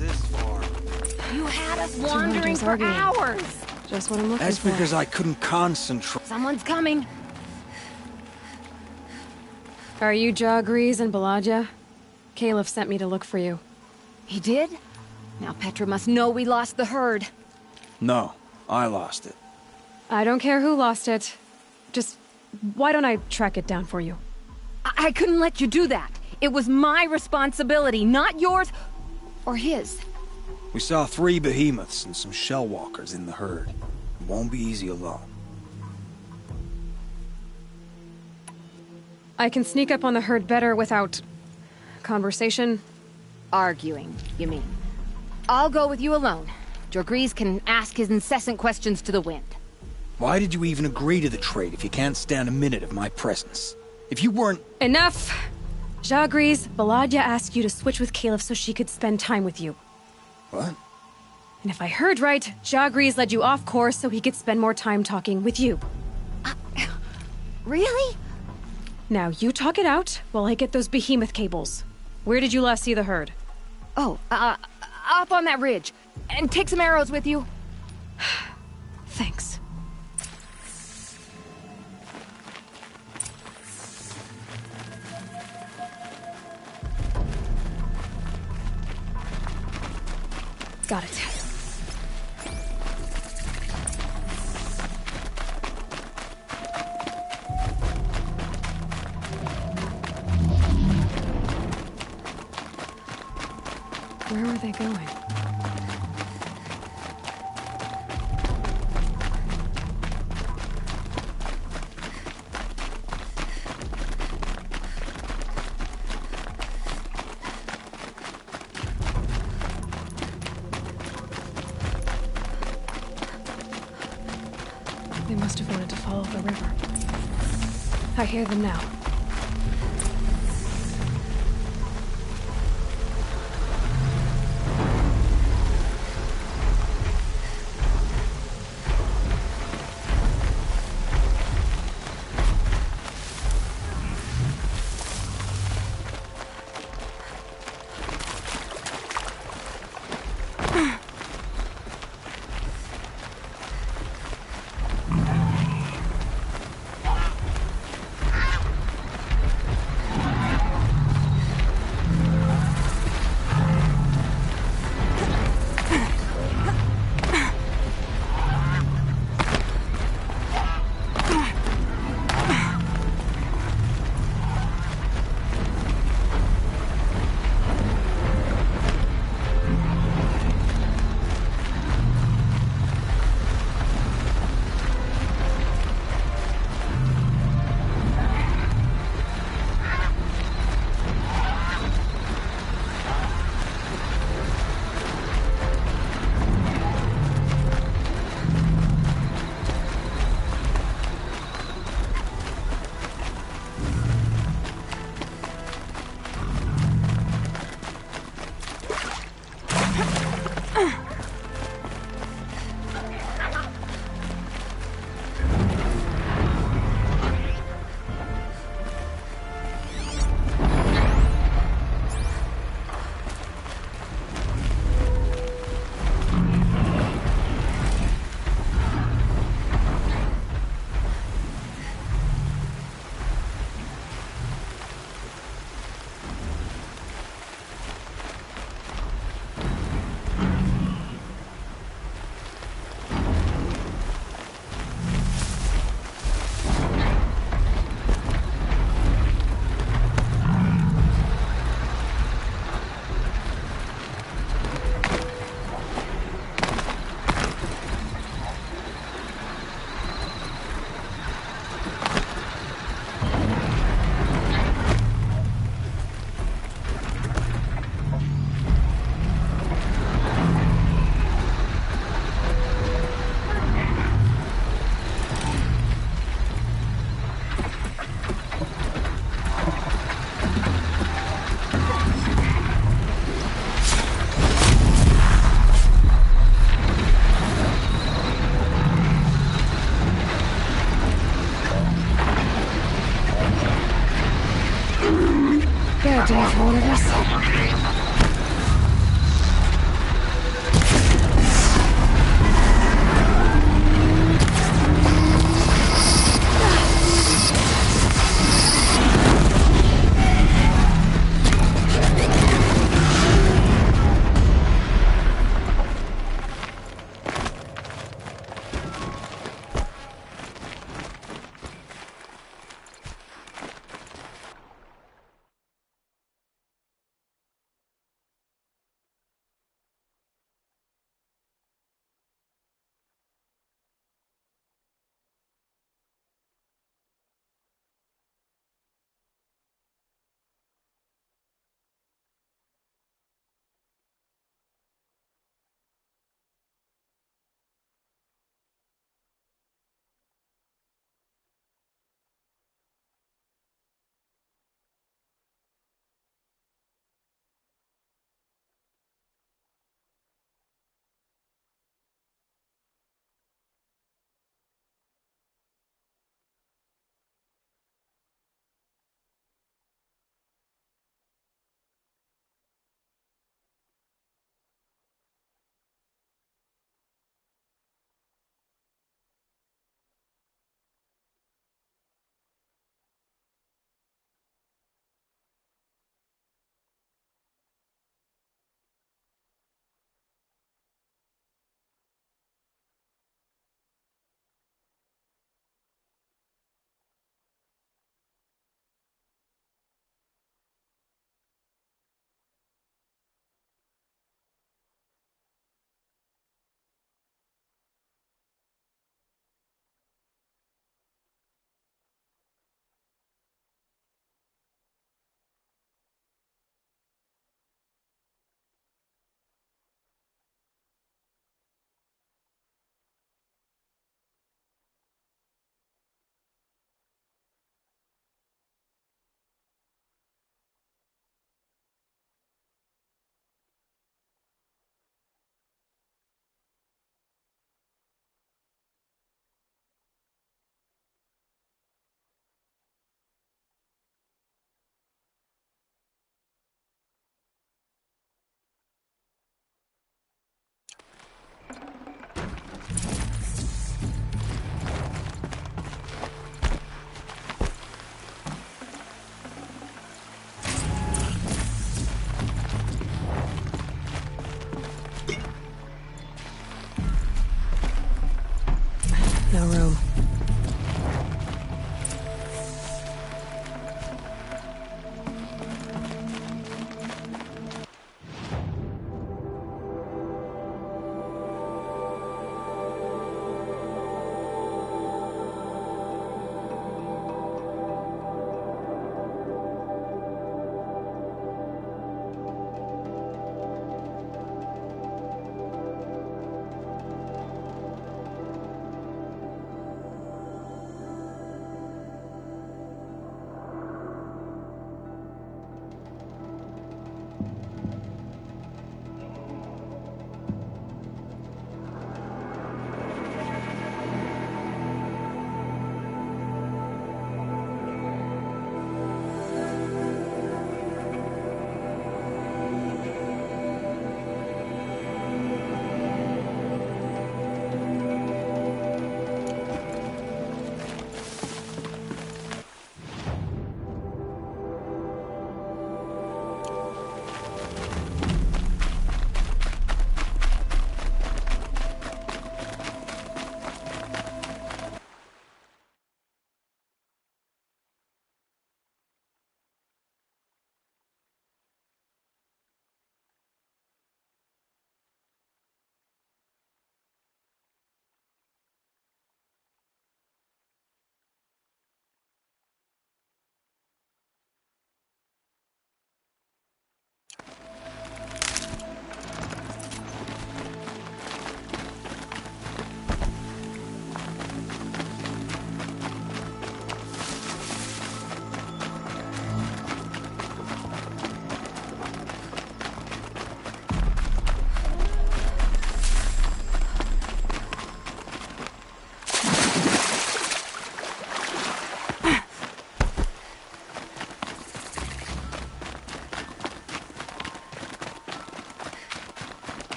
this far. You had us wandering for hours. Just what I'm looking for. That's because I couldn't concentrate. Someone's coming. Are you Ja Grease and Balaja? Caliph sent me to look for you. He did? Now Petra must know we lost the herd. No, I lost it. I don't care who lost it. Just, why don't I track it down for you? I couldn't let you do that. It was my responsibility, not yours or his. We saw 3 behemoths and some shell walkers in the herd. It won't be easy alone. I can sneak up on the herd better without... conversation? Arguing, you mean. I'll go with you alone. Jorgrees can ask his incessant questions to the wind. Why did you even agree to the trade if you can't stand a minute of my presence? If you weren't... Enough! Ja Grease, Balaja asked you to switch with Caliph so she could spend time with you. What? And if I heard right, Ja Grease led you off course so he could spend more time talking with you. Really? Now, you talk it out while I get those behemoth cables. Where did you last see the herd? Oh, up on that ridge. And take some arrows with you. Thanks. Got it. Where were they going? They must have wanted to follow the river. I hear them now.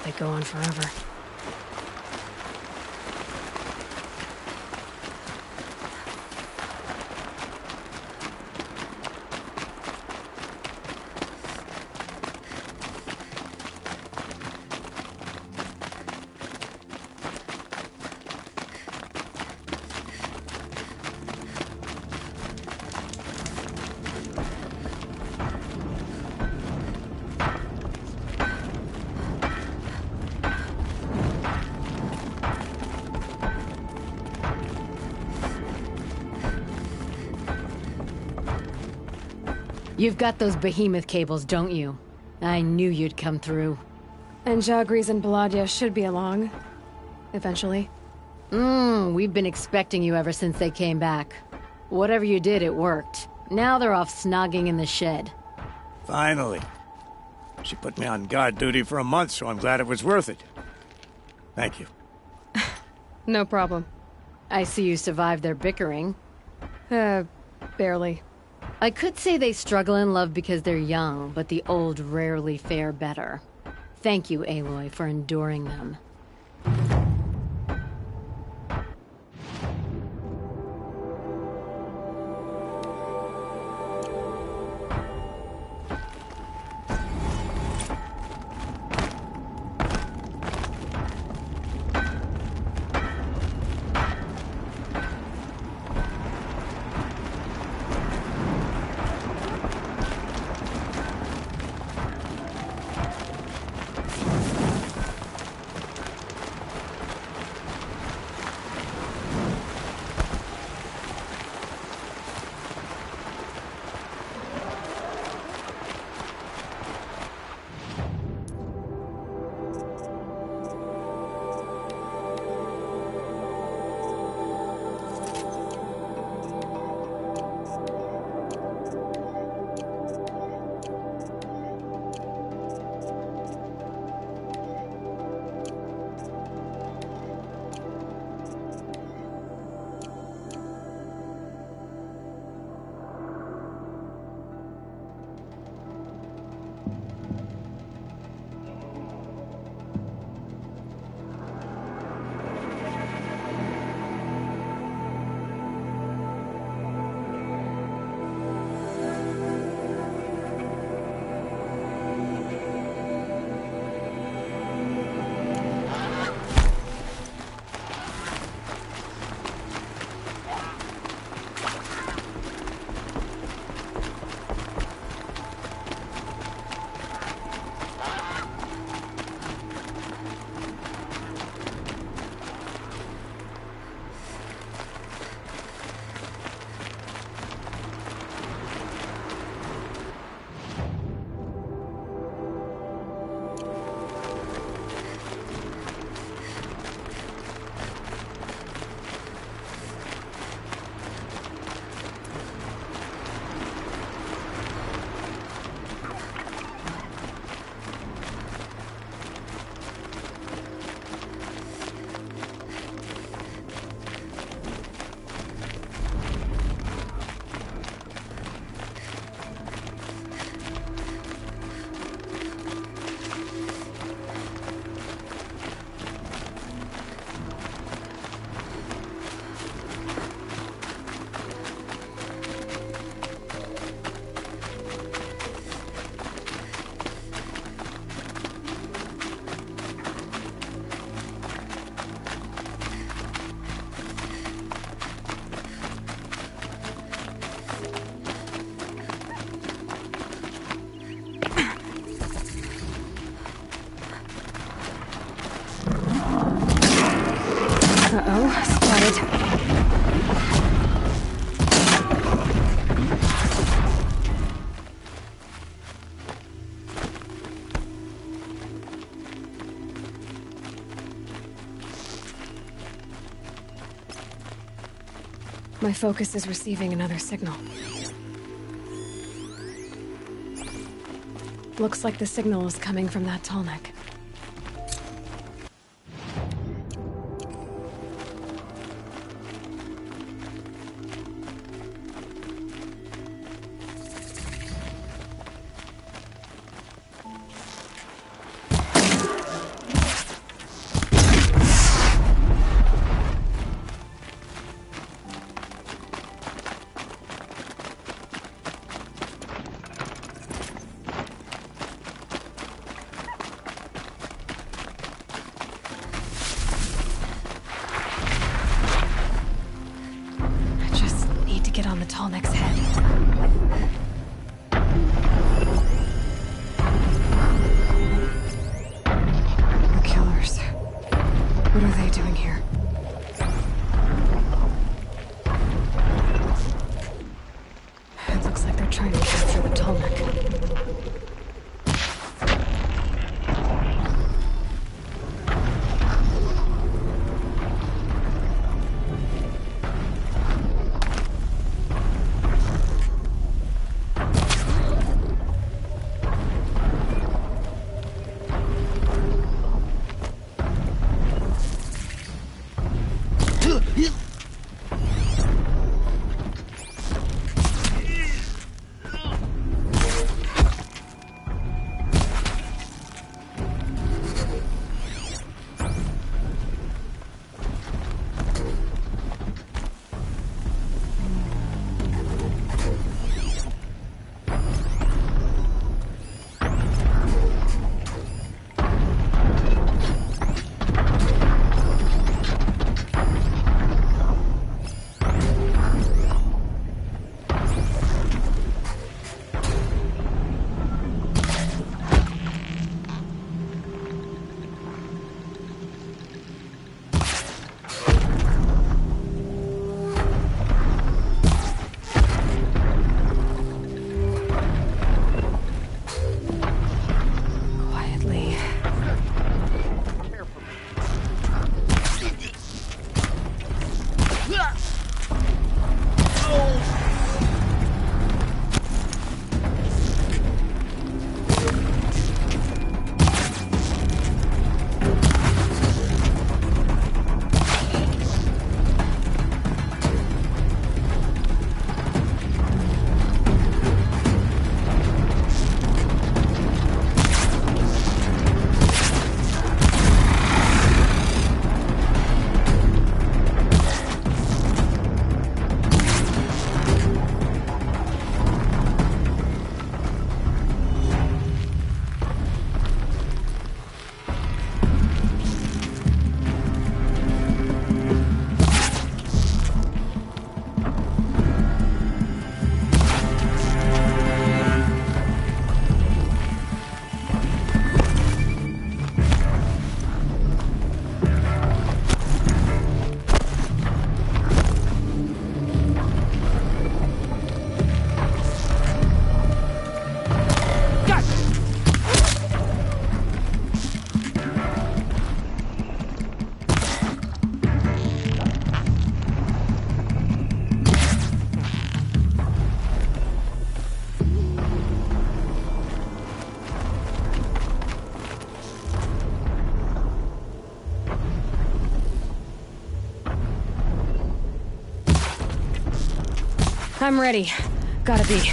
They go on forever. You've got those behemoth cables, don't you? I knew you'd come through. And Jagris and Baladia should be along. Eventually. We've been expecting you ever since they came back. Whatever you did, it worked. Now they're off snogging in the shed. Finally. She put me on guard duty for a month, so I'm glad it was worth it. Thank you. No problem. I see you survived their bickering. Barely. I could say they struggle in love because they're young, but the old rarely fare better. Thank you, Aloy, for enduring them. Uh-oh, spotted. My focus is receiving another signal. Looks like the signal is coming from that tall neck. What are they doing here? It looks like they're trying to capture the Tolmec. I'm ready. Gotta be.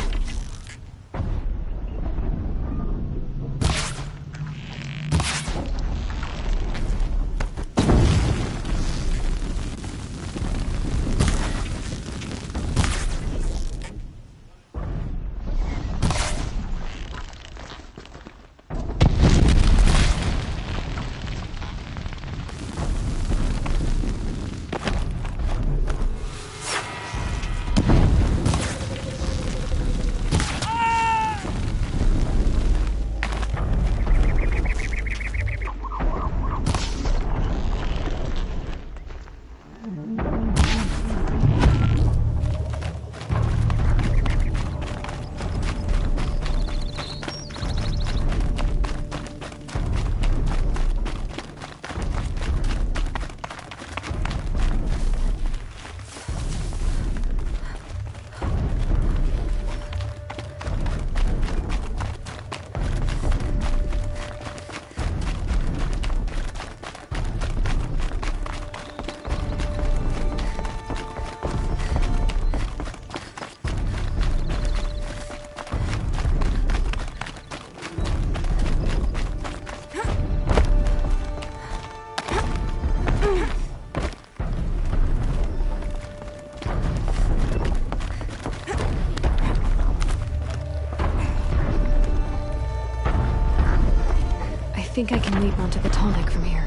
I think I can leap onto the Tolmec from here.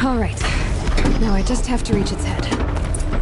All right. Now I just have to reach its head.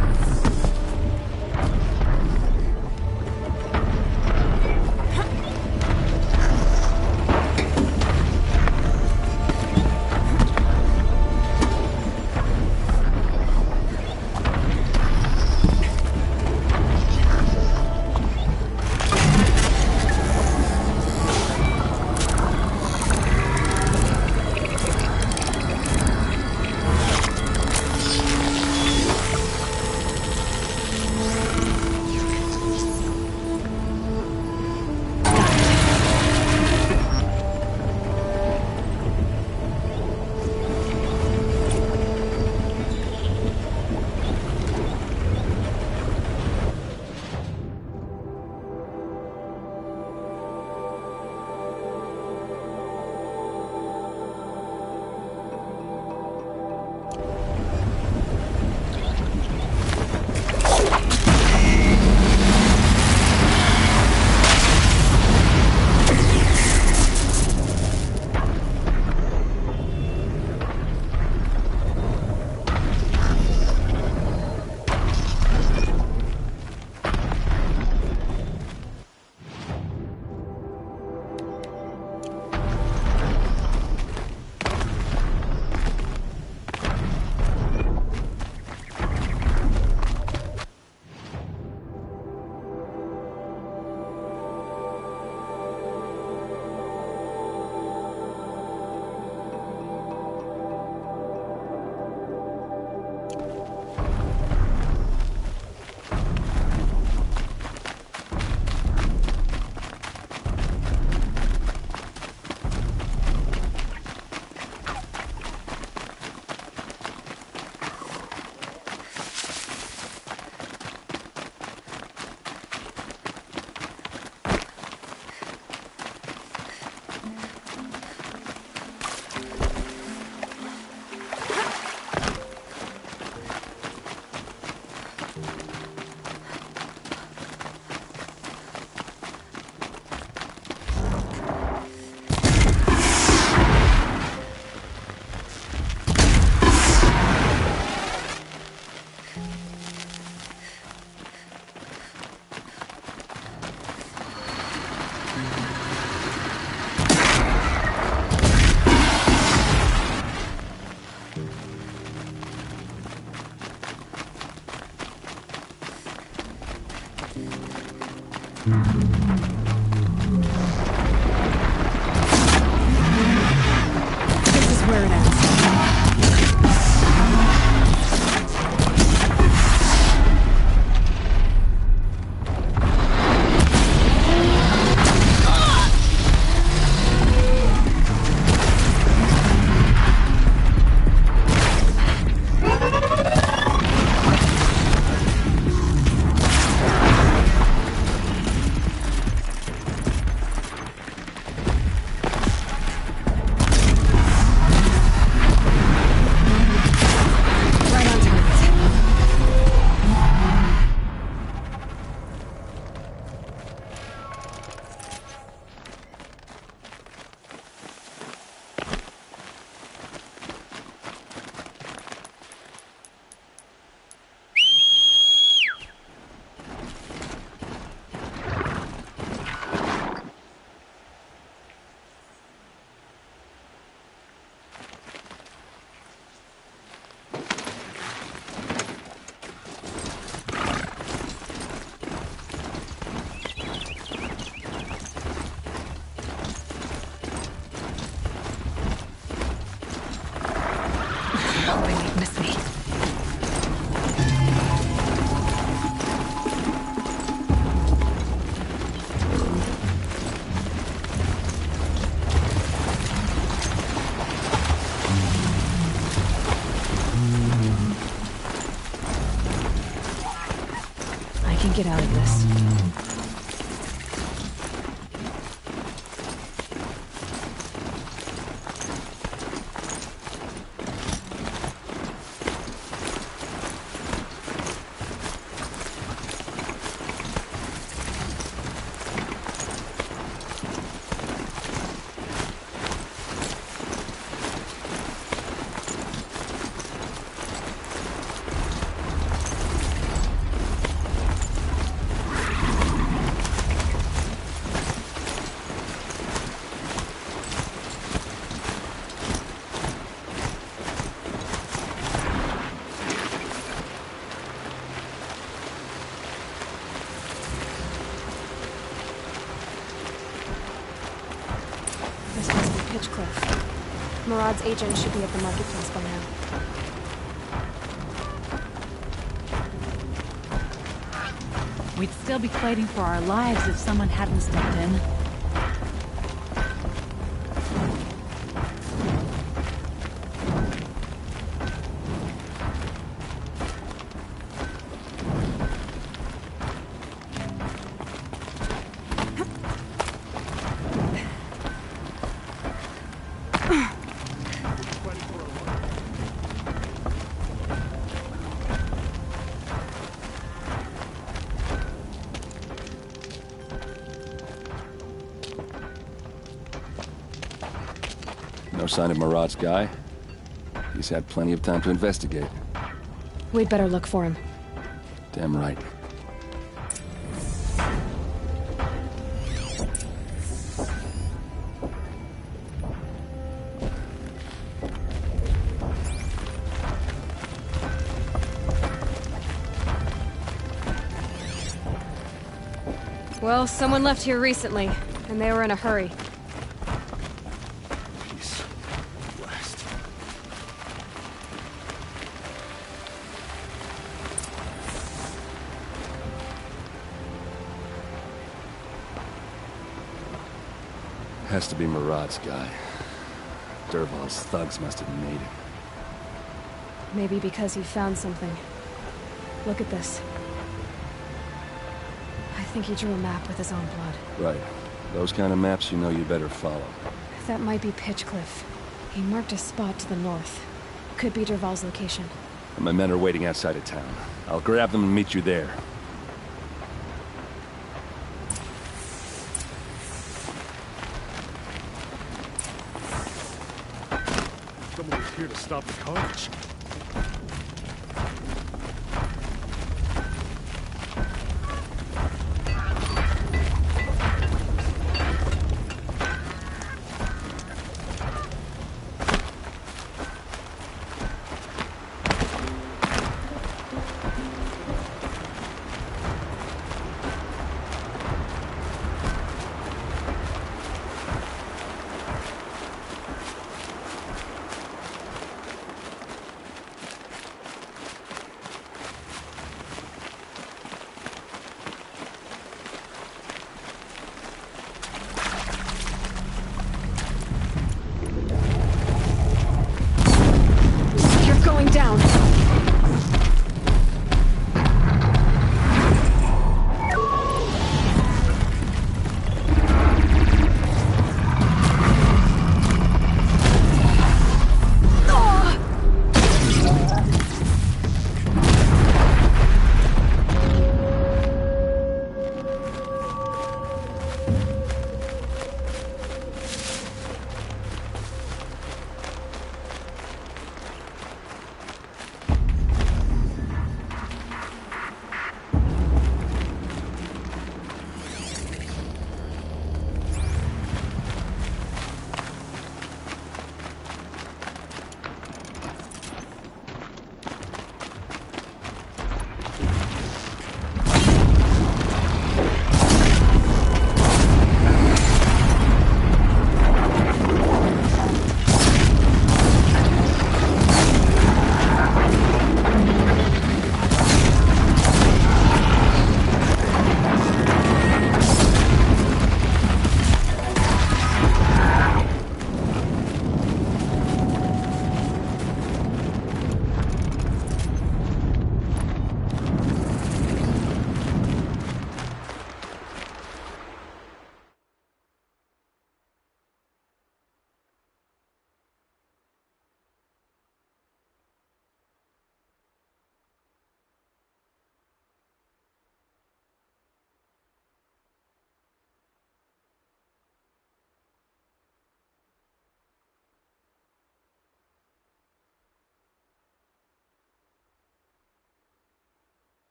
This is where it ends. Right on target. Oh, they might miss me. I can get out of this. This must be Pitchcliff. Murad's agent should be at the marketplace by now. We'd still be fighting for our lives if someone hadn't stepped in. No sign of Murad's guy. He's had plenty of time to investigate. We'd better look for him. Damn right. Well, someone left here recently, and they were in a hurry. Peace. Blast. Has to be Marad's guy. Dervahl's thugs must have made him. Maybe because he found something. Look at this. I think he drew a map with his own blood. Right. Those kind of maps you know you better follow. That might be Pitchcliff. He marked a spot to the north. Could be Dervahl's location. My men are waiting outside of town. I'll grab them and meet you there. Someone was here to stop the carnage.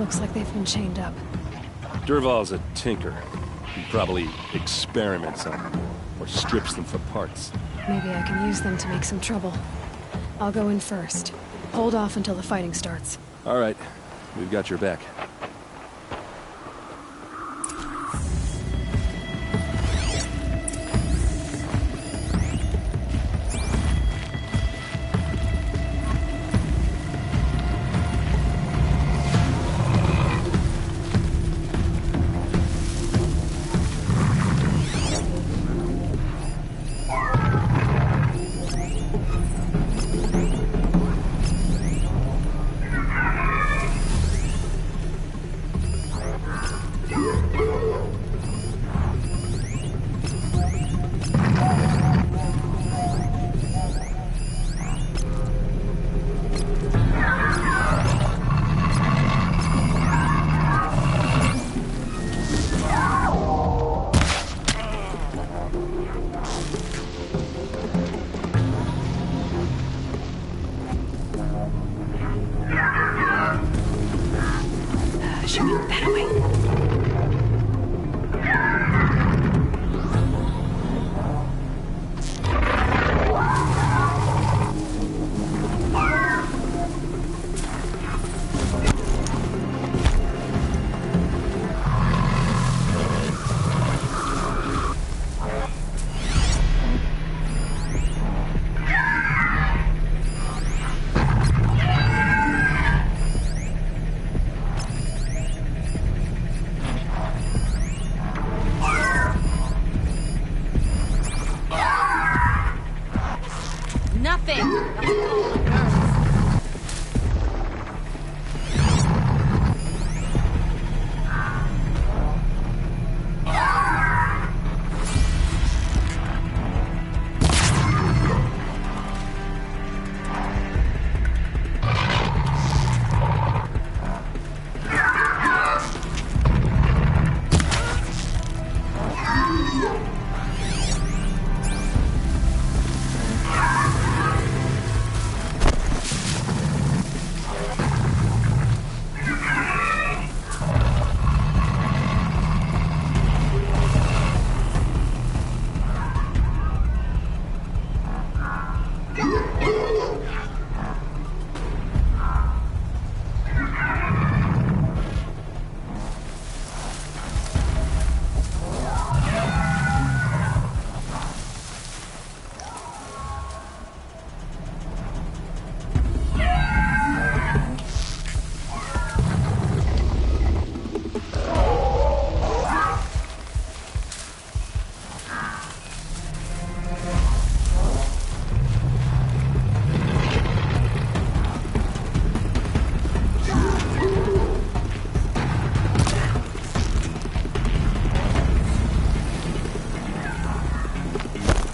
Looks like they've been chained up. Dervahl's a tinker. He probably experiments on them, or strips them for parts. Maybe I can use them to make some trouble. I'll go in first. Hold off until the fighting starts. All right, we've got your back.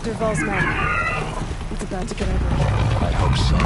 Dervahl's men. It's about to get ugly. I hope so.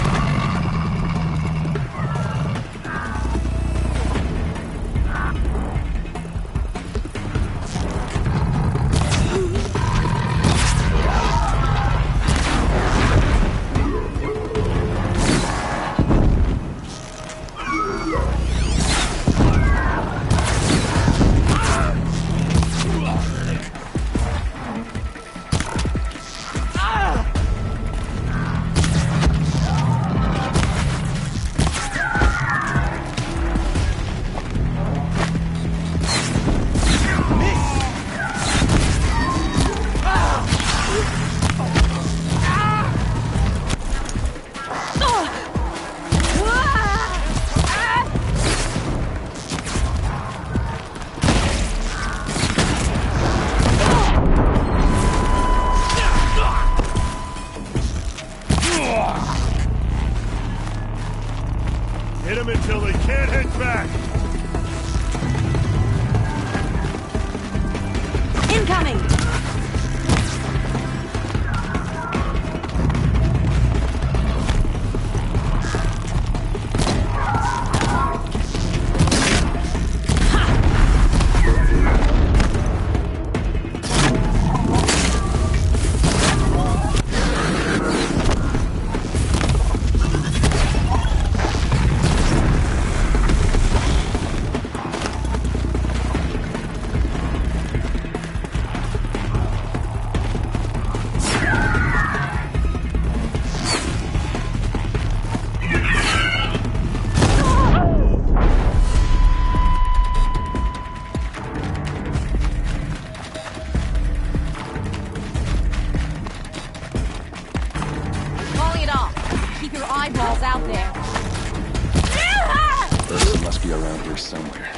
somewhere.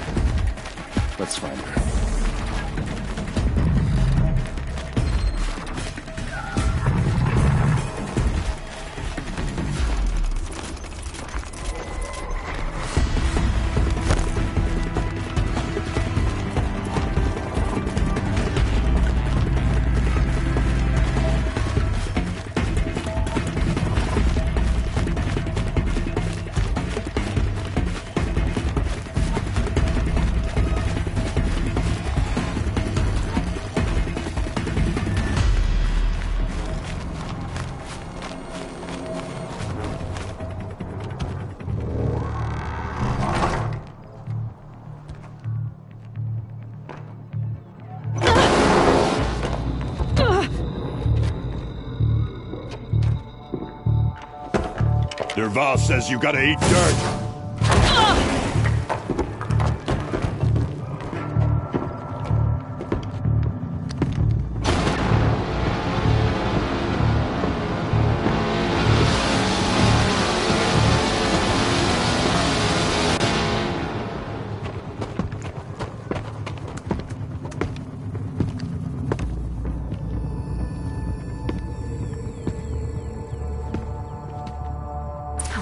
Let's find her. Dervahl says you gotta eat dirt.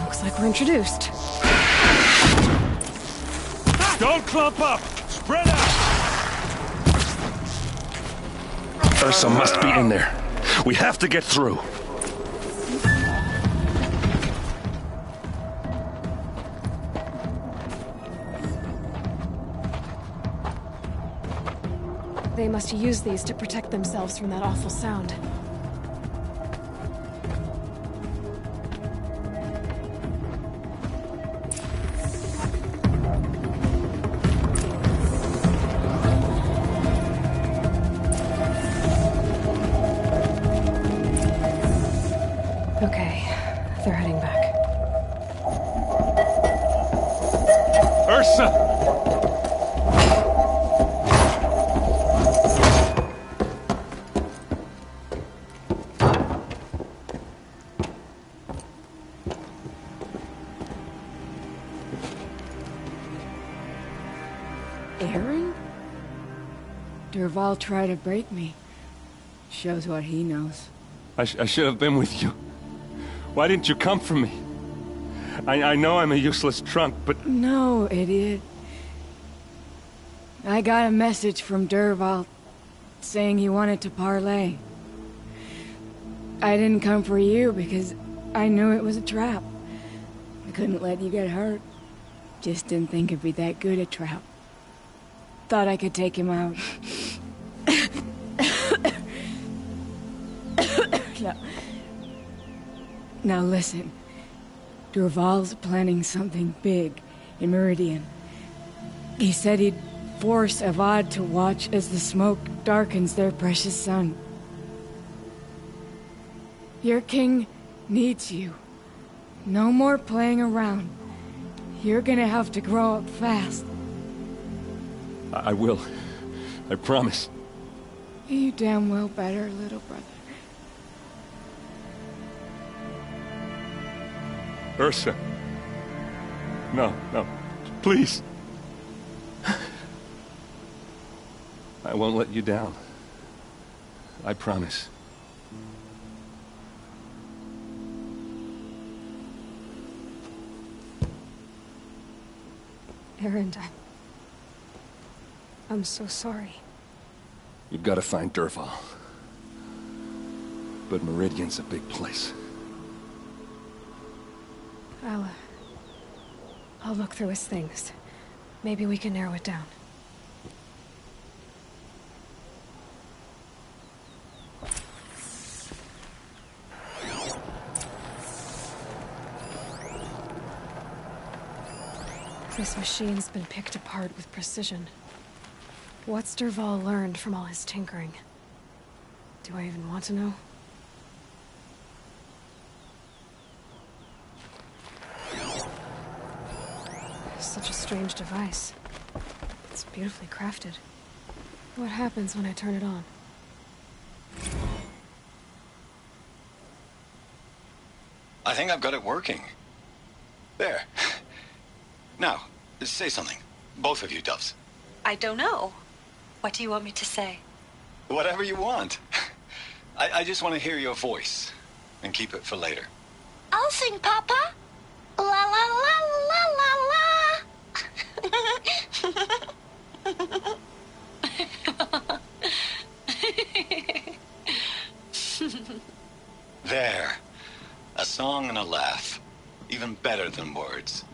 Looks like we're introduced. Don't clump up! Spread out! Ursa must be in there. We have to get through. They must use these to protect themselves from that awful sound. Okay, they're heading back. Ursa! Aaron? Dervahl tried to break me. Shows what he knows. I should have been with you. Why didn't you come for me? I know I'm a useless trunk, but... No, idiot. I got a message from Dervahl saying he wanted to parlay. I didn't come for you because I knew it was a trap. I couldn't let you get hurt. Just didn't think it'd be that good a trap. Thought I could take him out. Now listen. Dervahl's planning something big in Meridian. He said he'd force Avad to watch as the smoke darkens their precious sun. Your king needs you. No more playing around. You're gonna have to grow up fast. I will. I promise. You damn well better, little brother. Ursa. No, please. I won't let you down. I promise. Aaron, I'm so sorry. You've got to find Dervahl. But Meridian's a big place. I'll look through his things. Maybe we can narrow it down. This machine's been picked apart with precision. What's Dervahl learned from all his tinkering? Do I even want to know? Such a strange device. It's beautifully crafted. What happens when I turn it on? I think I've got it working. There. Now, say something. Both of you, Doves. I don't know. What do you want me to say? Whatever you want. I just want to hear your voice. And keep it for later. I'll sing, Papa. La la la la la la. There. A song and a laugh. Even better than words.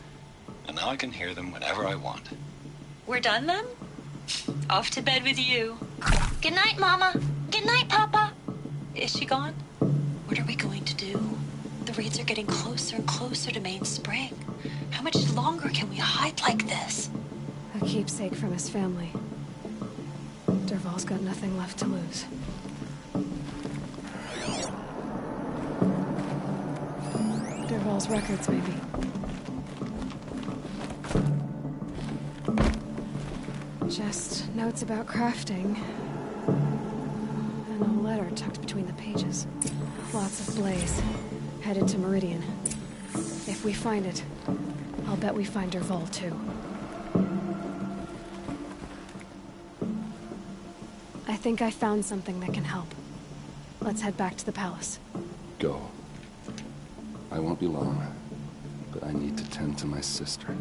And now I can hear them whenever I want. We're done then? Off to bed with you. Good night, Mama. Good night, Papa. Is she gone? What are we going to do? The raids are getting closer and closer to Main Spring. How much longer can we hide like this? A keepsake from his family. Dervahl's got nothing left to lose. Dervahl's records, maybe. Just notes about crafting. And a letter tucked between the pages. Lots of blaze. Headed to Meridian. If we find it, I'll bet we find Dervahl too. I think I found something that can help. Let's head back to the palace. Go. I won't be long, but I need to tend to my sister.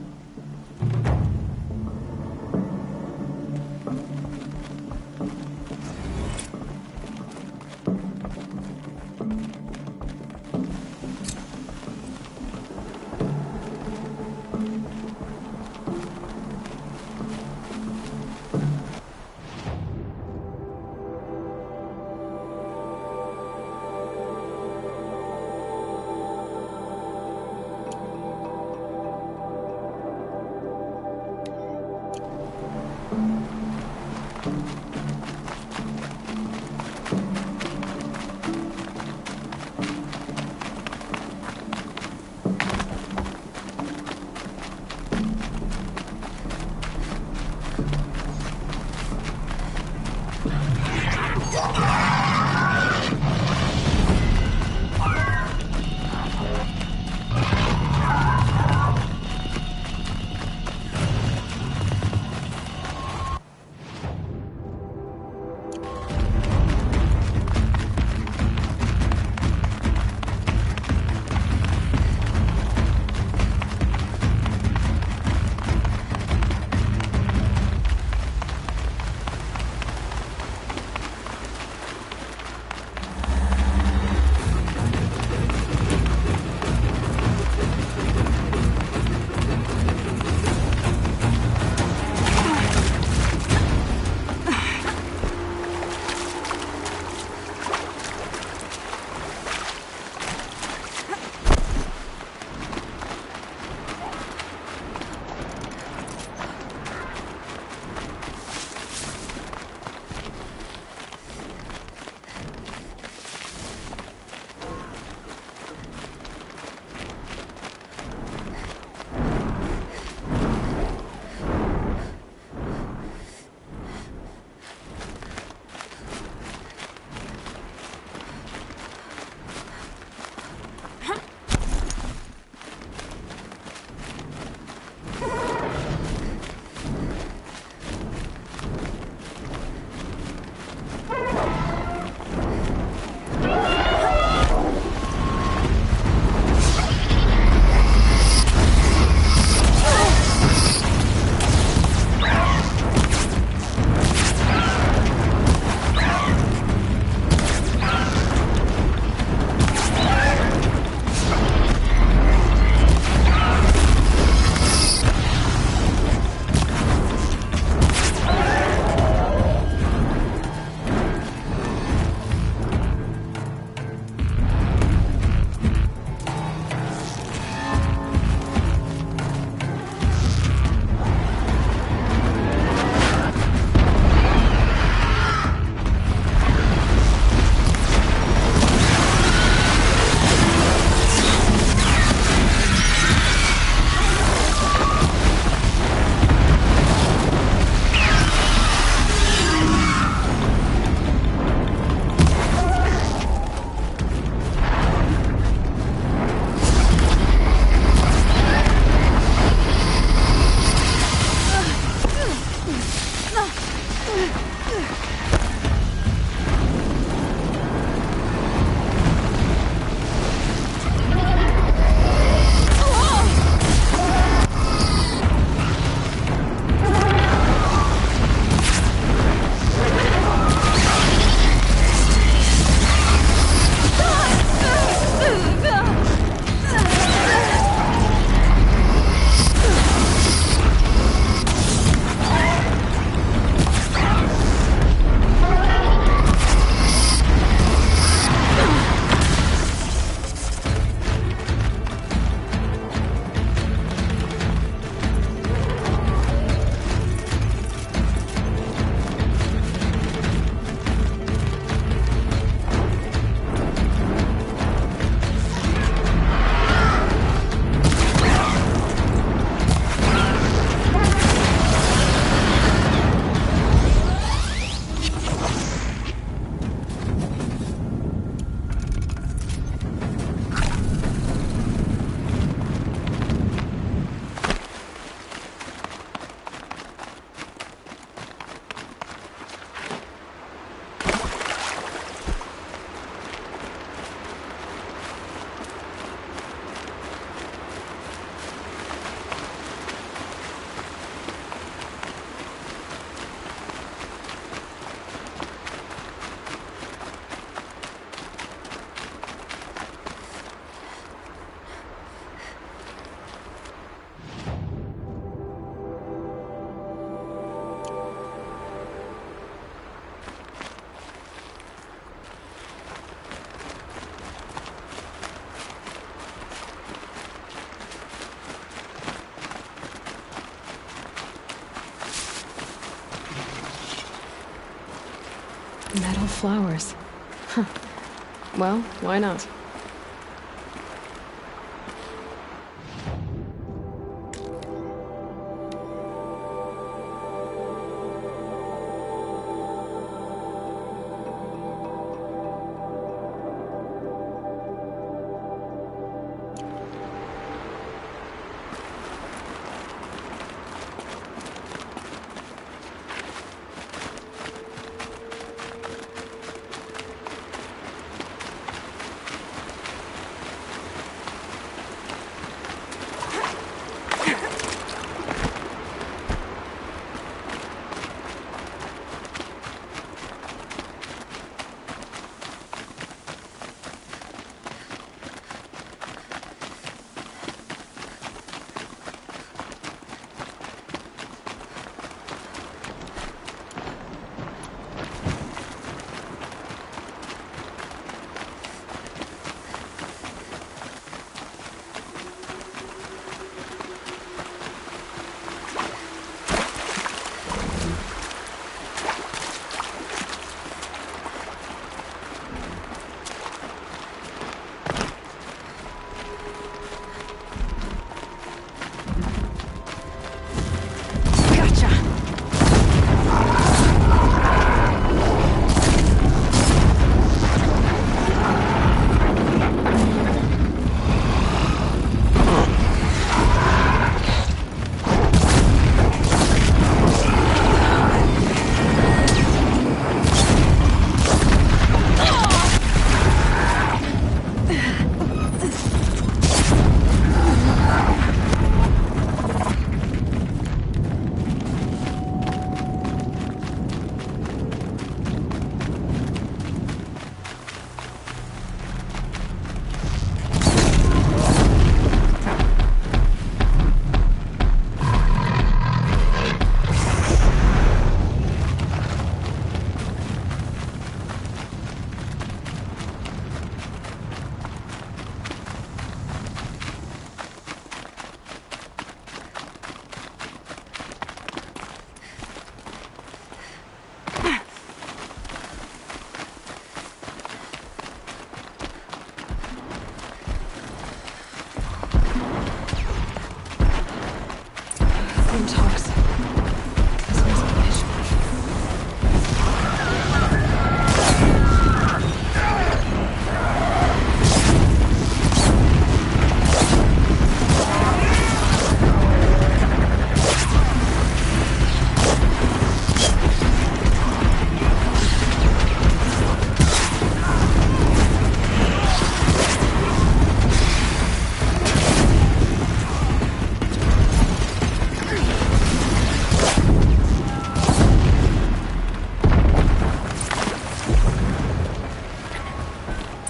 Metal flowers. Huh. Well, why not?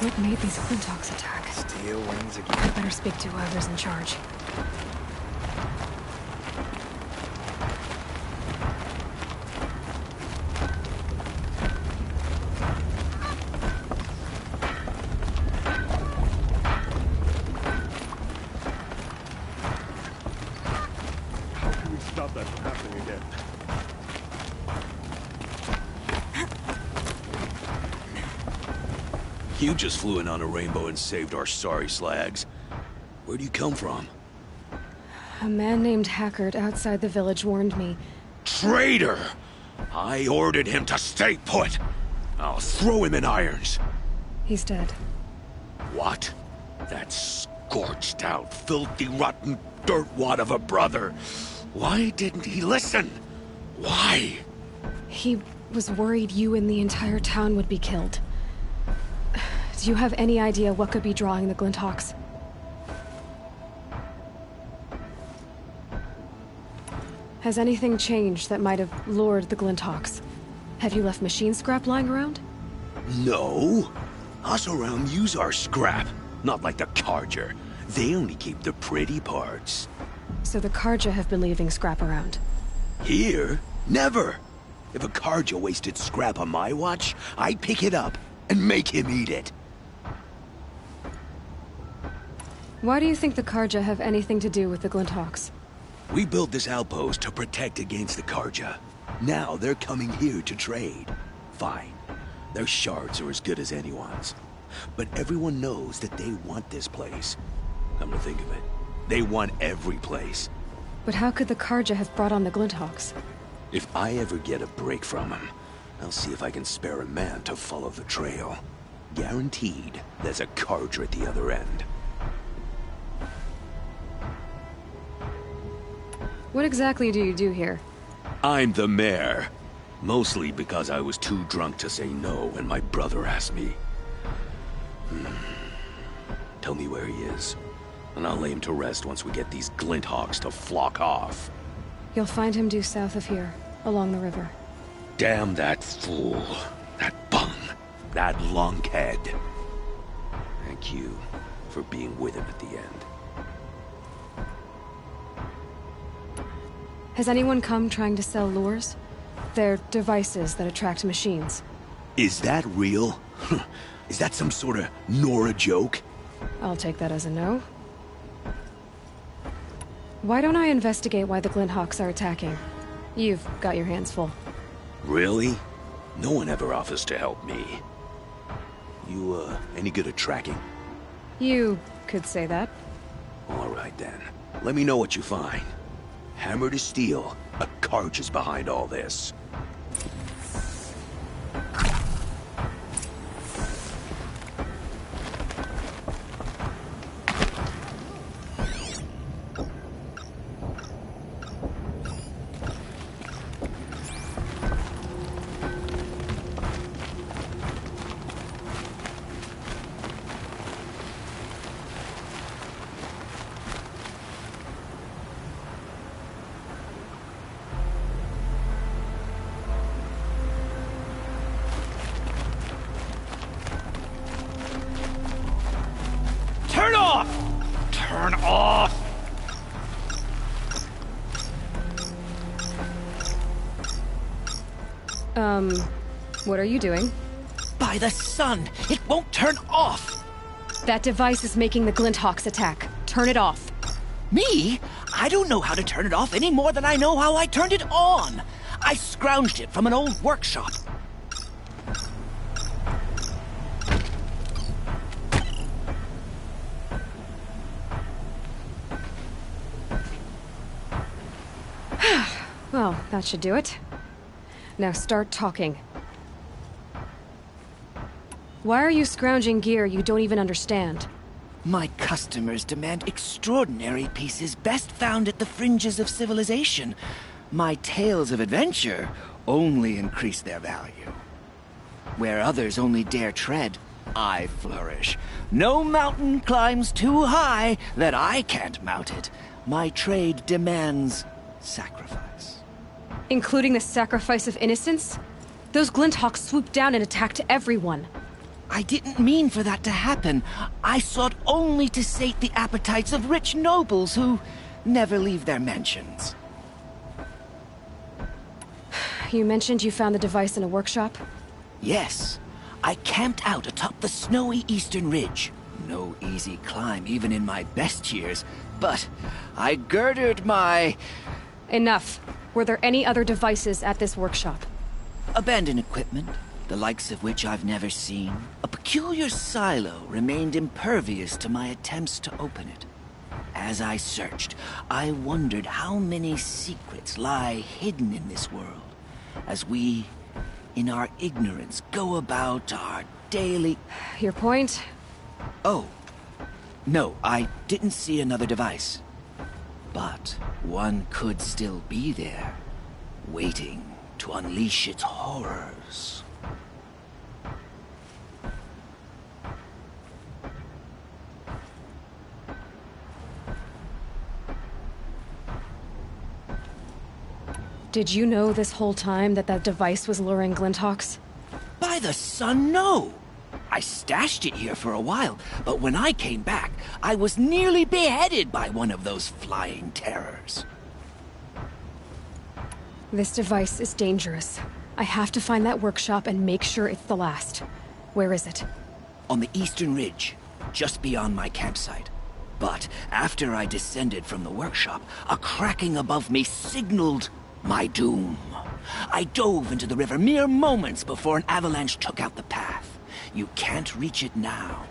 What made these Glintox attack? Steel wings again. I better speak to whoever's in charge. How can we stop that from happening again? You just flew in on a rainbow and saved our sorry slags. Where do you come from? A man named Hackard outside the village warned me. Traitor! I ordered him to stay put. I'll throw him in irons. He's dead. What? That scorched out, filthy, rotten dirtwad of a brother. Why didn't he listen? Why? He was worried you and the entire town would be killed. Do you have any idea what could be drawing the Glintox? Has anything changed that might have lured the Glintox? Have you left machine scrap lying around? No. Us around use our scrap. Not like the Carja. They only keep the pretty parts. So the Carja have been leaving scrap around? Here? Never! If a Carja wasted scrap on my watch, I'd pick it up and make him eat it. Why do you think the Carja have anything to do with the Glintox? We built this outpost to protect against the Carja. Now they're coming here to trade. Fine. Their shards are as good as anyone's. But everyone knows that they want this place. Come to think of it, they want every place. But how could the Karja have brought on the Glinthawks? If I ever get a break from them, I'll see if I can spare a man to follow the trail. Guaranteed, there's a Karja at the other end. What exactly do you do here? I'm the mayor. Mostly because I was too drunk to say no when my brother asked me. Tell me where he is, and I'll lay him to rest once we get these Glinthawks to flock off. You'll find him due south of here, along the river. Damn that fool. That bung. That lunkhead. Thank you for being with him at the end. Has anyone come trying to sell lures? They're devices that attract machines. Is that real? Is that some sort of Nora joke? I'll take that as a no. Why don't I investigate why the Glinthawks are attacking? You've got your hands full. Really? No one ever offers to help me. You, any good at tracking? You could say that. All right, then. Let me know what you find. Hammer to steel, a Karj is behind all this. Turn off! Turn off! What are you doing? By the sun! It won't turn off! That device is making the Glinthawks attack. Turn it off. Me? I don't know how to turn it off any more than I know how I turned it on! I scrounged it from an old workshop. Well, that should do it. Now start talking. Why are you scrounging gear you don't even understand? My customers demand extraordinary pieces best found at the fringes of civilization. My tales of adventure only increase their value. Where others only dare tread, I flourish. No mountain climbs too high that I can't mount it. My trade demands sacrifice. Including the sacrifice of innocence? Those Glinthawks swooped down and attacked everyone. I didn't mean for that to happen. I sought only to sate the appetites of rich nobles who never leave their mansions. You mentioned you found the device in a workshop? Yes. I camped out atop the snowy eastern ridge. No easy climb, even in my best years. But I girded my... Enough. Were there any other devices at this workshop? Abandoned equipment, the likes of which I've never seen. A peculiar silo remained impervious to my attempts to open it. As I searched, I wondered how many secrets lie hidden in this world, as we, in our ignorance, go about our daily... Your point? Oh. No, I didn't see another device. But one could still be there, waiting to unleash its horrors. Did you know this whole time that that device was luring Glinthawks? By the sun, no! I stashed it here for a while, but when I came back, I was nearly beheaded by one of those flying terrors. This device is dangerous. I have to find that workshop and make sure it's the last. Where is it? On the eastern ridge, just beyond my campsite. But after I descended from the workshop, a cracking above me signaled my doom. I dove into the river mere moments before an avalanche took out the path. You can't reach it now.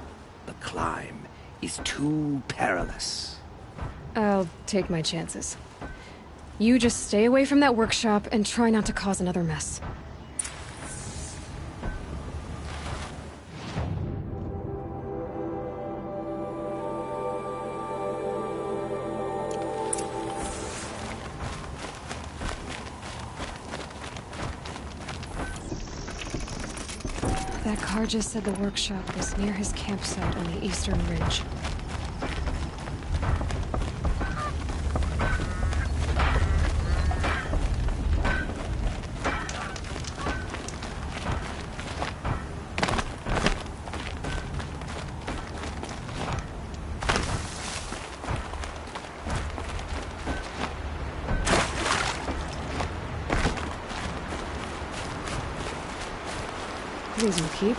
The climb is too perilous. I'll take my chances. You just stay away from that workshop and try not to cause another mess. That car just said the workshop was near his campsite on the eastern ridge. These will keep.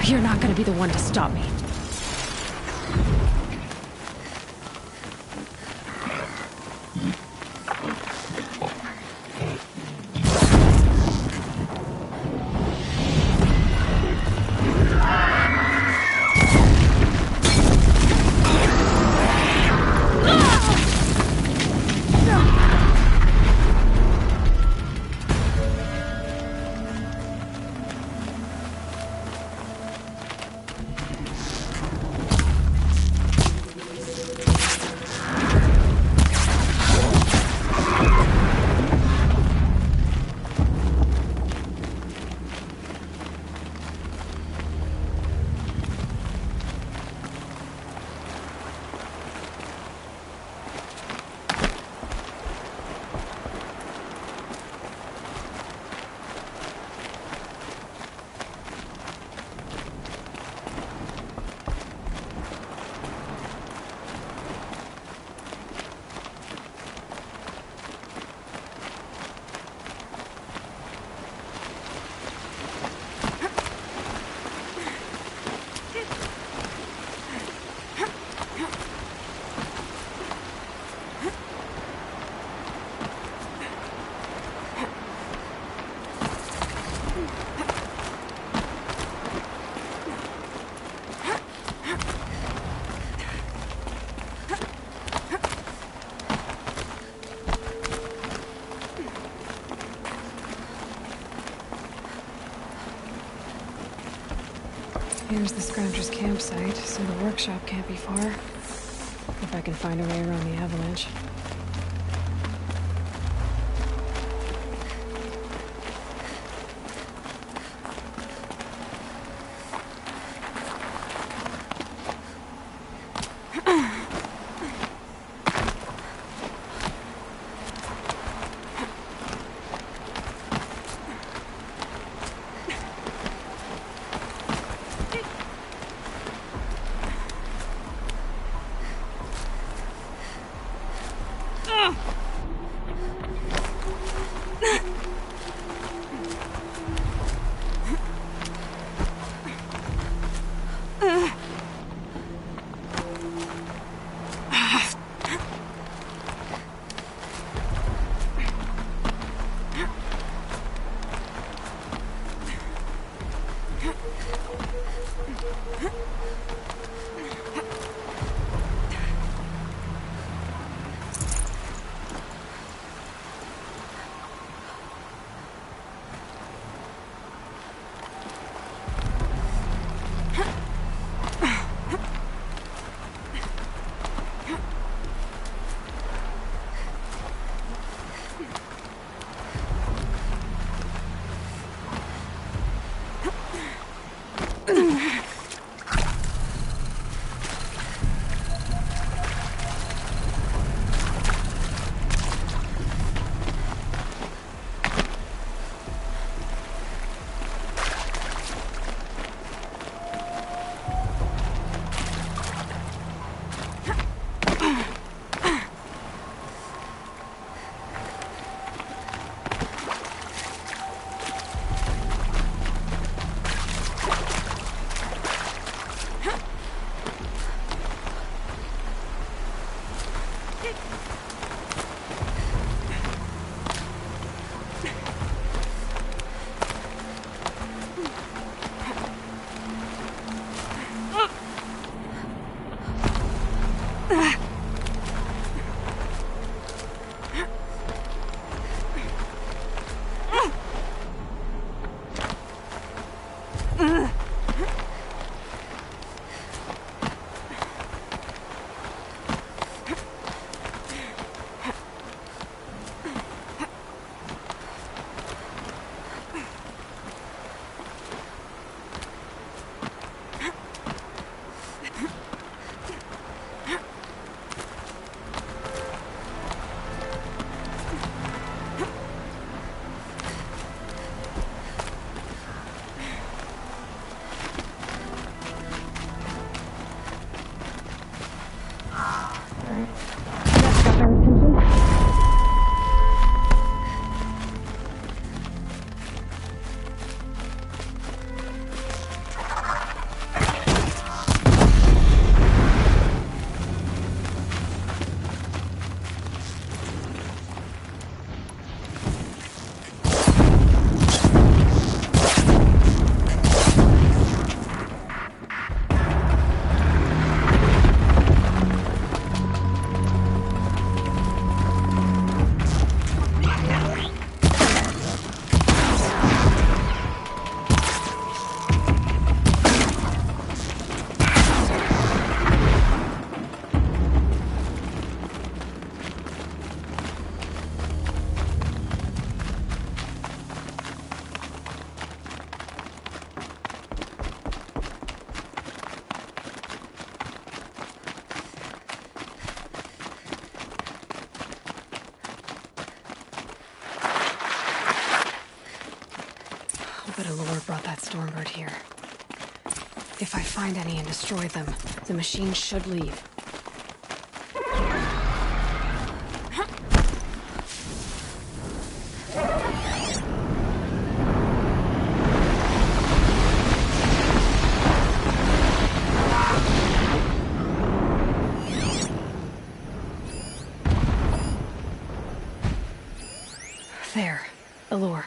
You're not gonna be the one to stop me. Here's the Scrounger's campsite, so the workshop can't be far. If I can find a way around the avalanche. But Allure brought that Stormbird here. If I find any and destroy them, the machine should leave. There. Allure.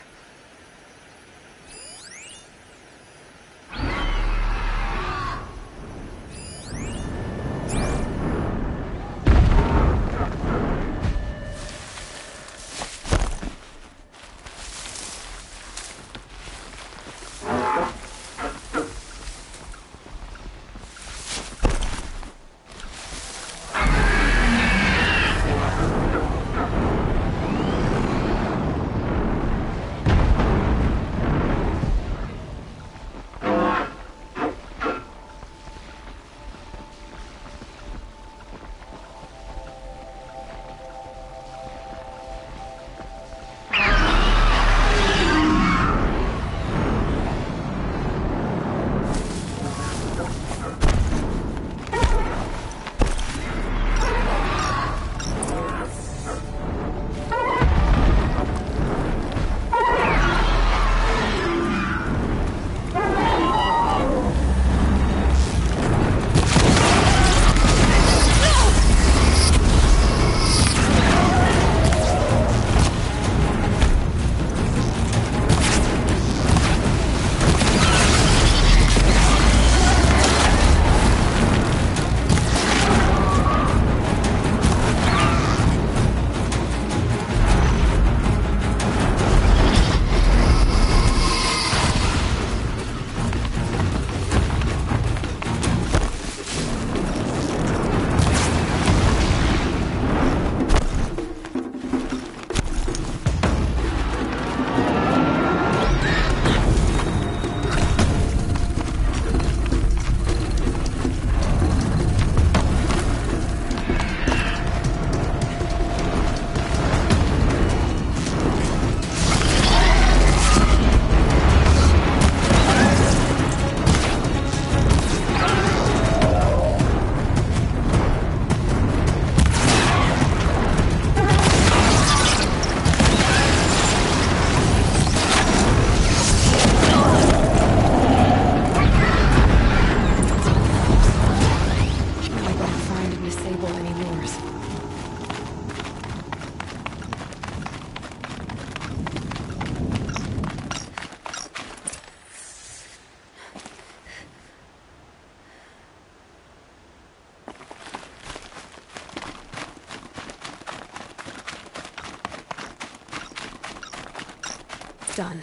Done.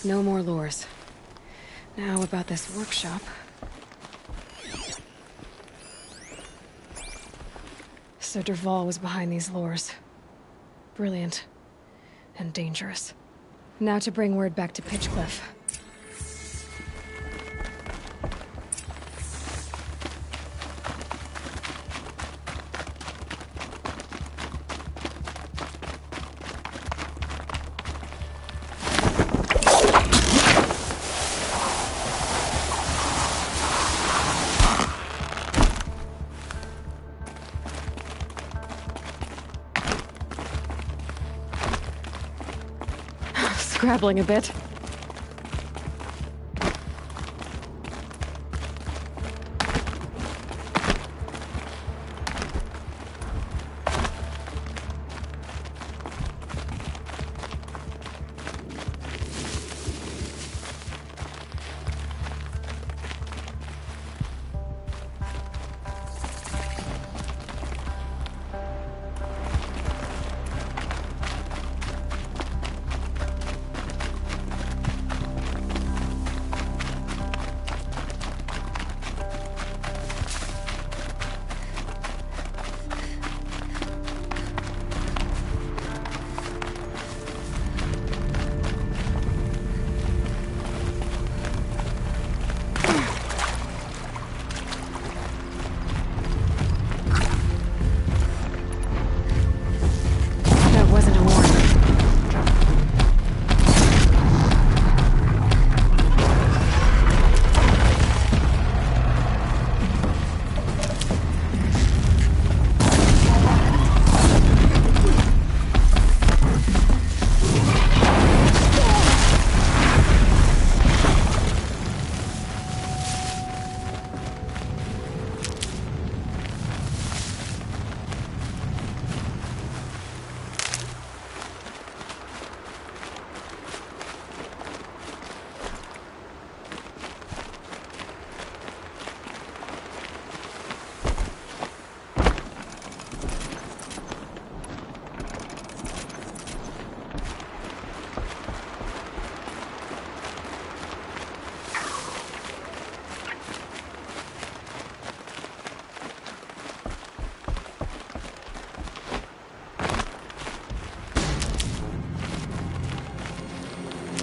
No more lures. Now about this workshop. So Dervahl was behind these lures. Brilliant. And dangerous. Now to bring word back to Pitchcliff. Scrabbling a bit.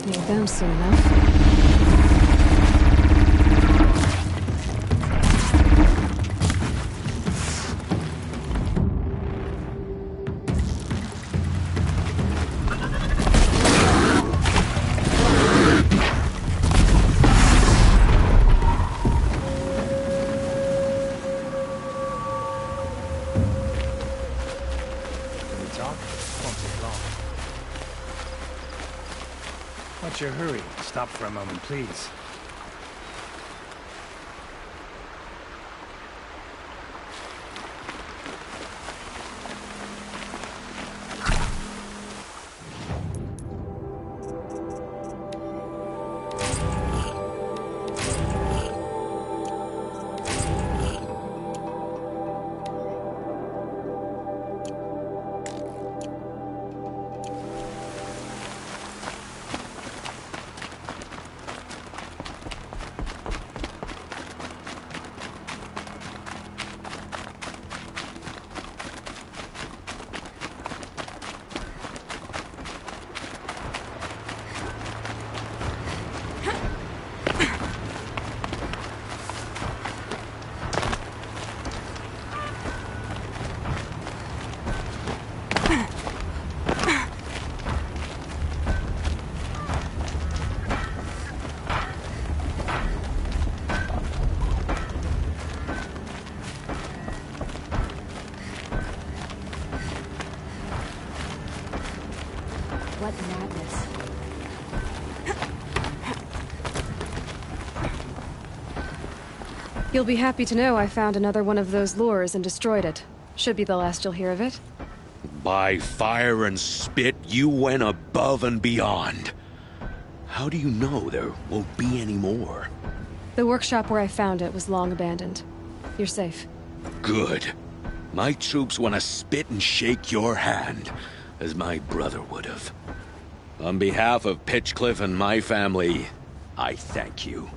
Need them soon enough. What's your hurry? Stop for a moment, please. What madness. You'll be happy to know I found another one of those lures and destroyed it. Should be the last you'll hear of it. By fire and spit, you went above and beyond. How do you know there won't be any more? The workshop where I found it was long abandoned. You're safe. Good. My troops want to spit and shake your hand, as my brother would have. On behalf of Pitchcliff and my family, I thank you.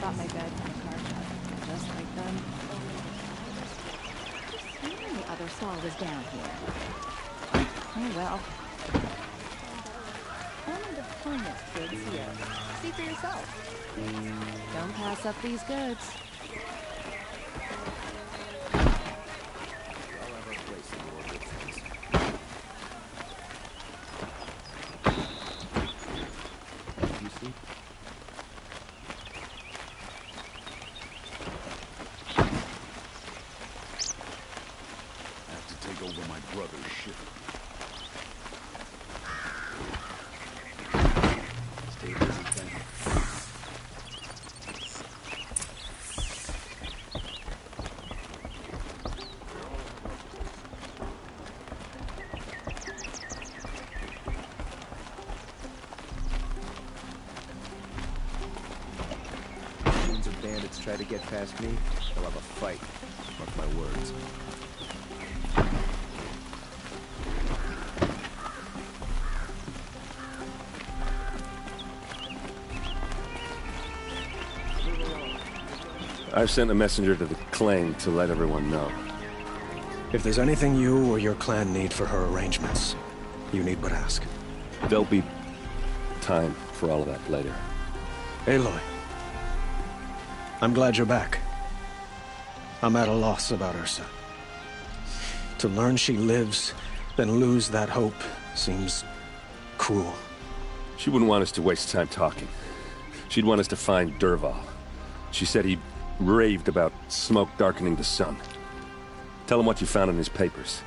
Got my bed from a car shop, just like them. Swearing the other saw was down here. Oh well. Only the funniest goods here. See for yourself. Don't pass up these goods. Try to get past me, they'll have a fight. Mark my words. I've sent a messenger to the claim to let everyone know. If there's anything you or your clan need for her arrangements, you need but ask. There'll be time for all of that later. Aloy. I'm glad you're back. I'm at a loss about Ursa. To learn she lives, then lose that hope, seems cruel. She wouldn't want us to waste time talking. She'd want us to find Dervahl. She said he raved about smoke darkening the sun. Tell him what you found in his papers.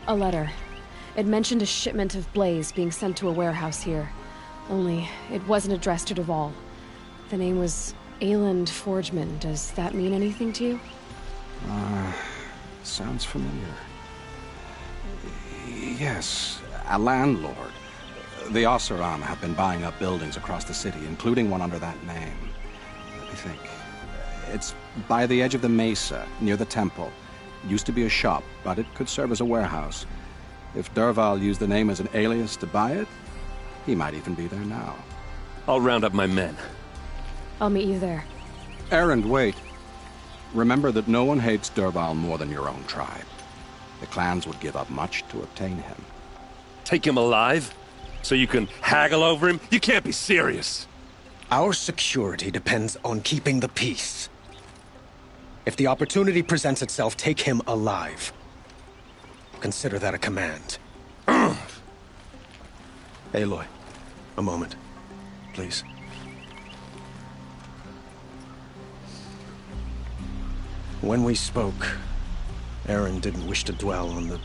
A letter. It mentioned a shipment of Blaze being sent to a warehouse here. Only, it wasn't addressed to Dervahl. The name was Ayland Forgeman. Does that mean anything to you? Sounds familiar. Yes, a landlord. The Oseram have been buying up buildings across the city, including one under that name. Let me think. It's by the edge of the mesa, near the temple. Used to be a shop, but it could serve as a warehouse. If Dervahl used the name as an alias to buy it, he might even be there now. I'll round up my men. I'll meet you there. Erend, wait. Remember that no one hates Dervahl more than your own tribe. The clans would give up much to obtain him. Take him alive? So you can haggle over him? You can't be serious. Our security depends on keeping the peace. If the opportunity presents itself, take him alive. Consider that a command. Aloy, a moment, please. When we spoke, Erend didn't wish to dwell on the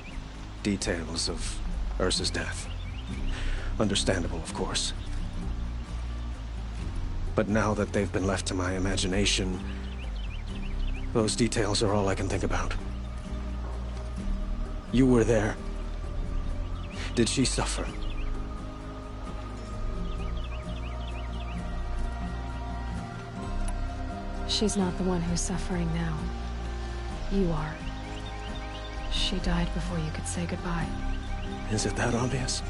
details of Ursa's death. Understandable, of course. But now that they've been left to my imagination, those details are all I can think about. You were there. Did she suffer? She's not the one who's suffering now. You are. She died before you could say goodbye. Is it that obvious?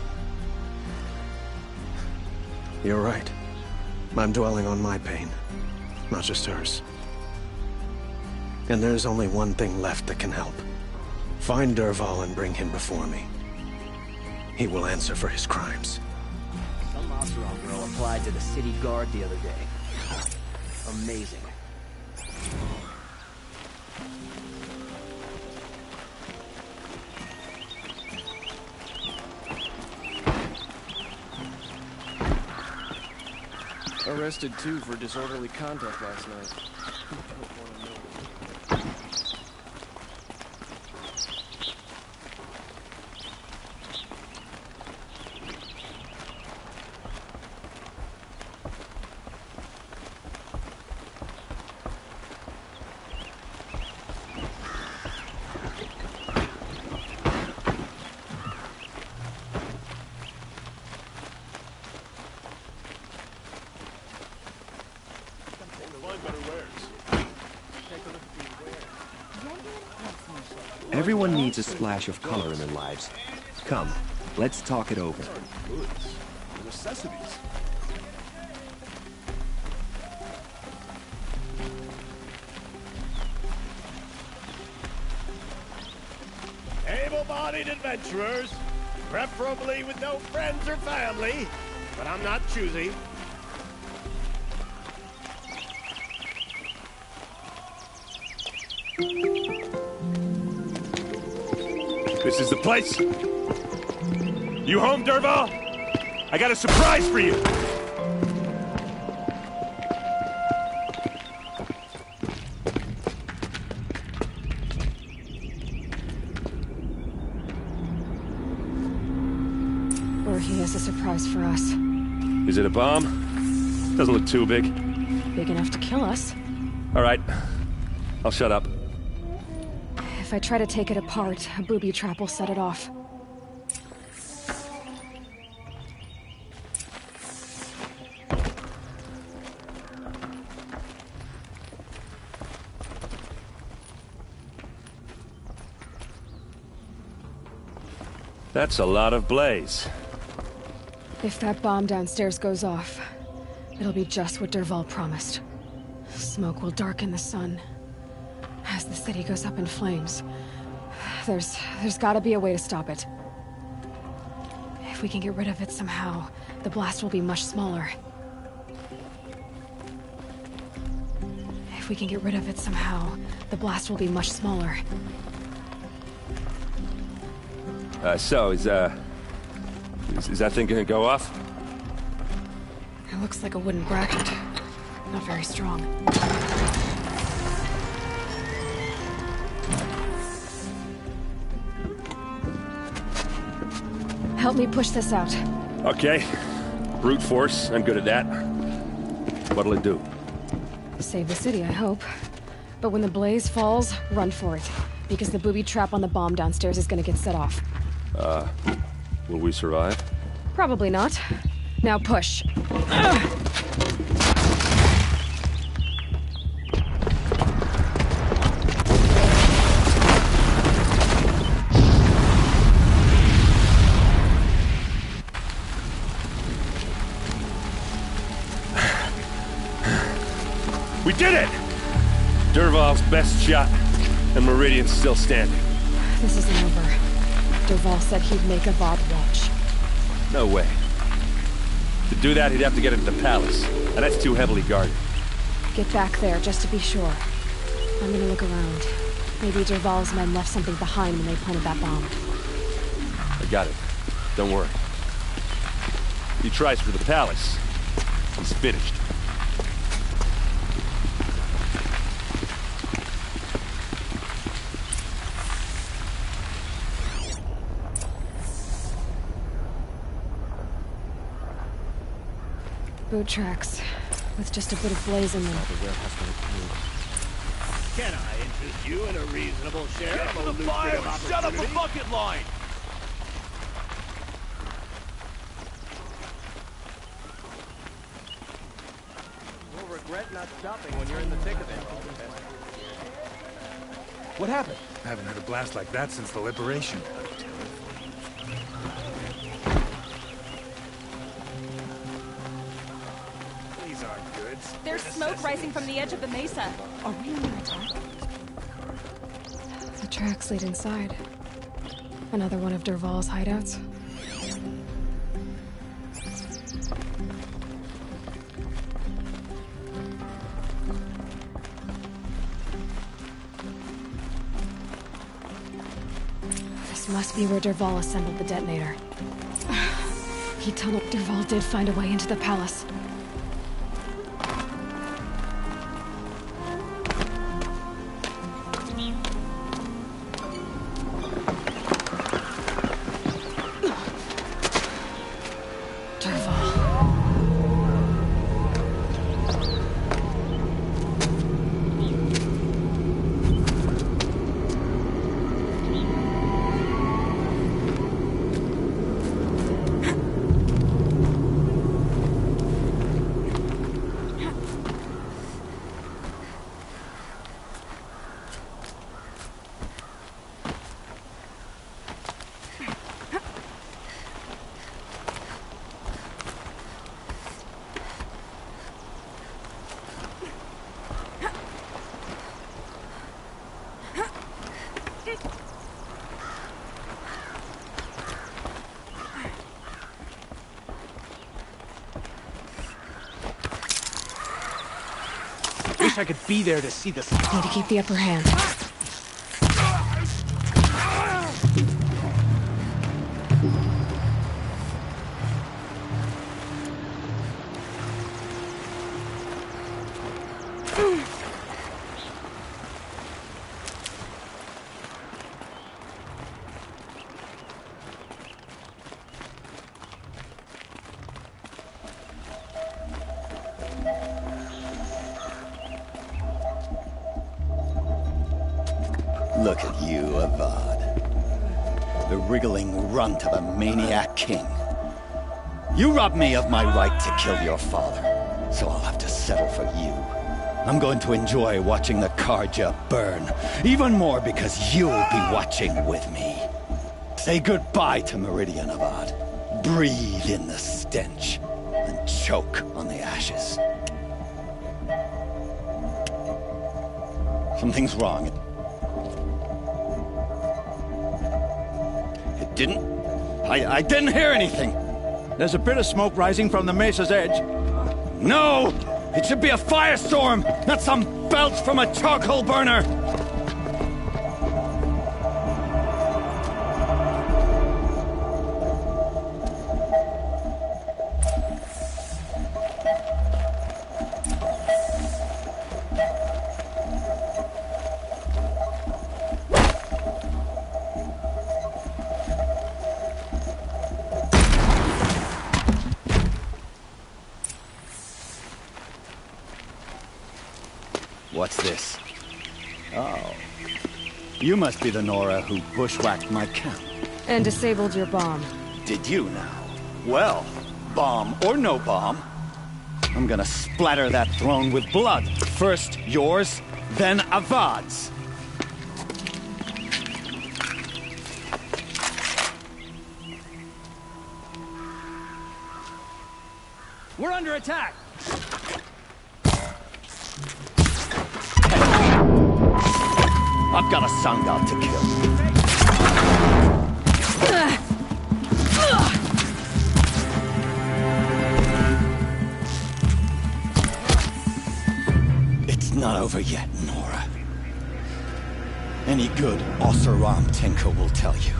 You're right. I'm dwelling on my pain, not just hers. And there's only one thing left that can help. Find Dervahl and bring him before me. He will answer for his crimes. Some Oseram girl applied to the city guard the other day. Amazing. Arrested too for disorderly conduct last night. Everyone needs a splash of color in their lives. Come, let's talk it over. Goods. Necessities. Able-bodied adventurers, preferably with no friends or family, but I'm not choosy. This is the place? You home, Dervahl? I got a surprise for you! Or he has a surprise for us. Is it a bomb? Doesn't look too big. Big enough to kill us. All right. I'll shut up. If I try to take it apart, a booby trap will set it off. That's a lot of blaze. If that bomb downstairs goes off, it'll be just what Dervahl promised. Smoke will darken the sun. As the city goes up in flames, there's gotta be a way to stop it. If we can get rid of it somehow, the blast will be much smaller. If we can get rid of it somehow, the blast will be much smaller. So, is that thing gonna go off? It looks like a wooden bracket. Not very strong. Help me push this out. Okay. Brute force, I'm good at that. What'll it do? Save the city, I hope. But when the blaze falls, run for it. Because the booby trap on the bomb downstairs is gonna get set off. Will we survive? Probably not. Now push. We did it! Dervahl's best shot, and Meridian's still standing. This isn't over. Dervahl said he'd make Avad watch. No way. To do that, he'd have to get into the palace, and that's too heavily guarded. Get back there, just to be sure. I'm gonna look around. Maybe Dervahl's men left something behind when they planted that bomb. I got it. Don't worry. He tries for the palace. He's finished. Boot tracks, with just a bit of blaze in them. Can I interest you in a reasonable share Get of to a the fire lucrative and set up a opportunity? bucket line! You'll regret not stopping when you're in the thick of it. What happened? I haven't heard a blast like that since the liberation. These aren't good. There's smoke rising from the edge of the mesa. Are we under attack? The tracks lead inside. Another one of Dervahl's hideouts. This must be where Dervahl assembled the detonator. He tunneled. Dervahl did find a way into the palace. Wish I could be there to see this. Need to keep the upper hand. Look at you, Avad. The wriggling runt of a maniac king. You robbed me of my right to kill your father, so I'll have to settle for you. I'm going to enjoy watching the Carja burn, even more because you'll be watching with me. Say goodbye to Meridian, Avad. Breathe in the stench, and choke on the ashes. Something's wrong. It didn't? I didn't hear anything. There's a bit of smoke rising from the mesa's edge. No! It should be a firestorm, not some belch from a charcoal burner! What's this? Oh. You must be the Nora who bushwhacked my camp. And disabled your bomb. Did you now? Well, bomb or no bomb, I'm gonna splatter that throne with blood. First yours, then Avad's. We're under attack! I've got a sun god to kill. It's not over yet, Nora. Any good Oseram tinker will tell you.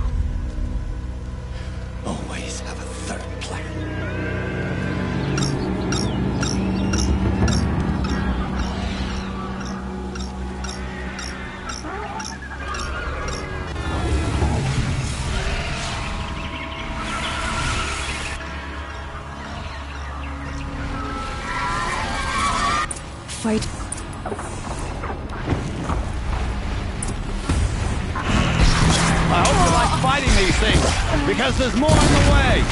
Always have a third plan. Fight. I hope you like fighting these things, because there's more on the way!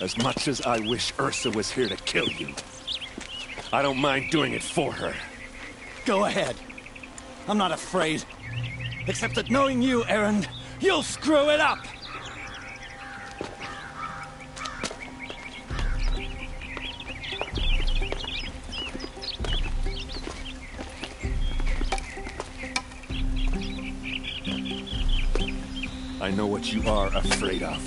As much as I wish Ursa was here to kill you, I don't mind doing it for her. Go ahead. I'm not afraid. Except that knowing you, Erend, you'll screw it up! I know what you are afraid of.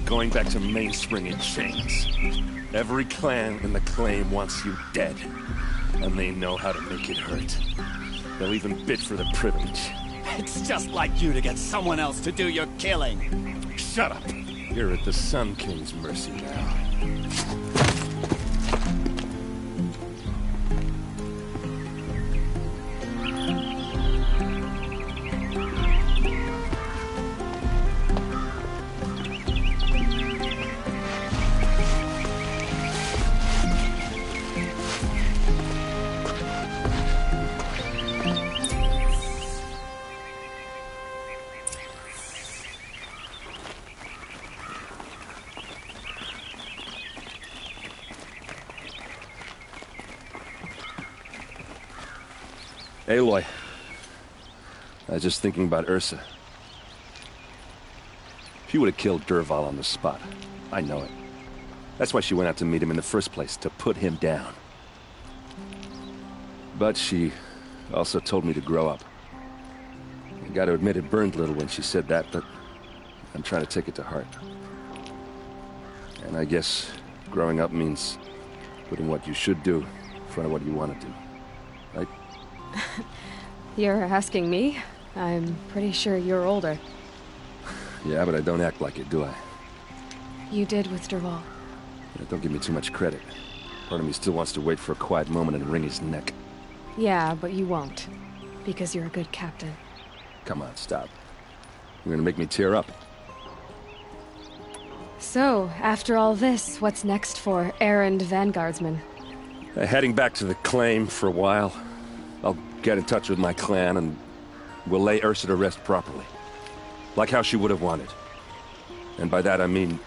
Going back to Mainspring in chains. Every clan in the Claim wants you dead. And they know how to make it hurt. They'll even bid for the privilege. It's just like you to get someone else to do your killing. Shut up! You're at the Sun King's mercy now. Aloy, I was just thinking about Ursa. She would have killed Dervahl on the spot. I know it. That's why she went out to meet him in the first place, to put him down. But she also told me to grow up. I gotta admit it burned a little when she said that, but I'm trying to take it to heart. And I guess growing up means putting what you should do in front of what you want to do. Right? You're asking me? I'm pretty sure you're older. Yeah, but I don't act like it, do I? You did with Dervahl. Yeah, don't give me too much credit. Part of me still wants to wait for a quiet moment and wring his neck. Yeah, but you won't. Because you're a good captain. Come on, stop. You're gonna make me tear up. So, after all this, what's next for Erend Vanguardsman? Heading back to the Claim for a while. I'll get in touch with my clan and we'll lay Ursa to rest properly. Like how she would have wanted. And by that I mean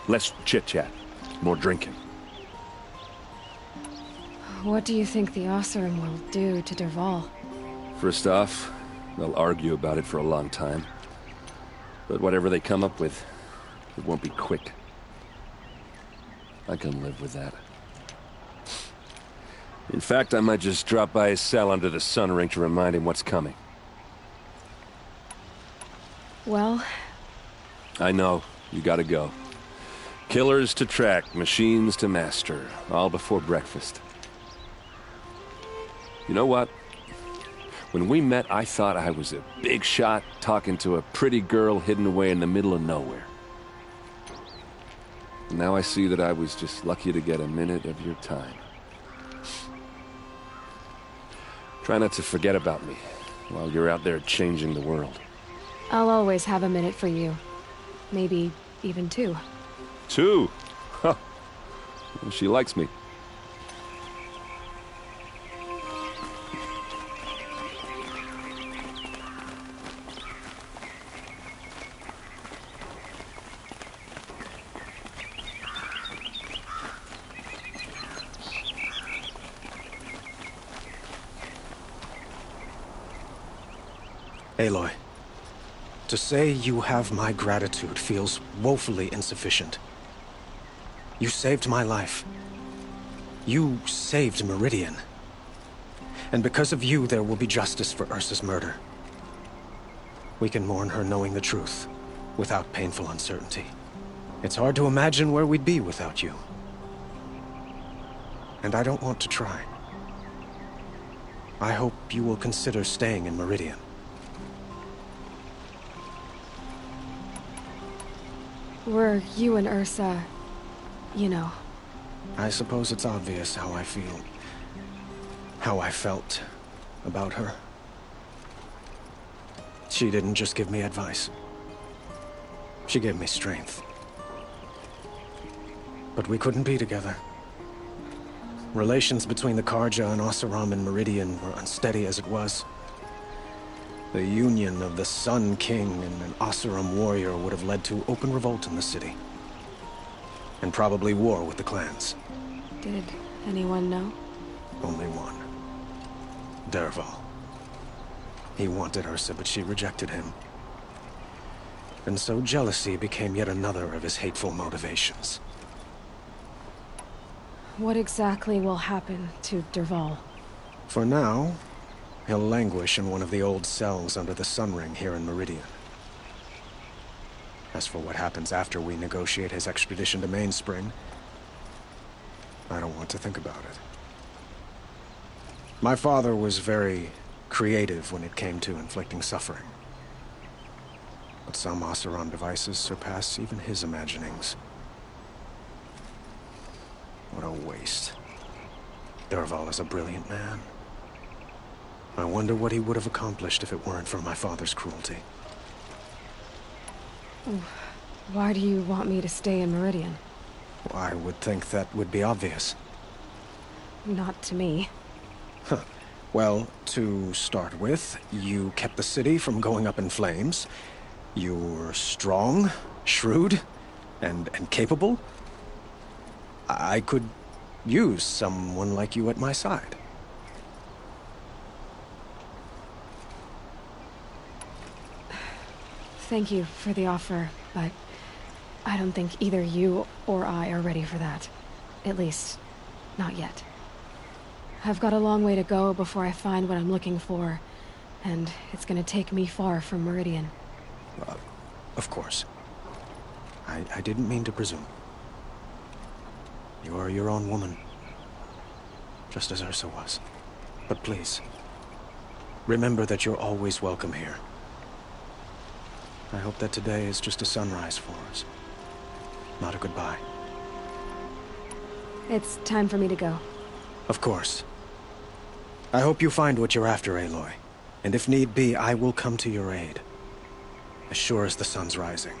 less chit-chat more drinking. What do you think the Oseram will do to Dervahl? First off, they'll argue about it for a long time. But whatever they come up with, it won't be quick. I can live with that. In fact, I might just drop by his cell under the sun ring to remind him what's coming. Well... I know. You gotta go. Killers to track, machines to master. All before breakfast. You know what? When we met, I thought I was a big shot talking to a pretty girl hidden away in the middle of nowhere. And now I see that I was just lucky to get a minute of your time. Try not to forget about me while you're out there changing the world. I'll always have a minute for you. Maybe even 2. 2? Huh. Well, she likes me. Aloy, to say you have my gratitude feels woefully insufficient. You saved my life. You saved Meridian. And because of you, there will be justice for Ursa's murder. We can mourn her knowing the truth, without painful uncertainty. It's hard to imagine where we'd be without you. And I don't want to try. I hope you will consider staying in Meridian. Were you and Ursa, you know... I suppose it's obvious how I feel. How I felt about her. She didn't just give me advice. She gave me strength. But we couldn't be together. Relations between the Carja and Oseram and Meridian were unsteady as it was. The union of the Sun King and an Oseram warrior would have led to open revolt in the city. And probably war with the clans. Did anyone know? Only one. Dervahl. He wanted Ursa, but she rejected him. And so jealousy became yet another of his hateful motivations. What exactly will happen to Dervahl? For now, he'll languish in one of the old cells under the Sun Ring here in Meridian. As for what happens after we negotiate his extradition to Mainspring, I don't want to think about it. My father was very creative when it came to inflicting suffering. But some Oseram devices surpass even his imaginings. What a waste. Dervahl is a brilliant man. I wonder what he would have accomplished if it weren't for my father's cruelty. Why do you want me to stay in Meridian? I would think that would be obvious. Not to me. Huh. Well, to start with, you kept the city from going up in flames. You were strong, shrewd, and capable. I could use someone like you at my side. Thank you for the offer, but I don't think either you or I are ready for that. At least, not yet. I've got a long way to go before I find what I'm looking for, and it's gonna take me far from Meridian. Of course. I didn't mean to presume. You are your own woman, just as Ursa was. But please, remember that you're always welcome here. I hope that today is just a sunrise for us, not a goodbye. It's time for me to go. Of course. I hope you find what you're after, Aloy. And if need be, I will come to your aid. As sure as the sun's rising.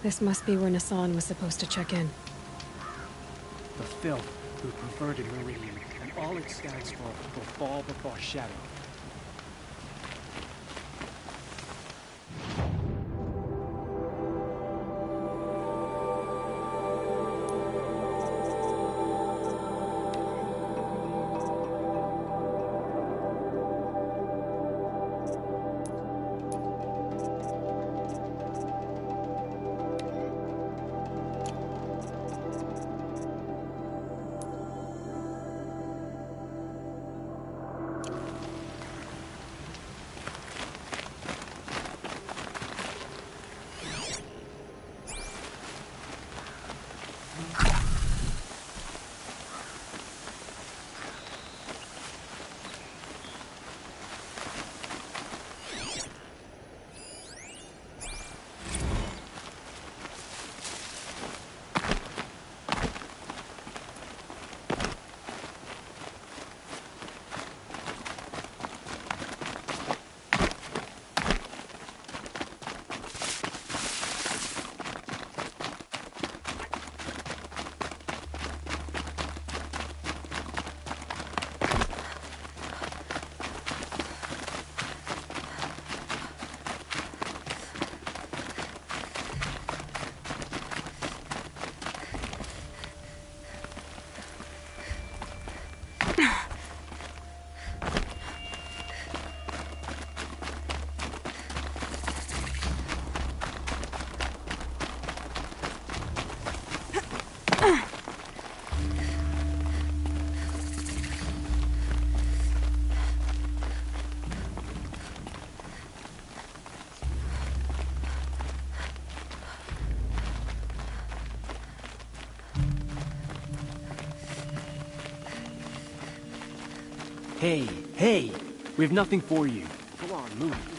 This must be where Nassan was supposed to check in. The filth through perverted Meridian, and all it stands for will fall before Shadow. Hey, hey! We have nothing for you. Come on, move.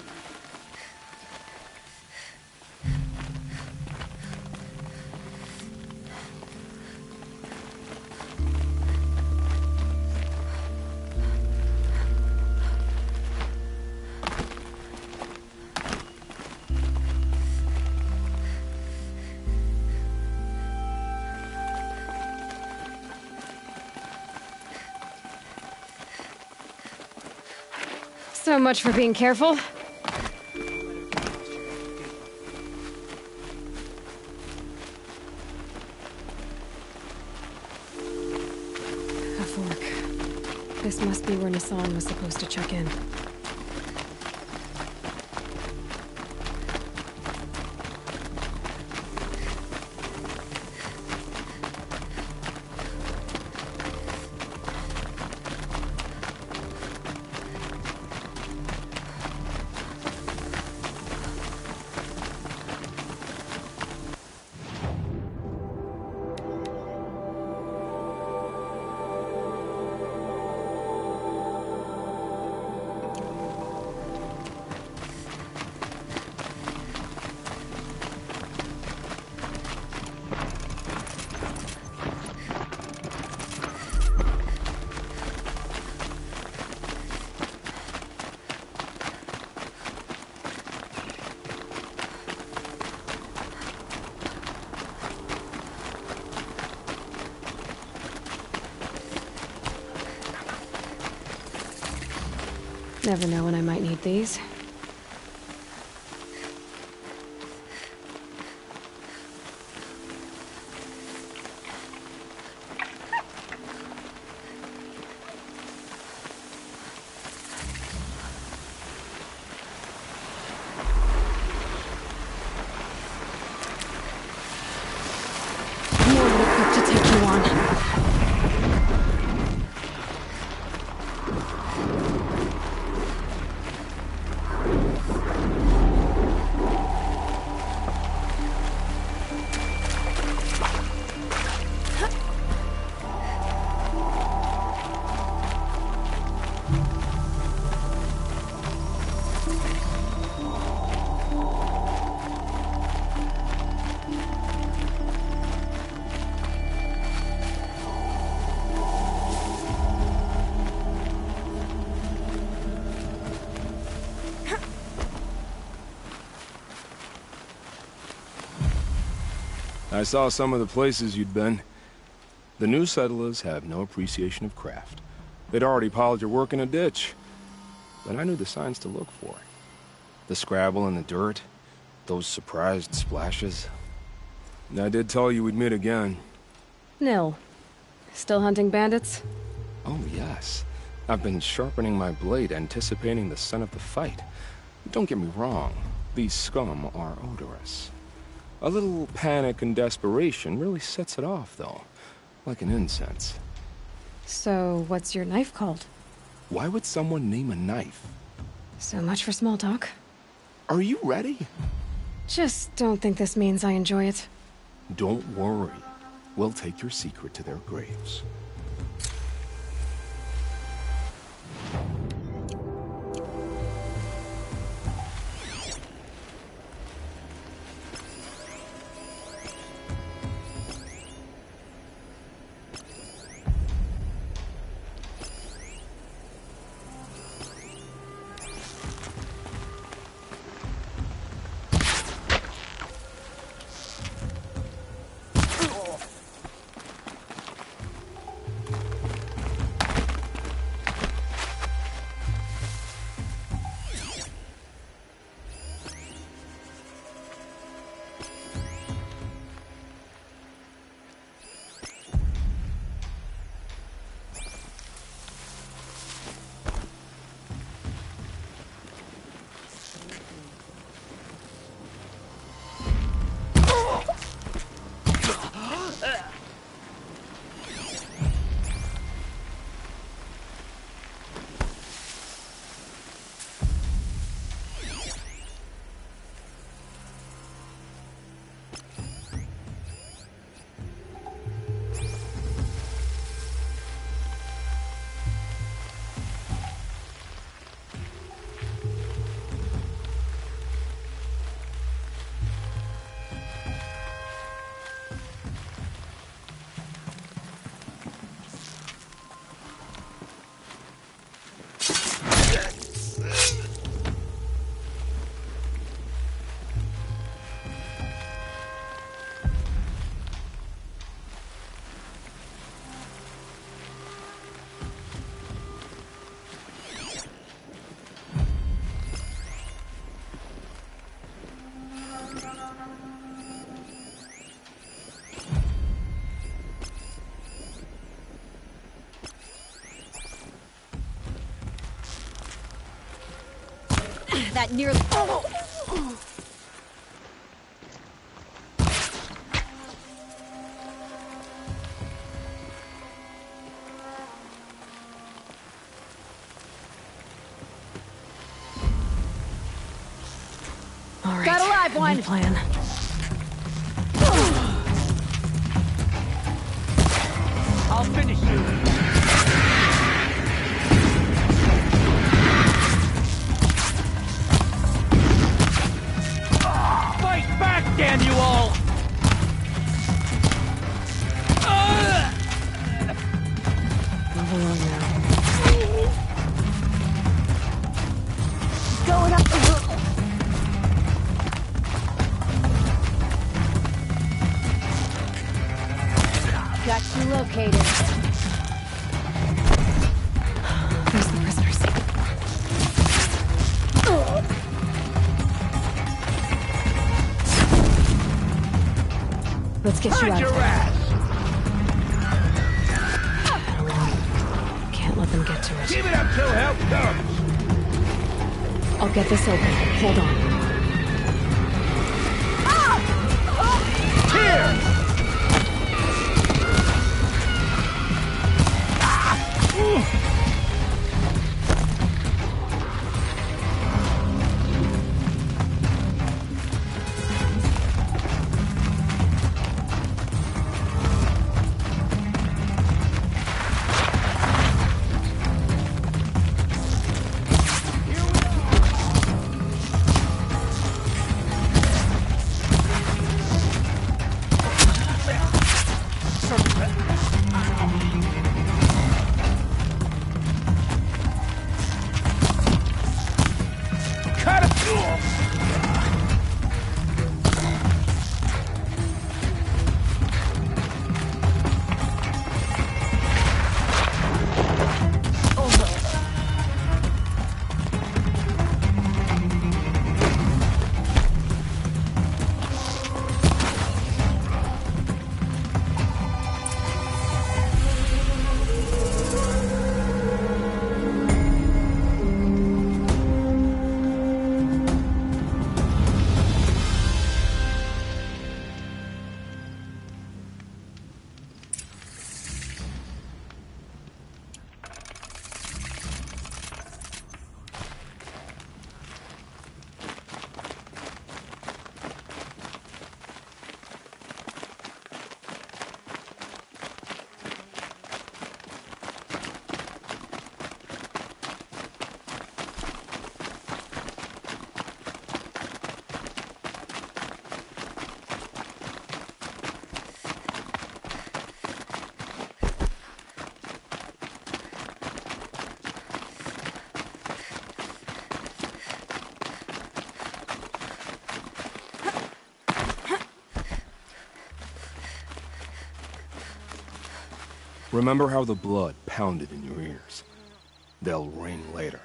So much for being careful. A fork. This must be where Nassan was supposed to check in. Never know when I might need these. More than equipped to take you on. I saw some of the places you'd been. The new settlers have no appreciation of craft. They'd already piled your work in a ditch. But I knew the signs to look for. The scrabble in the dirt, those surprised splashes. And I did tell you we'd meet again. Nil. Still hunting bandits? Oh, yes. I've been sharpening my blade, anticipating the scent of the fight. Don't get me wrong, these scum are odorous. A little panic and desperation really sets it off, though. Like an incense. So, what's your knife called? Why would someone name a knife? So much for small talk. Are you ready? Just don't think this means I enjoy it. Don't worry. We'll take your secret to their graves. That nearly... All right. Got a live one. New plan. I'll finish you. Damn you all! Move along now. Going up the hill. Got you located. There's the prisoners. Let's get you out of there. Can't let them get to it. Keep it up till help comes! I'll get this open. Hold on. Here! Remember how the blood pounded in your ears. They'll ring later,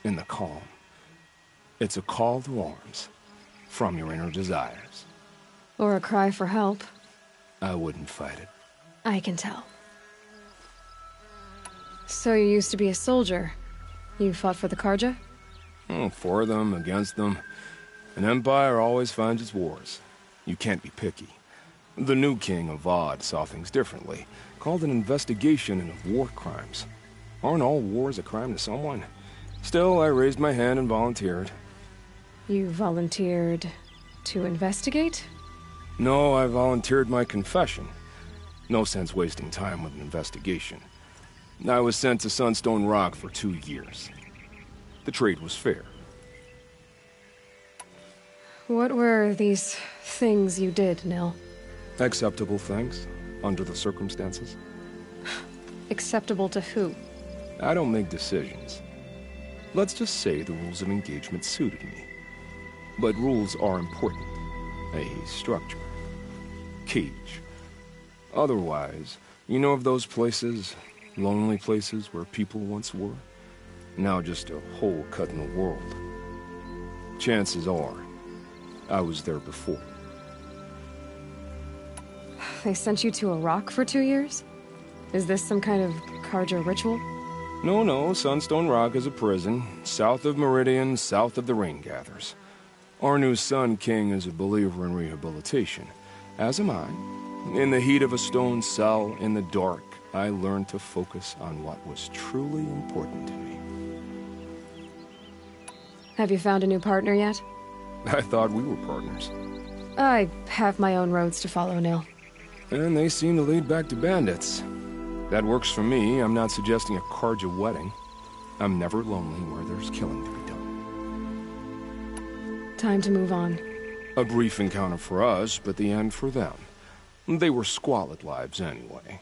in the calm. It's a call to arms, from your inner desires. Or a cry for help. I wouldn't fight it. I can tell. So you used to be a soldier. You fought for the Carja? For them, against them. An empire always finds its wars. You can't be picky. The new king of Vod saw things differently. Called an investigation into war crimes. Aren't all wars a crime to someone? Still, I raised my hand and volunteered. You volunteered to investigate? No, I volunteered my confession. No sense wasting time with an investigation. I was sent to Sunstone Rock for 2 years. The trade was fair. What were these things you did, Nil? Acceptable things, under the circumstances. Acceptable to who? I don't make decisions. Let's just say the rules of engagement suited me. But rules are important. A structure. Cage. Otherwise, you know of those places, lonely places where people once were? Now just a hole cut in the world. Chances are, I was there before. They sent you to a rock for 2 years? Is this some kind of Carja ritual? No, Sunstone Rock is a prison, south of Meridian, south of the Raingathers. Our new Sun King is a believer in rehabilitation, as am I. In the heat of a stone cell, in the dark, I learned to focus on what was truly important to me. Have you found a new partner yet? I thought we were partners. I have my own roads to follow, Nil. And they seem to lead back to bandits. That works for me. I'm not suggesting a Carja wedding. I'm never lonely where there's killing to be done. Time to move on. A brief encounter for us, but the end for them. They were squalid lives anyway.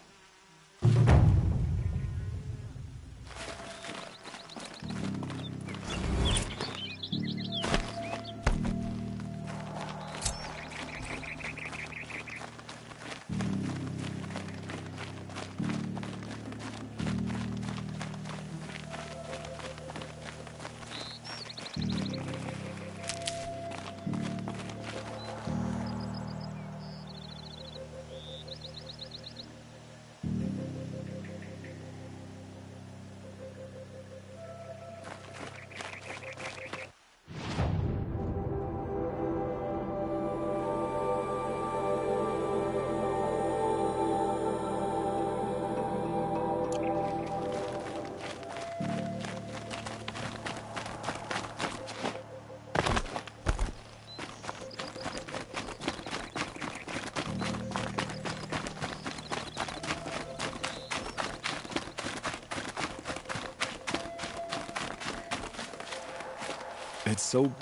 It's so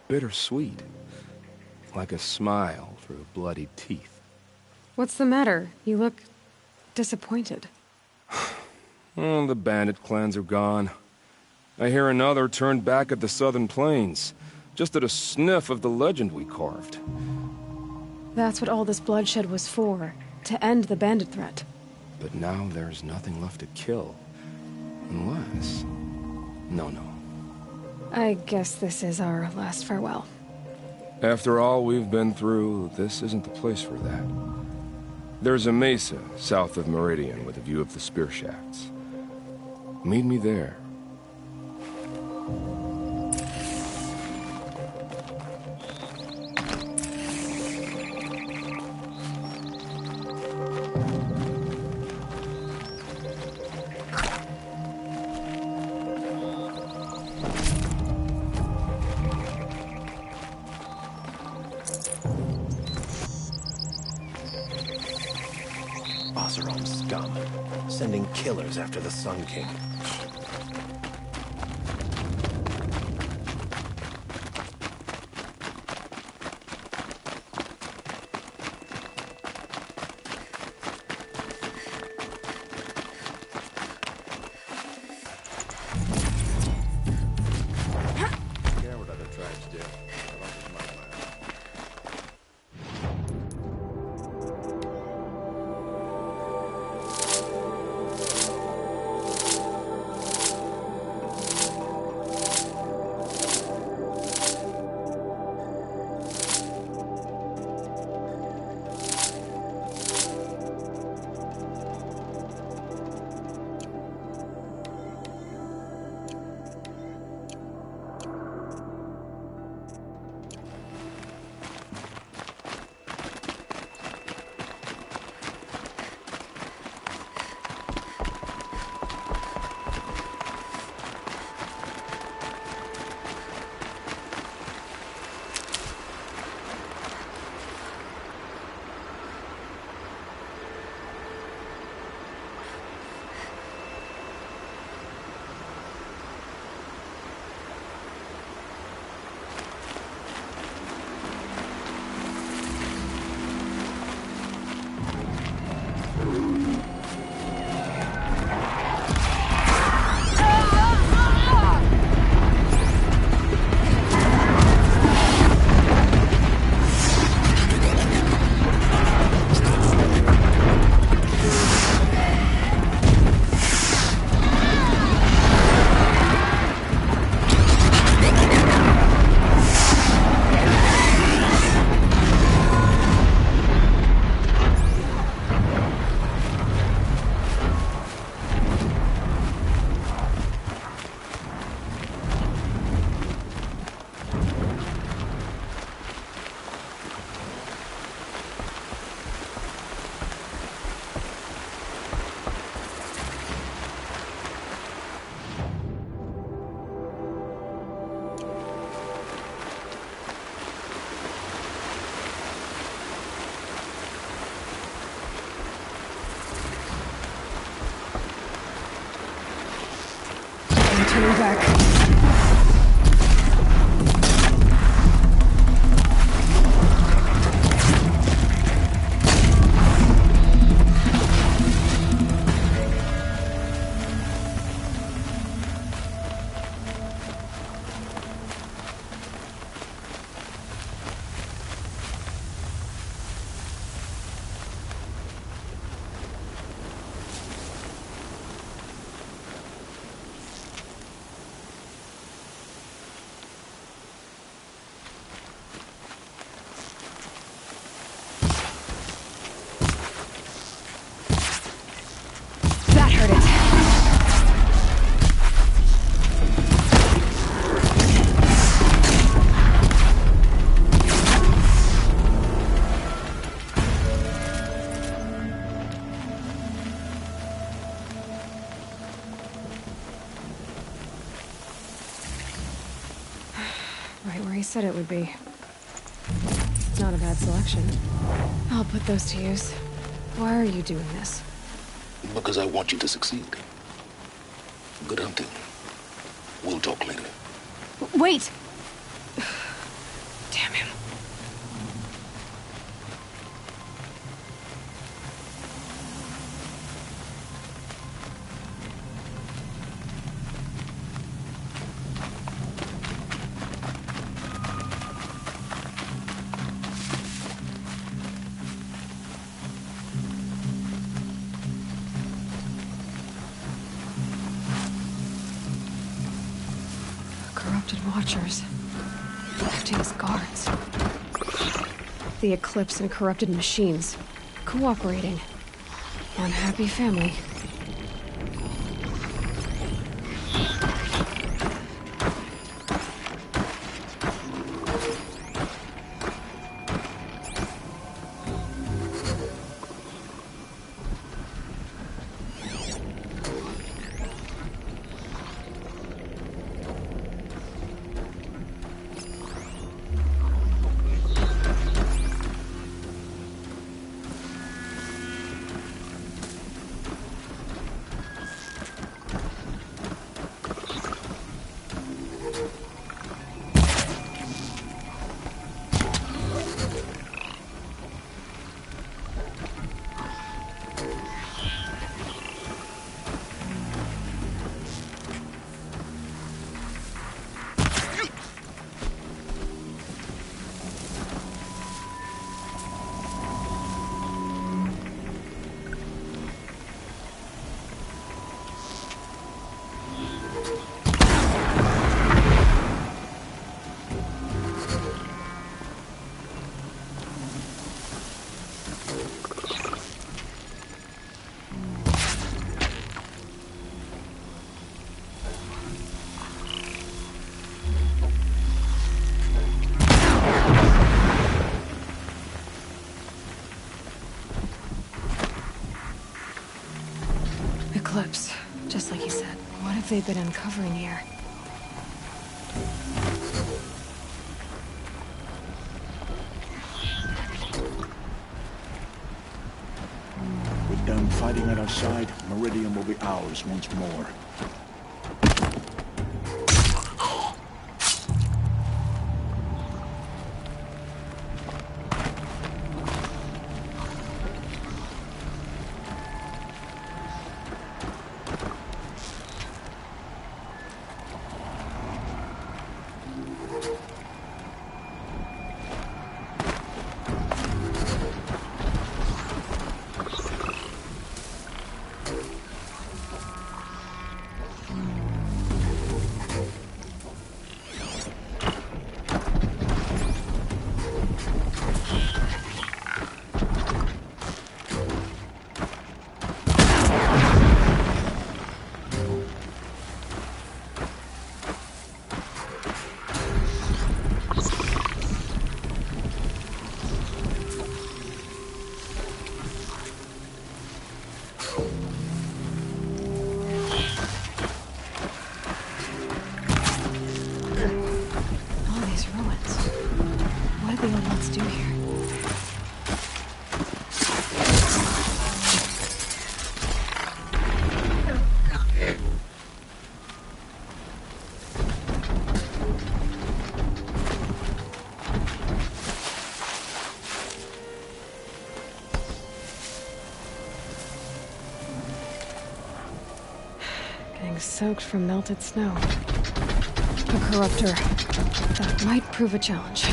bittersweet. Like a smile through bloodied teeth. What's the matter? You look disappointed. Oh, the bandit clans are gone. I hear another turned back at the southern plains, just at a sniff of the legend we carved. That's what all this bloodshed was for, to end the bandit threat. But now there's nothing left to kill. Unless... No. I guess this is our last farewell. After all we've been through, this isn't the place for that. There's a mesa south of Meridian with a view of the spear shafts. Meet me there. Oseram scum, sending killers after the Sun King. Care what other tribes do. said it would be. Not a bad selection. I'll put those to use. Why are you doing this? Because I want you to succeed. Good hunting. We'll talk later. Wait! Damn him. Watchers. Acting as guards. The Eclipse and corrupted machines. Cooperating. One happy family. Eclipse, just like you said. What have they been uncovering here? With them fighting at our side, Meridian will be ours once more. Soaked from melted snow. A corruptor. That might prove a challenge.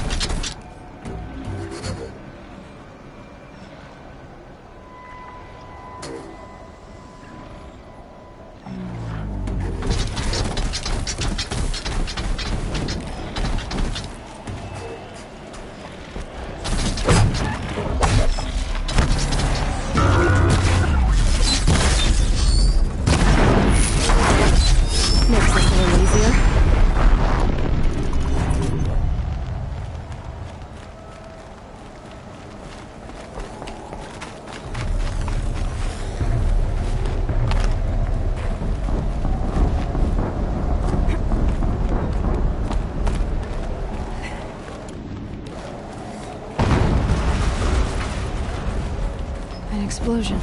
explosion.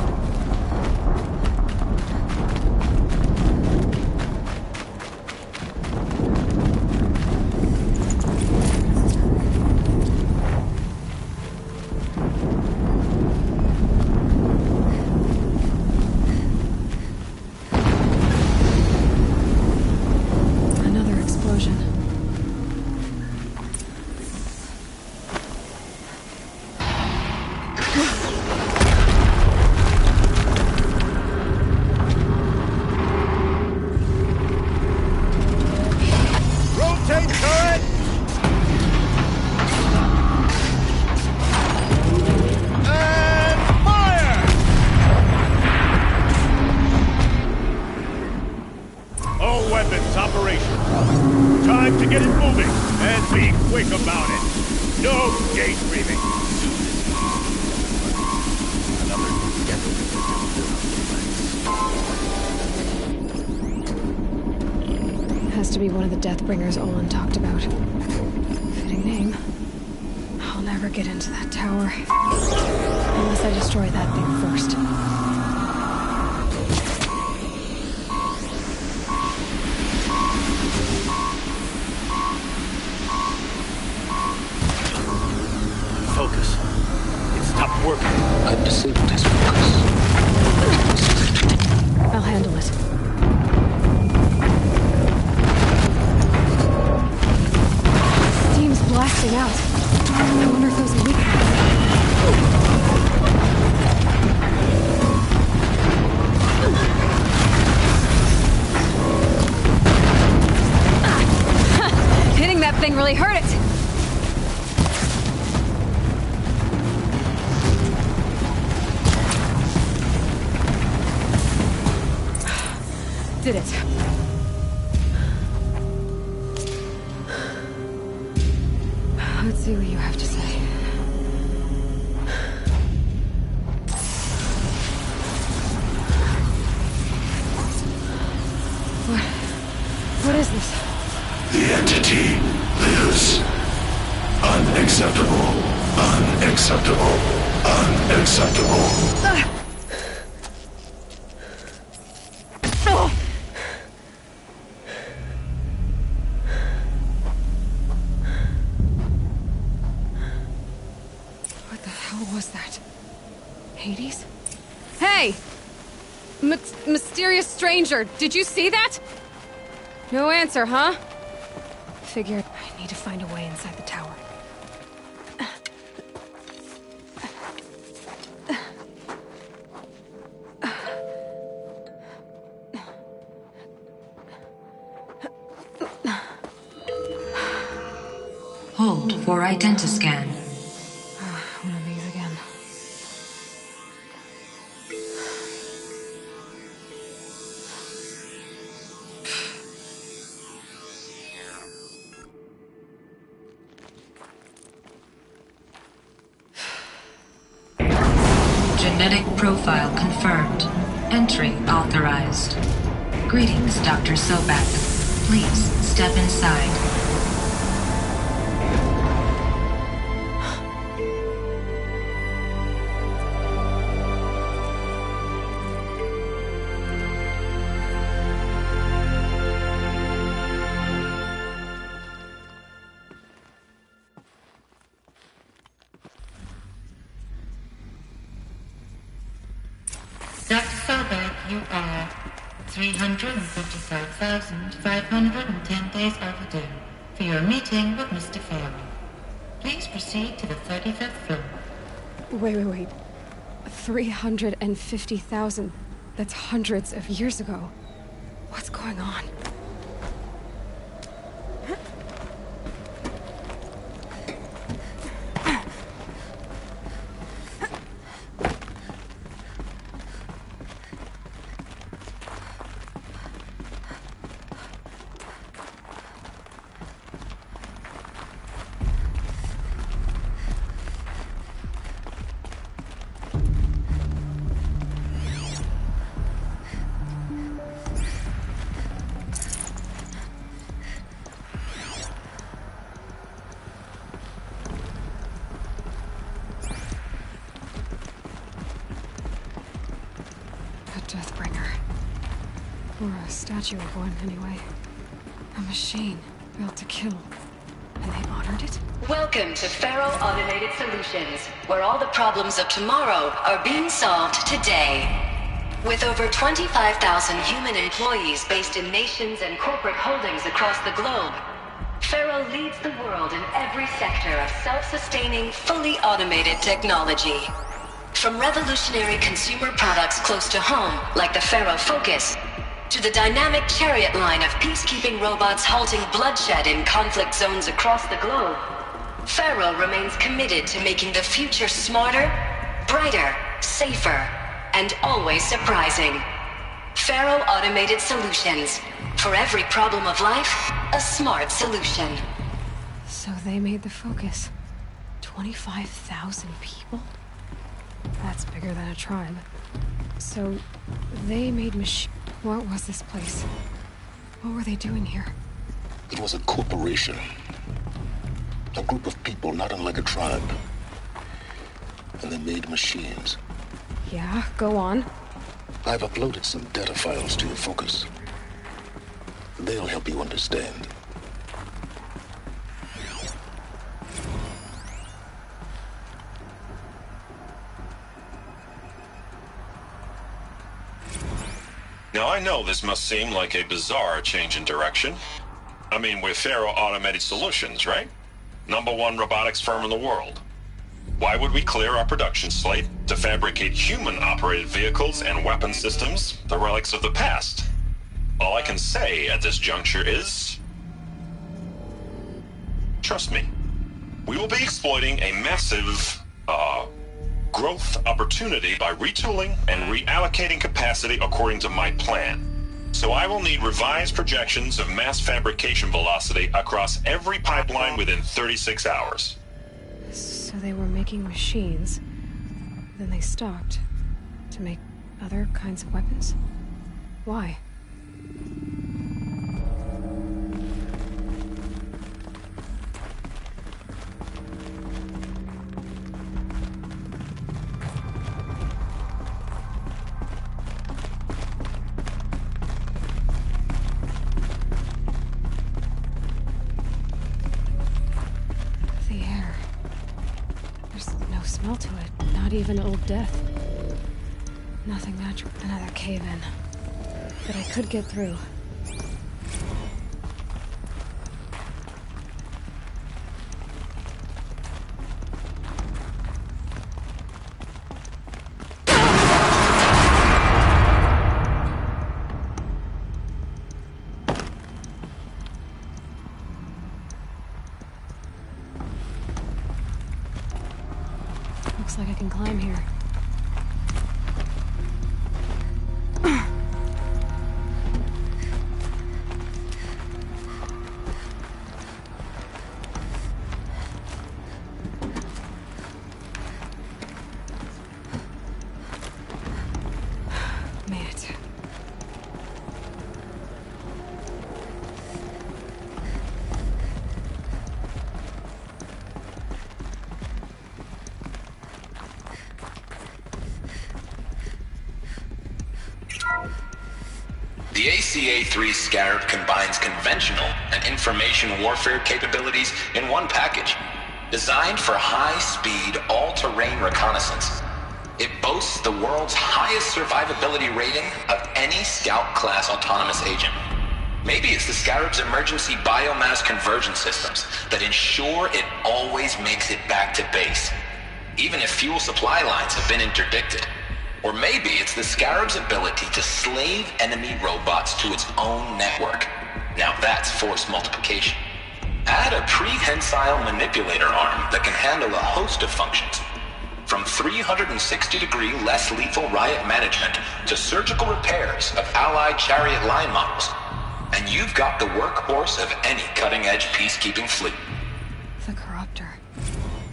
Another explosion. Rotate turret! And fire! All weapons operational. Time to get it moving, and be quick about it. No daydreaming. Has to be one of the Deathbringers Olin talked about. Fitting name. I'll never get into that tower. Unless I destroy that thing first. Focus. It stopped working. I've disabled his focus. I'll handle it. Steam's blasting out. I wonder if those are weak. Hitting that thing really hurt it. Did it. Let's see what you have to say. What is this? The entity lives. Unacceptable. Unacceptable. Unacceptable. What the hell was that? Hades? Hey! Mysterious stranger, did you see that? No answer, huh? Figured I need to find a way inside the tower. Hold for identiscan. One of these again. Genetic profile confirmed. Entry authorized. Greetings, Dr. Sobek. Please step inside. Dr. Sobek, you are 355,510 days overdue for your meeting with Mr. Farrell. Please proceed to the 35th floor. Wait. 350,000. That's hundreds of years ago. What's going on? Or a statue of one, anyway. A machine built to kill. And they honored it? Welcome to Faro Automated Solutions, where all the problems of tomorrow are being solved today. With over 25,000 human employees based in nations and corporate holdings across the globe, Faro leads the world in every sector of self-sustaining, fully automated technology. From revolutionary consumer products close to home, like the Faro Focus, to the dynamic Chariot line of peacekeeping robots halting bloodshed in conflict zones across the globe, Faro remains committed to making the future smarter, brighter, safer, and always surprising. Faro Automated Solutions. For every problem of life, a smart solution. So they made the Focus. 25,000 people? That's bigger than a tribe. So they made What was this place? What were they doing here? It was a corporation. A group of people not unlike a tribe. And they made machines. Yeah, go on. I've uploaded some data files to your Focus. They'll help you understand. Now, I know this must seem like a bizarre change in direction. I mean, we're Faro Automated Solutions, right? #1 robotics firm in the world. Why would we clear our production slate to fabricate human-operated vehicles and weapon systems, the relics of the past? All I can say at this juncture is... trust me. We will be exploiting a massive, growth opportunity by retooling and reallocating capacity according to my plan. So I will need revised projections of mass fabrication velocity across every pipeline within 36 hours. So they were making machines. Then they stopped. To make other kinds of weapons? Why? Smell to it. Not even Old Death. Nothing natural. Another cave-in. But I could get through. Looks like I can climb here. Made it. The ACA-3 Scarab combines conventional and information warfare capabilities in one package, designed for high-speed, all-terrain reconnaissance. It boasts the world's highest survivability rating of any Scout-class autonomous agent. Maybe it's the Scarab's emergency biomass conversion systems that ensure it always makes it back to base, even if fuel supply lines have been interdicted. Or maybe it's the Scarab's ability to slave enemy robots to its own network. Now that's force multiplication. Add a prehensile manipulator arm that can handle a host of functions, from 360-degree less lethal riot management to surgical repairs of Allied Chariot line models. And you've got the workhorse of any cutting-edge peacekeeping fleet. The Corruptor.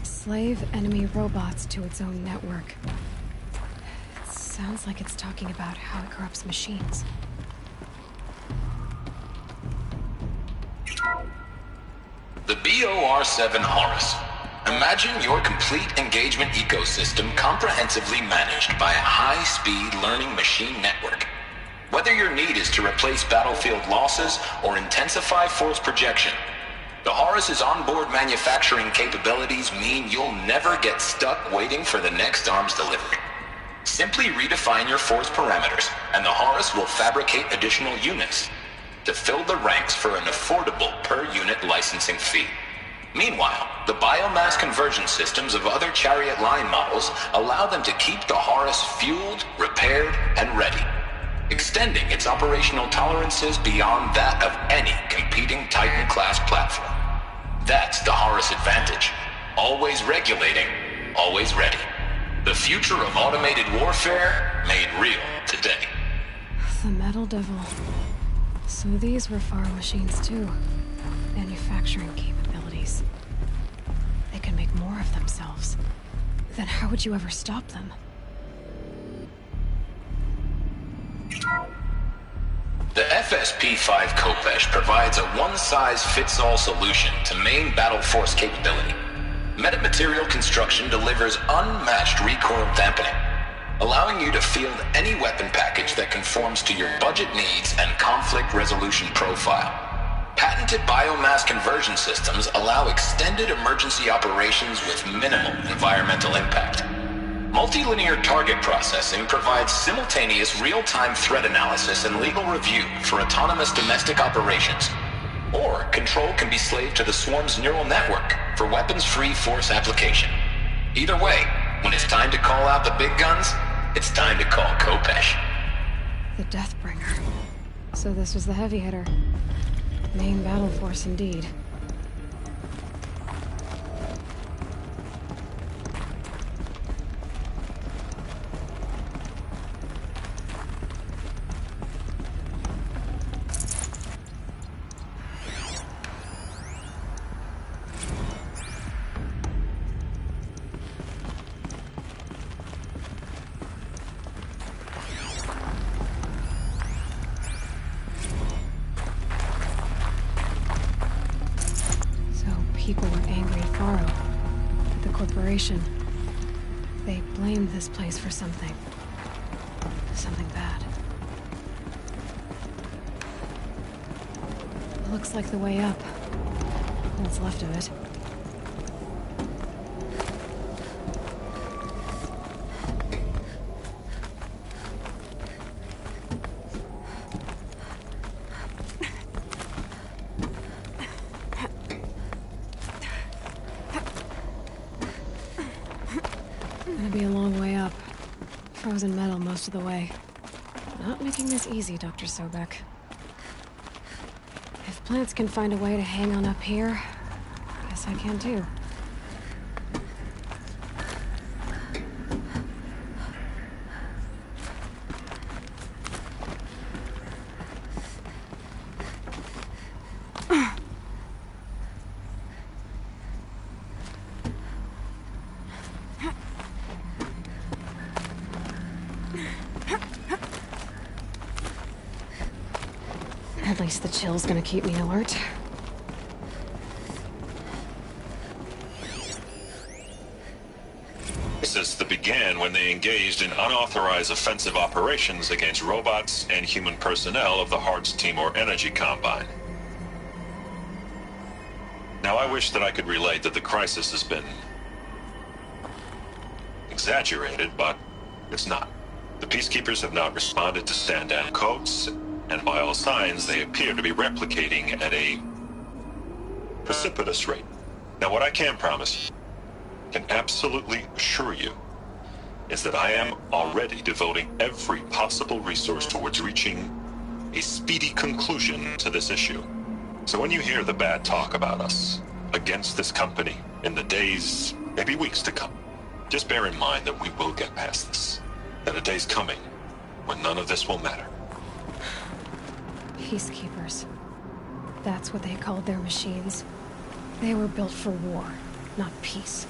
Slave enemy robots to its own network. Sounds like it's talking about how it corrupts machines. The BOR-7 Horus. Imagine your complete engagement ecosystem comprehensively managed by a high-speed learning machine network. Whether your need is to replace battlefield losses or intensify force projection, the Horus's onboard manufacturing capabilities mean you'll never get stuck waiting for the next arms delivery. Simply redefine your force parameters, and the Horus will fabricate additional units to fill the ranks for an affordable per-unit licensing fee. Meanwhile, the biomass conversion systems of other Chariot line models allow them to keep the Horus fueled, repaired, and ready, extending its operational tolerances beyond that of any competing Titan-class platform. That's the Horus advantage. Always regulating, always ready. The future of automated warfare made real today. The Metal Devil. So these were Faro machines too. Manufacturing capabilities. They can make more of themselves. Then how would you ever stop them? The FSP-5 Khopesh provides a one-size-fits-all solution to main battle force capability. Metamaterial construction delivers unmatched recoil dampening, allowing you to field any weapon package that conforms to your budget needs and conflict resolution profile. Patented biomass conversion systems allow extended emergency operations with minimal environmental impact. Multilinear target processing provides simultaneous real-time threat analysis and legal review for autonomous domestic operations. Or control can be slaved to the Swarm's neural network for weapons-free force application. Either way, when it's time to call out the big guns, it's time to call Khopesh. The Deathbringer. So this was the heavy hitter. Main battle force indeed. People were angry at Faro, at the corporation. They blamed this place for something. Something bad. Looks like the way up. What's left of it. Be a long way up. Frozen metal most of the way. Not making this easy, Dr. Sobek. If plants can find a way to hang on up here, guess I can too. At least the chill's gonna keep me alert. Crisis that began when they engaged in unauthorized offensive operations against robots and human personnel of the Hearts Timor Energy Combine. Now, I wish that I could relate that the crisis has been exaggerated, but it's not. The Peacekeepers have not responded to stand-down codes, and by all signs, they appear to be replicating at a precipitous rate. Now, what I can promise, can absolutely assure you, is that I am already devoting every possible resource towards reaching a speedy conclusion to this issue. So when you hear the bad talk about us against this company in the days, maybe weeks to come, just bear in mind that we will get past this. That a day's coming when none of this will matter. Peacekeepers. That's what they called their machines. They were built for war, not peace.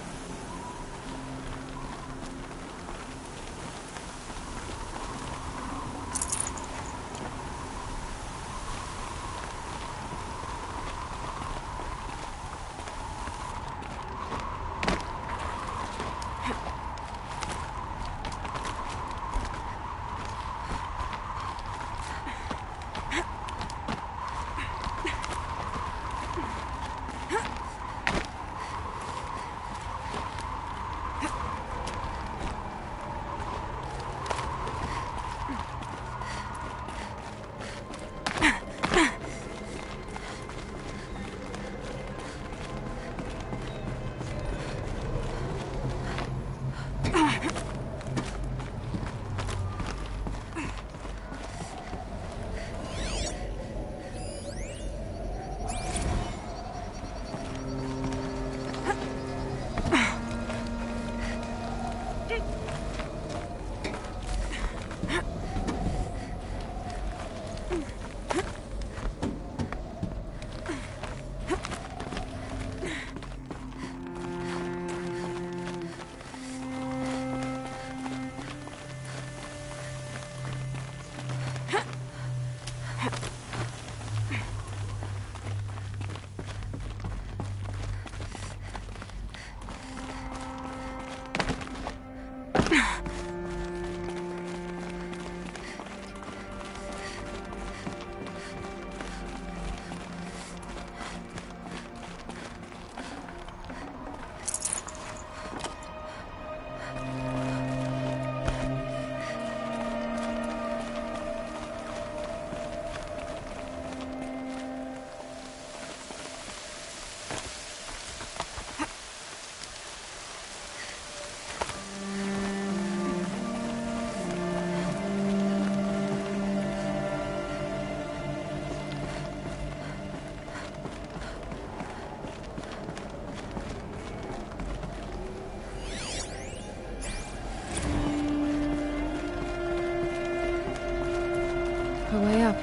the way up.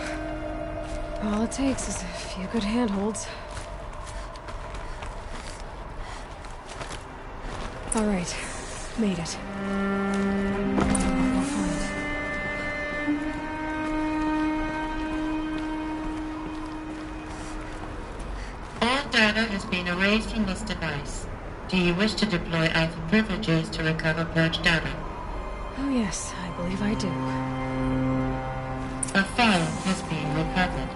All it takes is a few good handholds. All right, made it. All data has been erased from this device. Do you wish to deploy Alpha privileges to recover purged data? Oh yes, I believe I do. A file has been recovered.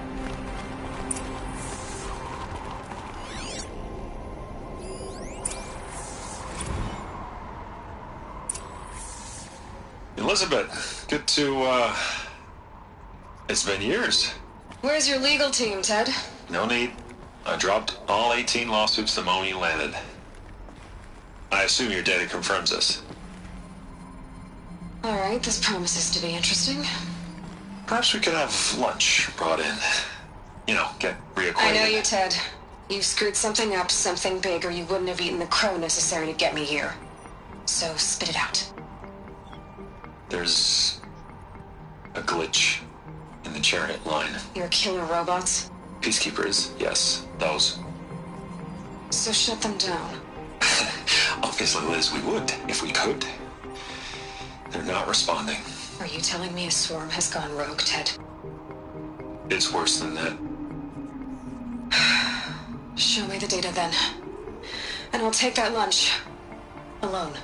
Elizabeth, good to, it's been years. Where's your legal team, Ted? No need. I dropped all 18 lawsuits the moment you landed. I assume your data confirms this. All right, this promises to be interesting. Perhaps we could have lunch brought in. You know, get reacquainted. I know you, Ted. You've screwed something up, something big, or you wouldn't have eaten the crow necessary to get me here. So spit it out. There's a glitch in the chariot line. Your killer robots? Peacekeepers, yes, those. So shut them down. Obviously, Liz, we would, if we could. They're not responding. Are you telling me a swarm has gone rogue, Ted? It's worse than that. Show me the data then. And I'll take that lunch. Alone.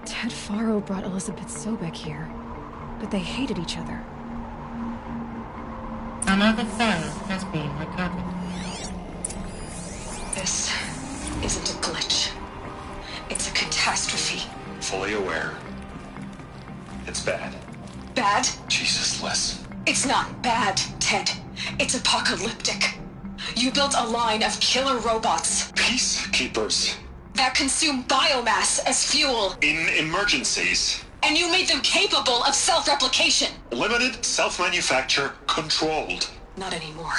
Ted Faro brought Elizabeth Sobek here, but they hated each other. Another file has been recovered. This isn't a glitch. It's a catastrophe. Fully aware. It's bad. Bad? Jesus, Liz. It's not bad, Ted. It's apocalyptic. You built a line of killer robots. Peacekeepers. That consume biomass as fuel. In emergencies. And you made them capable of self-replication. Limited, self-manufacture, controlled. Not anymore.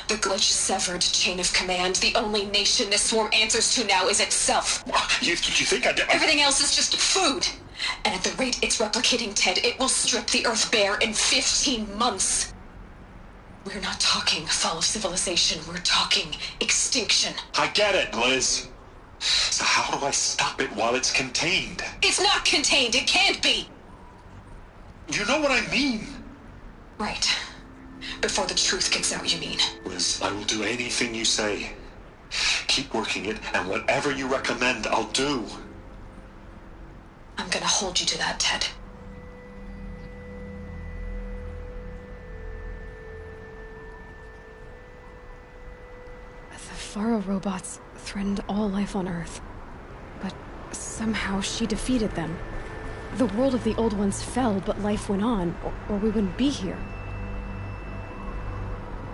The glitch severed chain of command. The only nation this swarm answers to now is itself. You think I did? Everything else is just food. And at the rate it's replicating, Ted, it will strip the Earth bare in 15 months. We're not talking fall of civilization. We're talking extinction. I get it, Liz. So how do I stop it while it's contained? It's not contained. It can't be. You know what I mean. Right. Before the truth gets out, you mean? Liz, I will do anything you say. Keep working it, and whatever you recommend, I'll do. I'm gonna hold you to that, Ted. The Faro robots threatened all life on Earth. But somehow she defeated them. The world of the old ones fell, but life went on, or we wouldn't be here.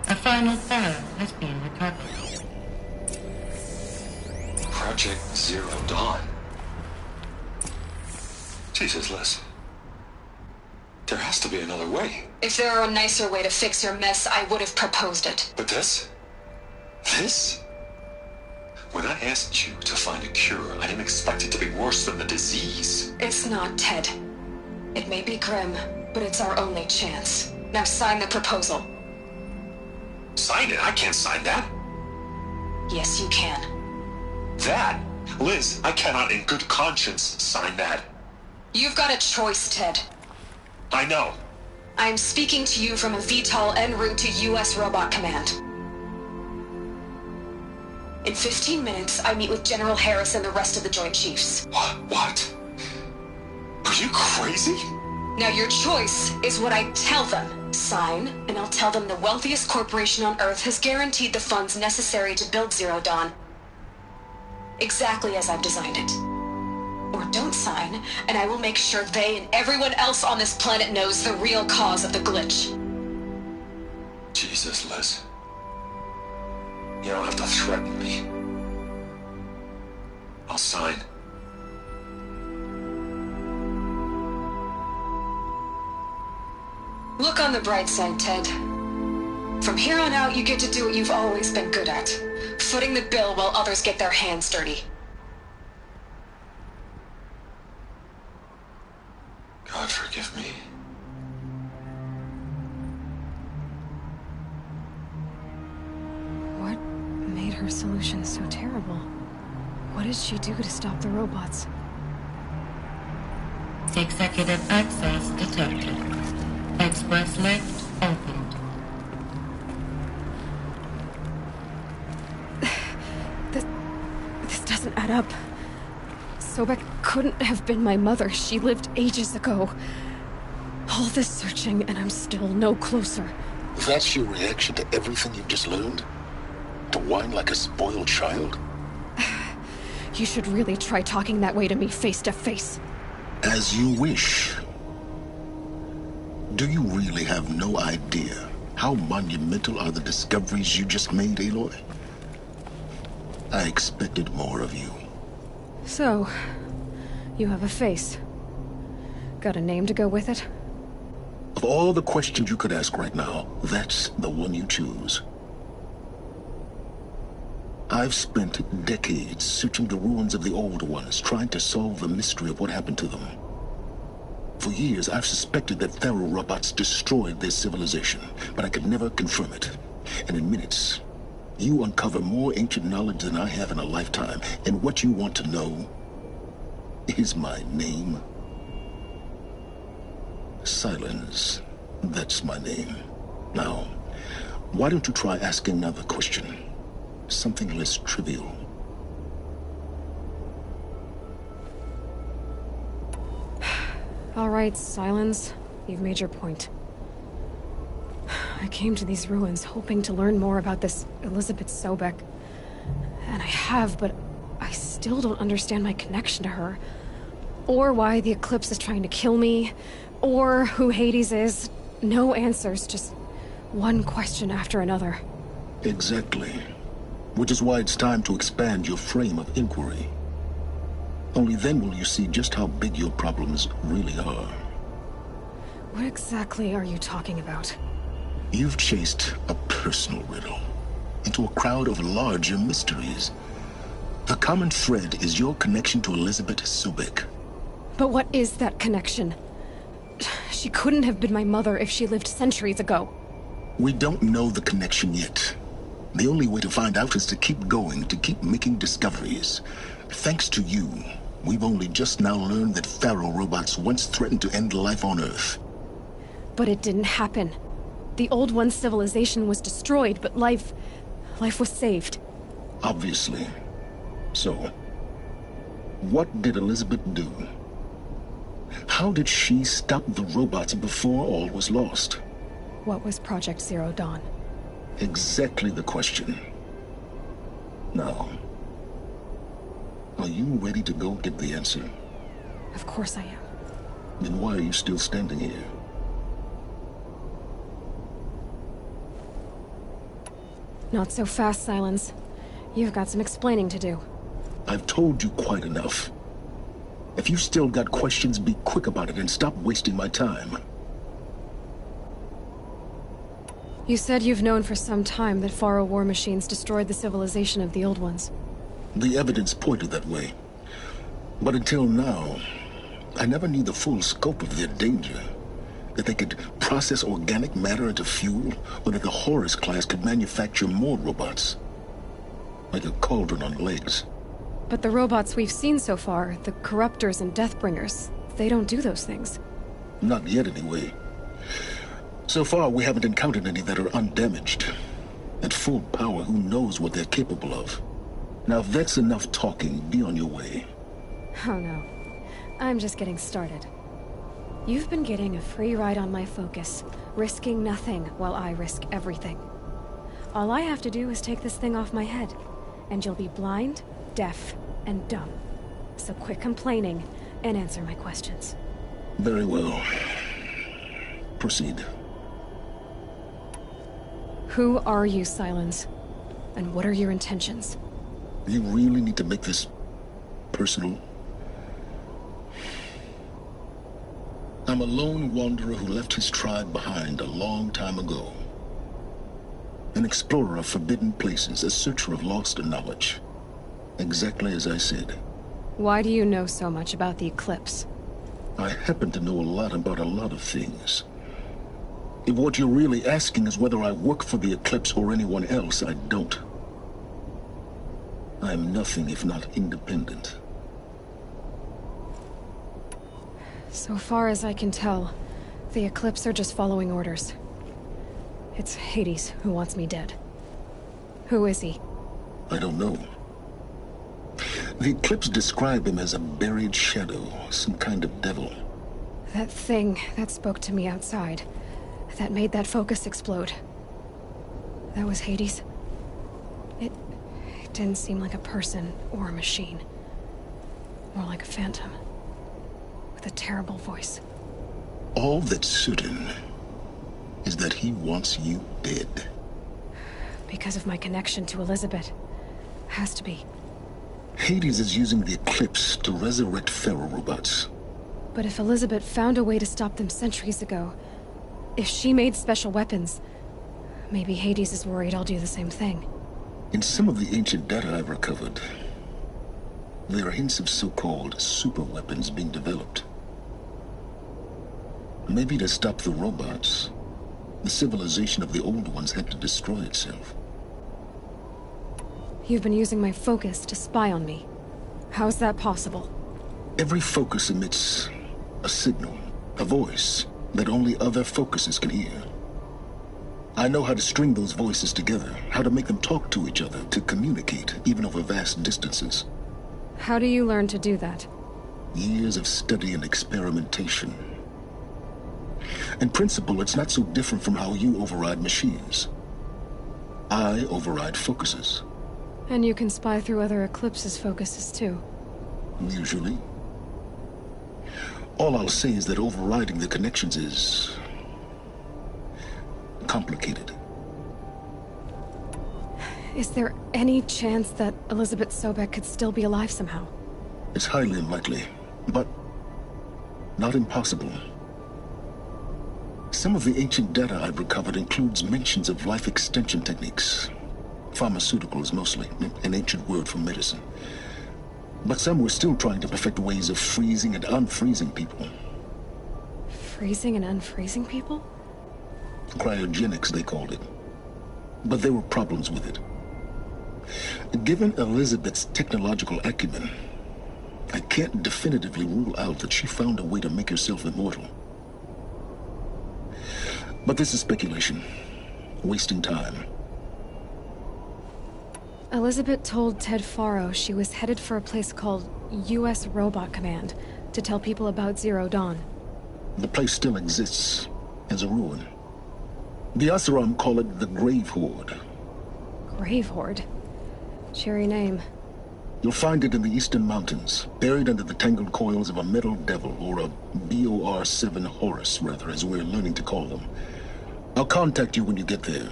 A final file has been recovered. Project Zero Dawn. Jesus, Liz. There has to be another way. If there were a nicer way to fix your mess, I would have proposed it. But this? This? When I asked you to find a cure, I didn't expect it to be worse than the disease. It's not, Ted. It may be grim, but it's our only chance. Now sign the proposal. Sign it? I can't sign that. Yes, you can. That? Liz, I cannot in good conscience sign that. You've got a choice, Ted. I know. I'm speaking to you from a VTOL en route to U.S. Robot Command. In 15 minutes, I meet with General Harris and the rest of the Joint Chiefs. What? Are you crazy? Now your choice is what I tell them. Sign, and I'll tell them the wealthiest corporation on Earth has guaranteed the funds necessary to build Zero Dawn. Exactly as I've designed it. Or don't sign, and I will make sure they and everyone else on this planet knows the real cause of the glitch. Jesus, Liz. You don't have to threaten me. I'll sign. Look on the bright side, Ted. From here on out, you get to do what you've always been good at. Footing the bill while others get their hands dirty. God forgive solution so terrible? What did she do to stop the robots? Executive access detected. Express lift opened. This doesn't add up. Sobek couldn't have been my mother. She lived ages ago. All this searching, and I'm still no closer. That's your reaction to everything you've just learned? To whine like a spoiled child? You should really try talking that way to me face to face. As you wish. Do you really have no idea how monumental are the discoveries you just made, Aloy? I expected more of you. So, you have a face. Got a name to go with it? Of all the questions you could ask right now, that's the one you choose. I've spent decades searching the ruins of the Old Ones, trying to solve the mystery of what happened to them. For years, I've suspected that Faro robots destroyed their civilization, but I could never confirm it. And in minutes, you uncover more ancient knowledge than I have in a lifetime, and what you want to know is my name. Silence. That's my name. Now, why don't you try asking another question? Something less trivial. All right, Silence. You've made your point. I came to these ruins hoping to learn more about this Elizabeth Sobek. And I have, but I still don't understand my connection to her. Or why the Eclipse is trying to kill me. Or who Hades is. No answers, just one question after another. Exactly. Which is why it's time to expand your frame of inquiry. Only then will you see just how big your problems really are. What exactly are you talking about? You've chased a personal riddle into a crowd of larger mysteries. The common thread is your connection to Elizabeth Sobek. But what is that connection? She couldn't have been my mother if she lived centuries ago. We don't know the connection yet. The only way to find out is to keep going, to keep making discoveries. Thanks to you, we've only just now learned that Faro robots once threatened to end life on Earth. But it didn't happen. The Old One's civilization was destroyed, but life was saved. Obviously. So, what did Elizabeth do? How did she stop the robots before all was lost? What was Project Zero Dawn? Exactly the question. Now, are you ready to go get the answer? Of course I am. Then why are you still standing here? Not so fast, Silence. You've got some explaining to do. I've told you quite enough. If you've still got questions, be quick about it and stop wasting my time. You said you've known for some time that Faro war machines destroyed the civilization of the Old Ones. The evidence pointed that way. But until now, I never knew the full scope of their danger. That they could process organic matter into fuel, or that the Horus class could manufacture more robots. Like a cauldron on legs. But the robots we've seen so far, the Corruptors and Deathbringers, they don't do those things. Not yet, anyway. So far, we haven't encountered any that are undamaged. At full power, who knows what they're capable of? Now, if that's enough talking, be on your way. Oh no. I'm just getting started. You've been getting a free ride on my focus, risking nothing while I risk everything. All I have to do is take this thing off my head, and you'll be blind, deaf, and dumb. So quit complaining and answer my questions. Very well. Proceed. Who are you, Silence? And what are your intentions? You really need to make this personal? I'm a lone wanderer who left his tribe behind a long time ago. An explorer of forbidden places, a searcher of lost knowledge. Exactly as I said. Why do you know so much about the Eclipse? I happen to know a lot about a lot of things. If what you're really asking is whether I work for the Eclipse or anyone else, I don't. I am nothing if not independent. So far as I can tell, the Eclipse are just following orders. It's Hades who wants me dead. Who is he? I don't know. The Eclipse describe him as a buried shadow, some kind of devil. That thing that spoke to me outside, that made that focus explode. That was Hades? It didn't seem like a person or a machine. More like a phantom. With a terrible voice. All that's certain is that he wants you dead. Because of my connection to Elizabeth. Has to be. Hades is using the Eclipse to resurrect ferrorobots. But if Elizabeth found a way to stop them centuries ago, if she made special weapons, maybe Hades is worried I'll do the same thing. In some of the ancient data I've recovered, there are hints of so-called super weapons being developed. Maybe to stop the robots, the civilization of the old ones had to destroy itself. You've been using my focus to spy on me. How's that possible? Every focus emits a signal, a voice, that only other focuses can hear. I know how to string those voices together, how to make them talk to each other, to communicate, even over vast distances. How do you learn to do that? Years of study and experimentation. In principle, it's not so different from how you override machines. I override focuses. And you can spy through other Eclipse's focuses too. Usually. All I'll say is that overriding the connections is complicated. Is there any chance that Elizabeth Sobek could still be alive somehow? It's highly unlikely, but not impossible. Some of the ancient data I've recovered includes mentions of life extension techniques. Pharmaceuticals, mostly, an ancient word for medicine. But some were still trying to perfect ways of freezing and unfreezing people. Freezing and unfreezing people? Cryogenics, they called it. But there were problems with it. Given Elizabeth's technological acumen, I can't definitively rule out that she found a way to make herself immortal. But this is speculation. Wasting time. Elizabeth told Ted Faro she was headed for a place called U.S. Robot Command to tell people about Zero Dawn. The place still exists, as a ruin. The Oseram call it the Grave Horde. Grave Horde? Cheery name. You'll find it in the Eastern Mountains, buried under the tangled coils of a metal devil, or a BOR-7 Horus, rather, as we're learning to call them. I'll contact you when you get there.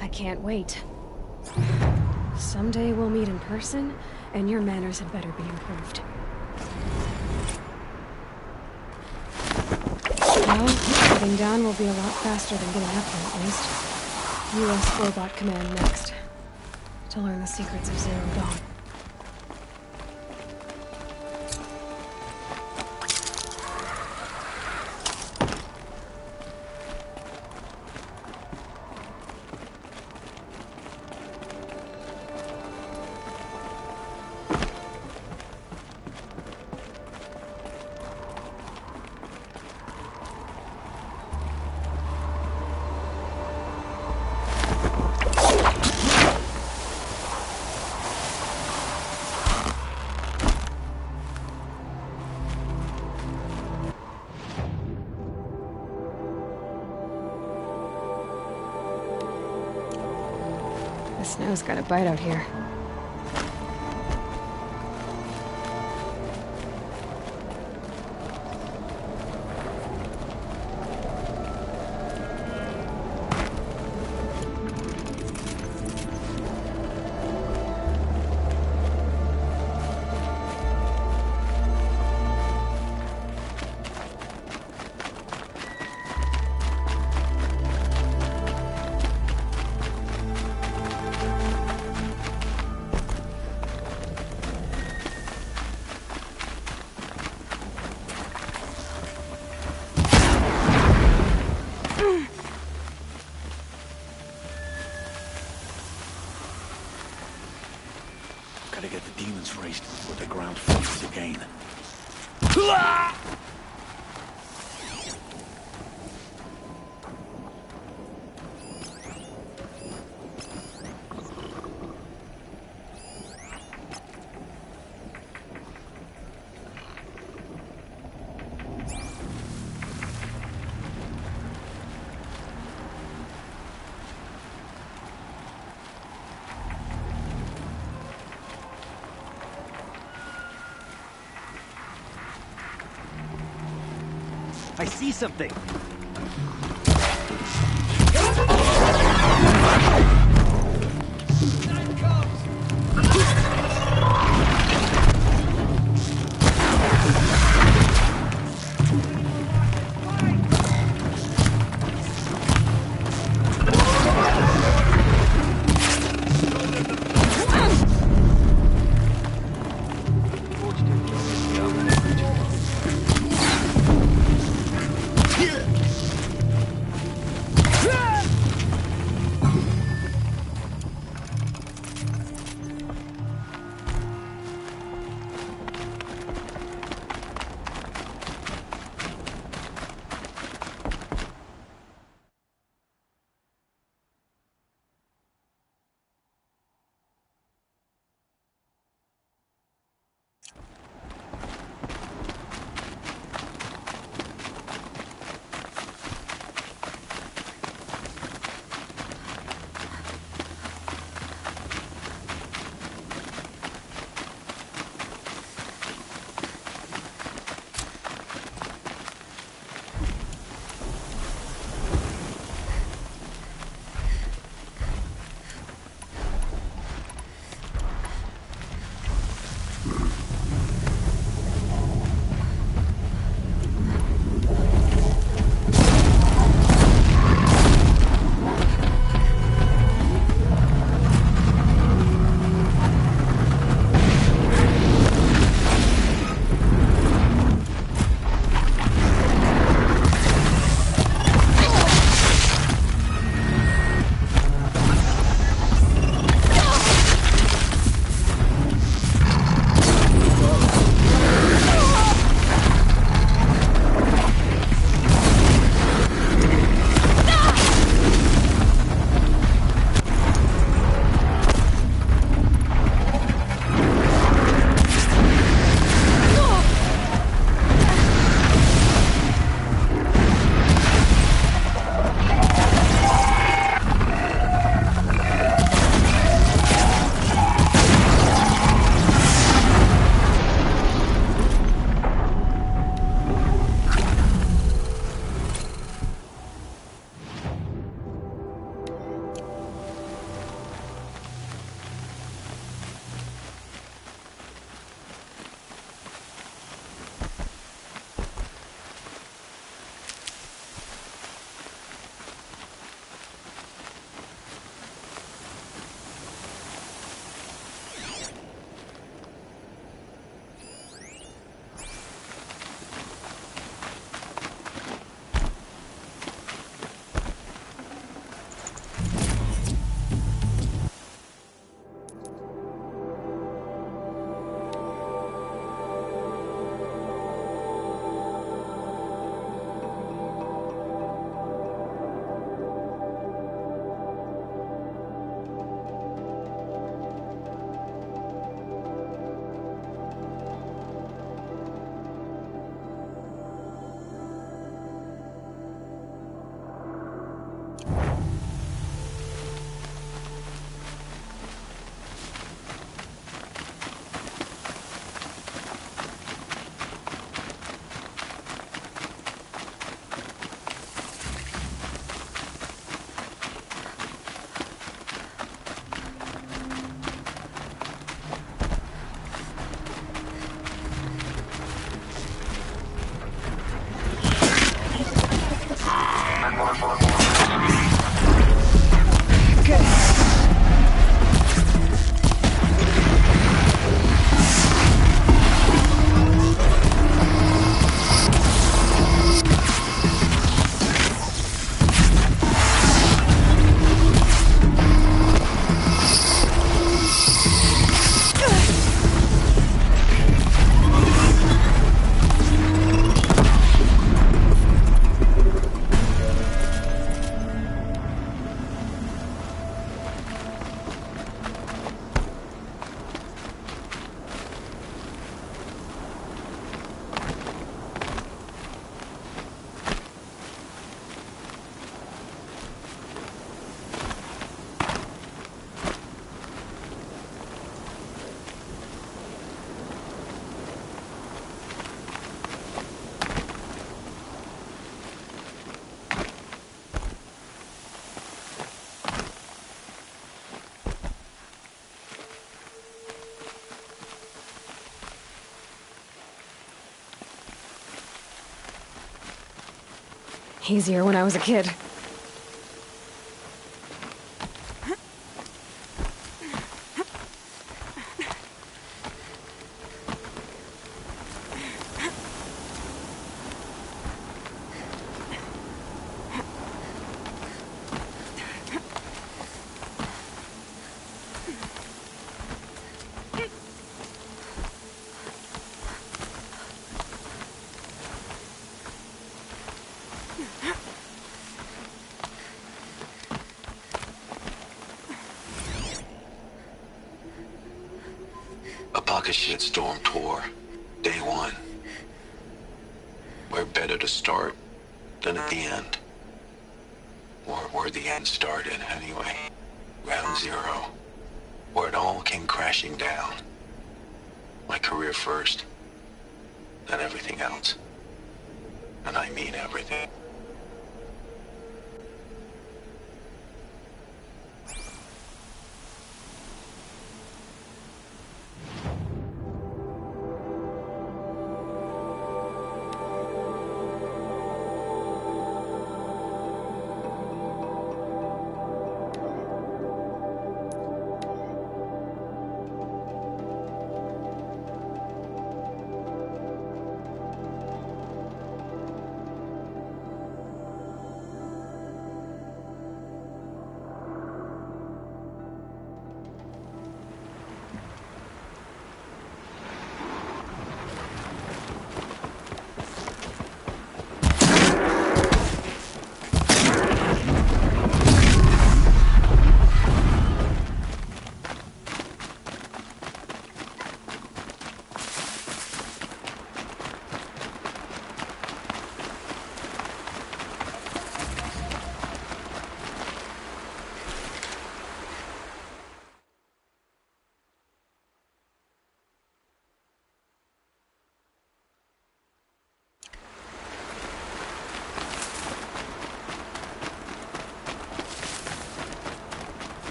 I can't wait. Someday we'll meet in person, and your manners had better be improved. Well, getting down will be a lot faster than getting up there, at least. U.S. Robot Command next. To learn the secrets of Zero Dawn. The snow's got a bite out here. Gotta get the demons raised before the ground freezes again. I see something. Easier when I was a kid. Apoca Shitstorm Tour, Day 1. Where better to start than at the end? Or where the end started, anyway. Ground Zero. Where it all came crashing down. My career first, then everything else. And I mean everything.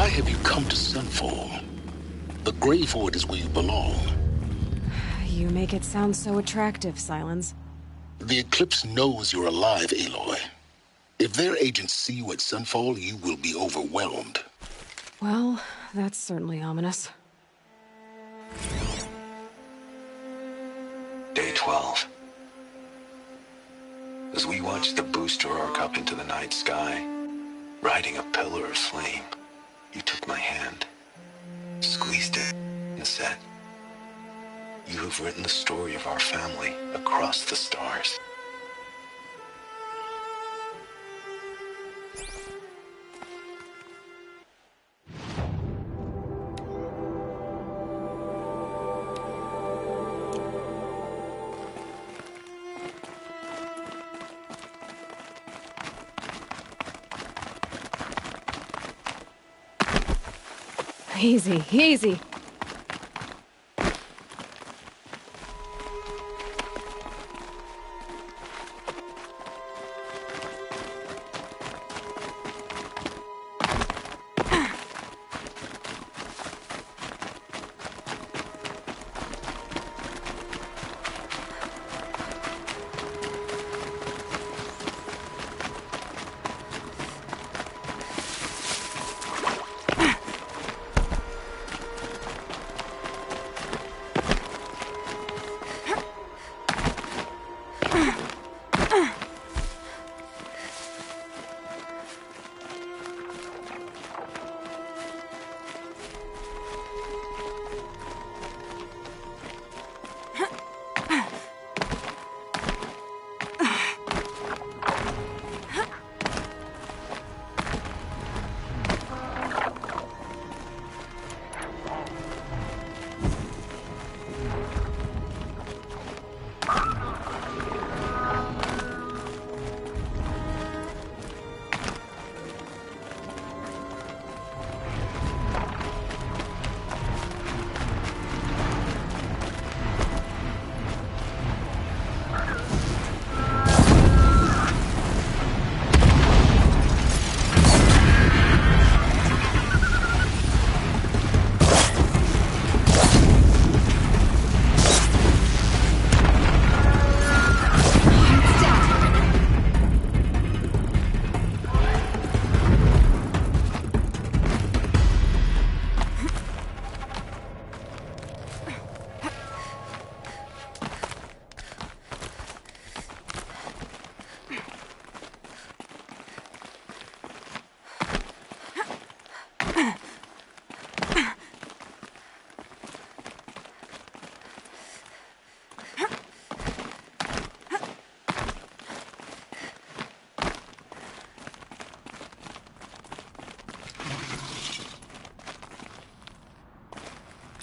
Why have you come to Sunfall? The Gravehoard is where you belong. You make it sound so attractive, Sylens. The Eclipse knows you're alive, Aloy. If their agents see you at Sunfall, you will be overwhelmed. Well, that's certainly ominous. Day 12. As we watched the booster arc up into the night sky, riding a pillar of flame, you took my hand, squeezed it, and said, "You have written the story of our family across the stars." Easy, easy.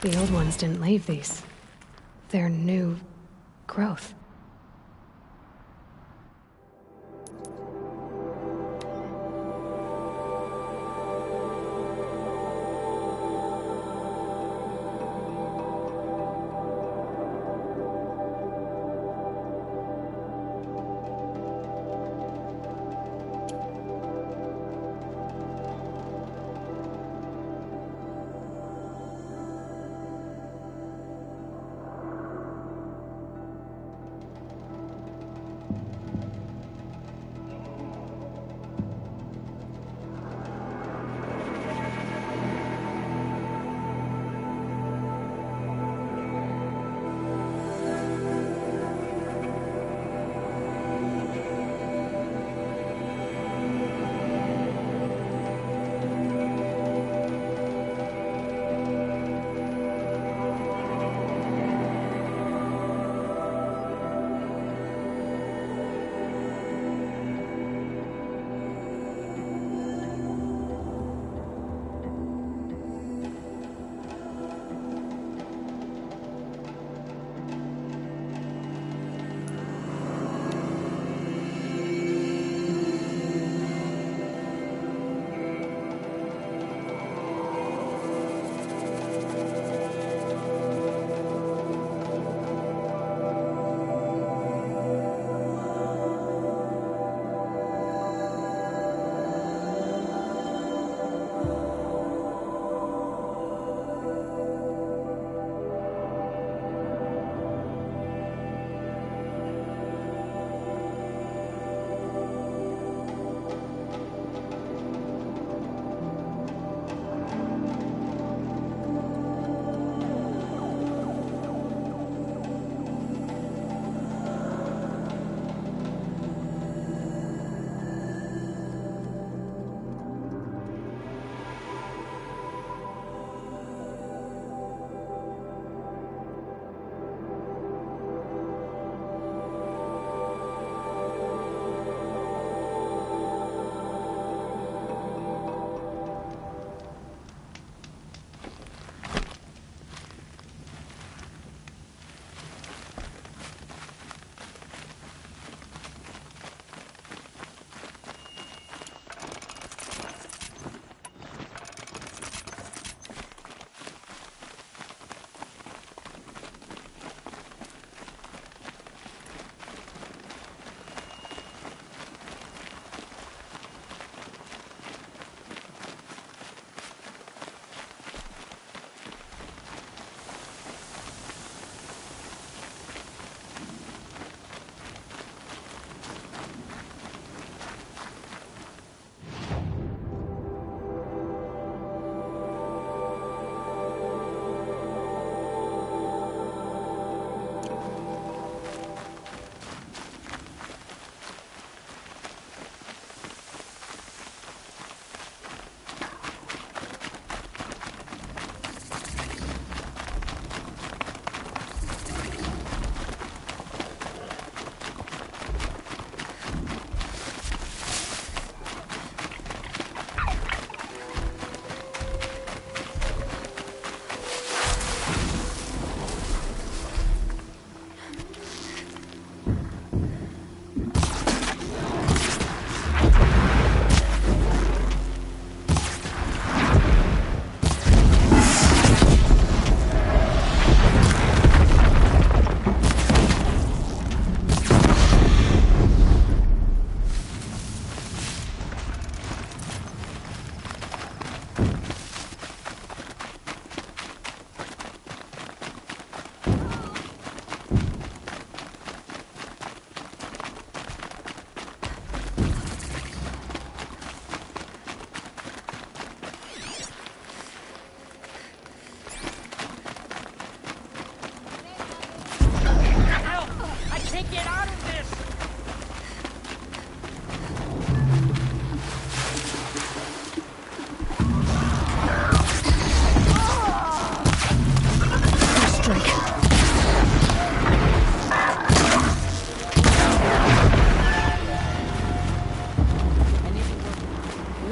The old ones didn't leave these. They're new growth.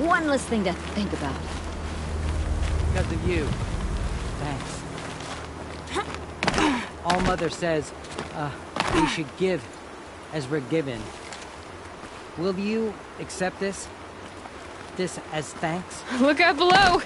one less thing to think about. Because of you. Thanks. All Mother says, we should give as we're given. Will you accept this? This as thanks? Look out below!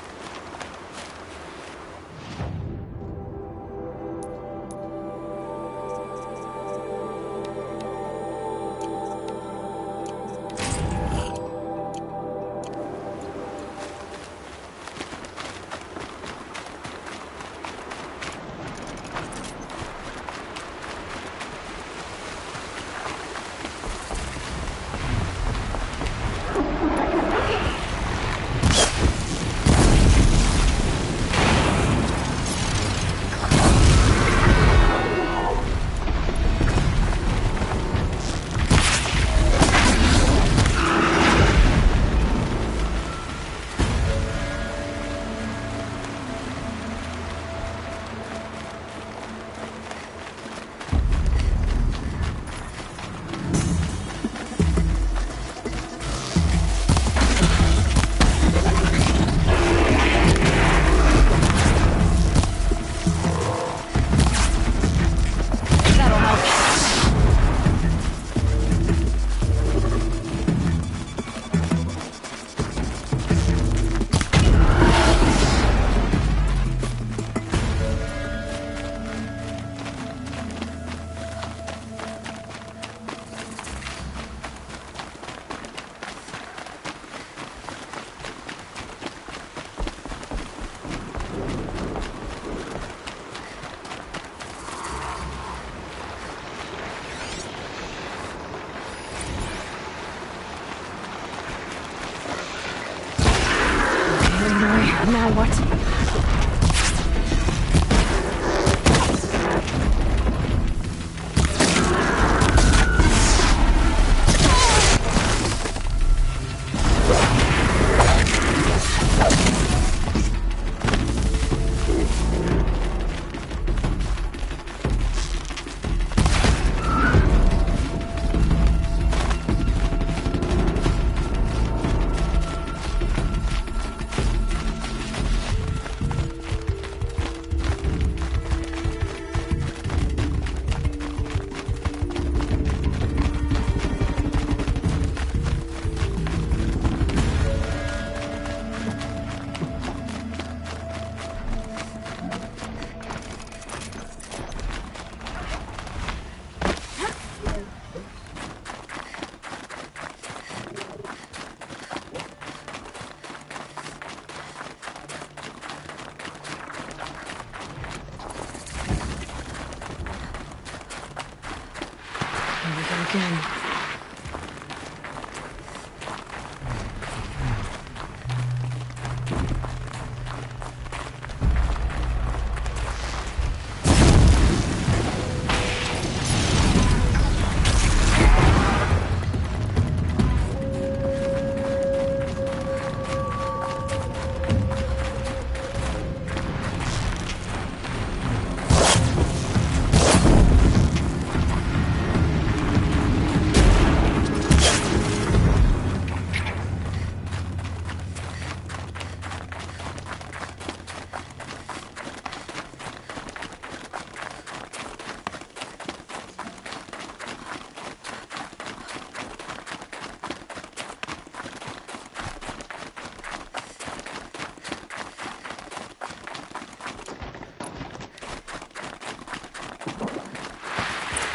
Now what? Again.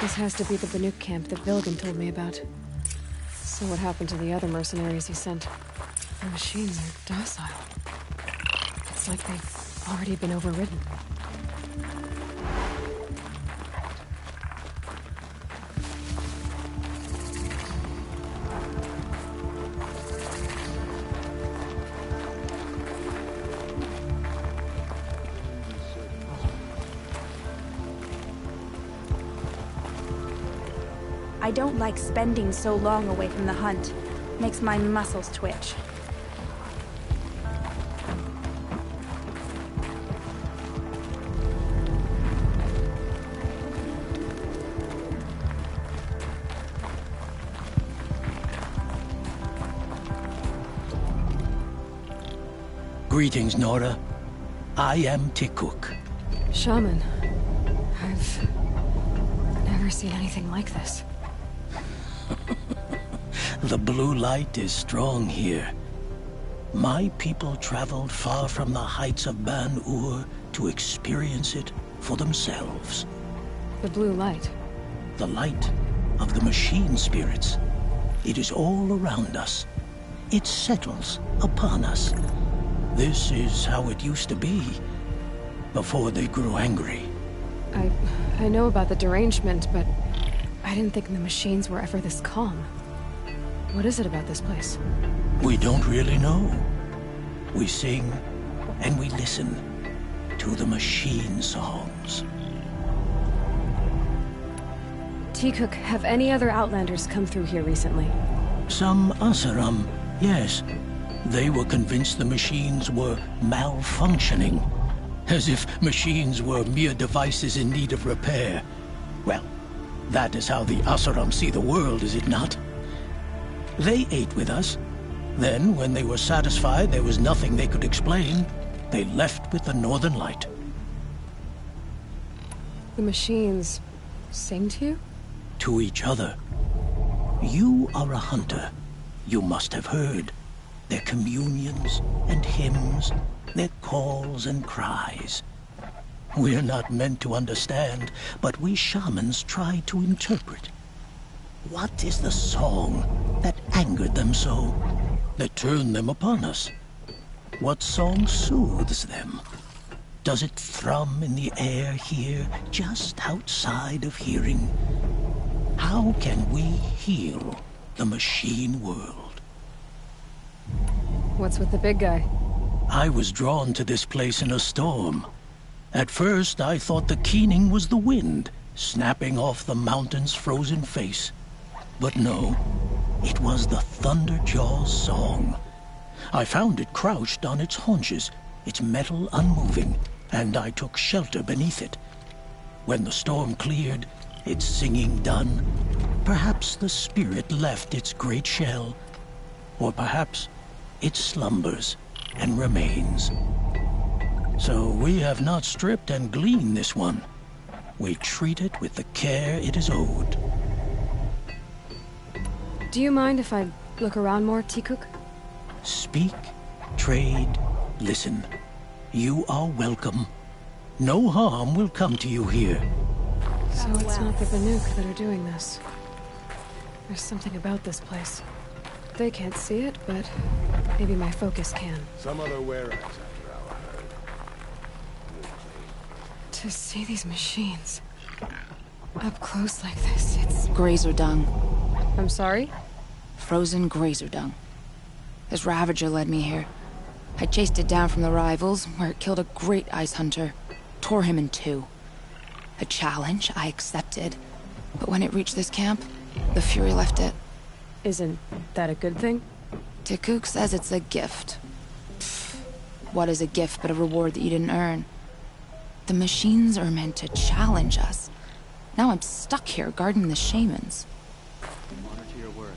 This has to be the Banuk camp that Vilgan told me about. So what happened to the other mercenaries he sent? The machines are docile. It's like they've already been overridden. I don't like spending so long away from the hunt. Makes my muscles twitch. Greetings, Nora. I am Tikuk. Shaman. I've never seen anything like this. The blue light is strong here. My people traveled far from the heights of Ban-Ur to experience it for themselves. The blue light? The light of the machine spirits. It is all around us. It settles upon us. This is how it used to be, before they grew angry. I know about the derangement, but I didn't think the machines were ever this calm. What is it about this place? We don't really know. We sing and we listen to the machine songs. Tikuk, have any other Outlanders come through here recently? Some Asuram, yes. They were convinced the machines were malfunctioning. As if machines were mere devices in need of repair. Well, that is how the Asuram see the world, is it not? They ate with us. Then, when they were satisfied there was nothing they could explain, they left with the Northern Light. The machines sing to you? To each other. You are a hunter. You must have heard their communions and hymns, their calls and cries. We're not meant to understand, but we shamans try to interpret. What is the song that angered them so, that turned them upon us? What song soothes them? Does it thrum in the air here, just outside of hearing? How can we heal the machine world? What's with the big guy? I was drawn to this place in a storm. At first, I thought the keening was the wind, snapping off the mountain's frozen face. But no, it was the Thunderjaw's song. I found it crouched on its haunches, its metal unmoving, and I took shelter beneath it. When the storm cleared, its singing done, perhaps the spirit left its great shell, or perhaps it slumbers and remains. So we have not stripped and gleaned this one. We treat it with the care it is owed. Do you mind if I look around more, Tikuk? Speak, trade, listen. You are welcome. No harm will come to you here. So it's not the Banuk that are doing this. There's something about this place. They can't see it, but maybe my focus can. Some other wear-outs after our herd. To see these machines up close like this, it's... Grazer dung. I'm sorry? Frozen grazer dung. This Ravager led me here. I chased it down from the rivals, where it killed a great ice hunter. Tore him in two. A challenge I accepted. But when it reached this camp, the Fury left it. Isn't that a good thing? Tikuk says it's a gift. Pfft. What is a gift but a reward that you didn't earn? The machines are meant to challenge us. Now I'm stuck here guarding the shamans. Monitor your word.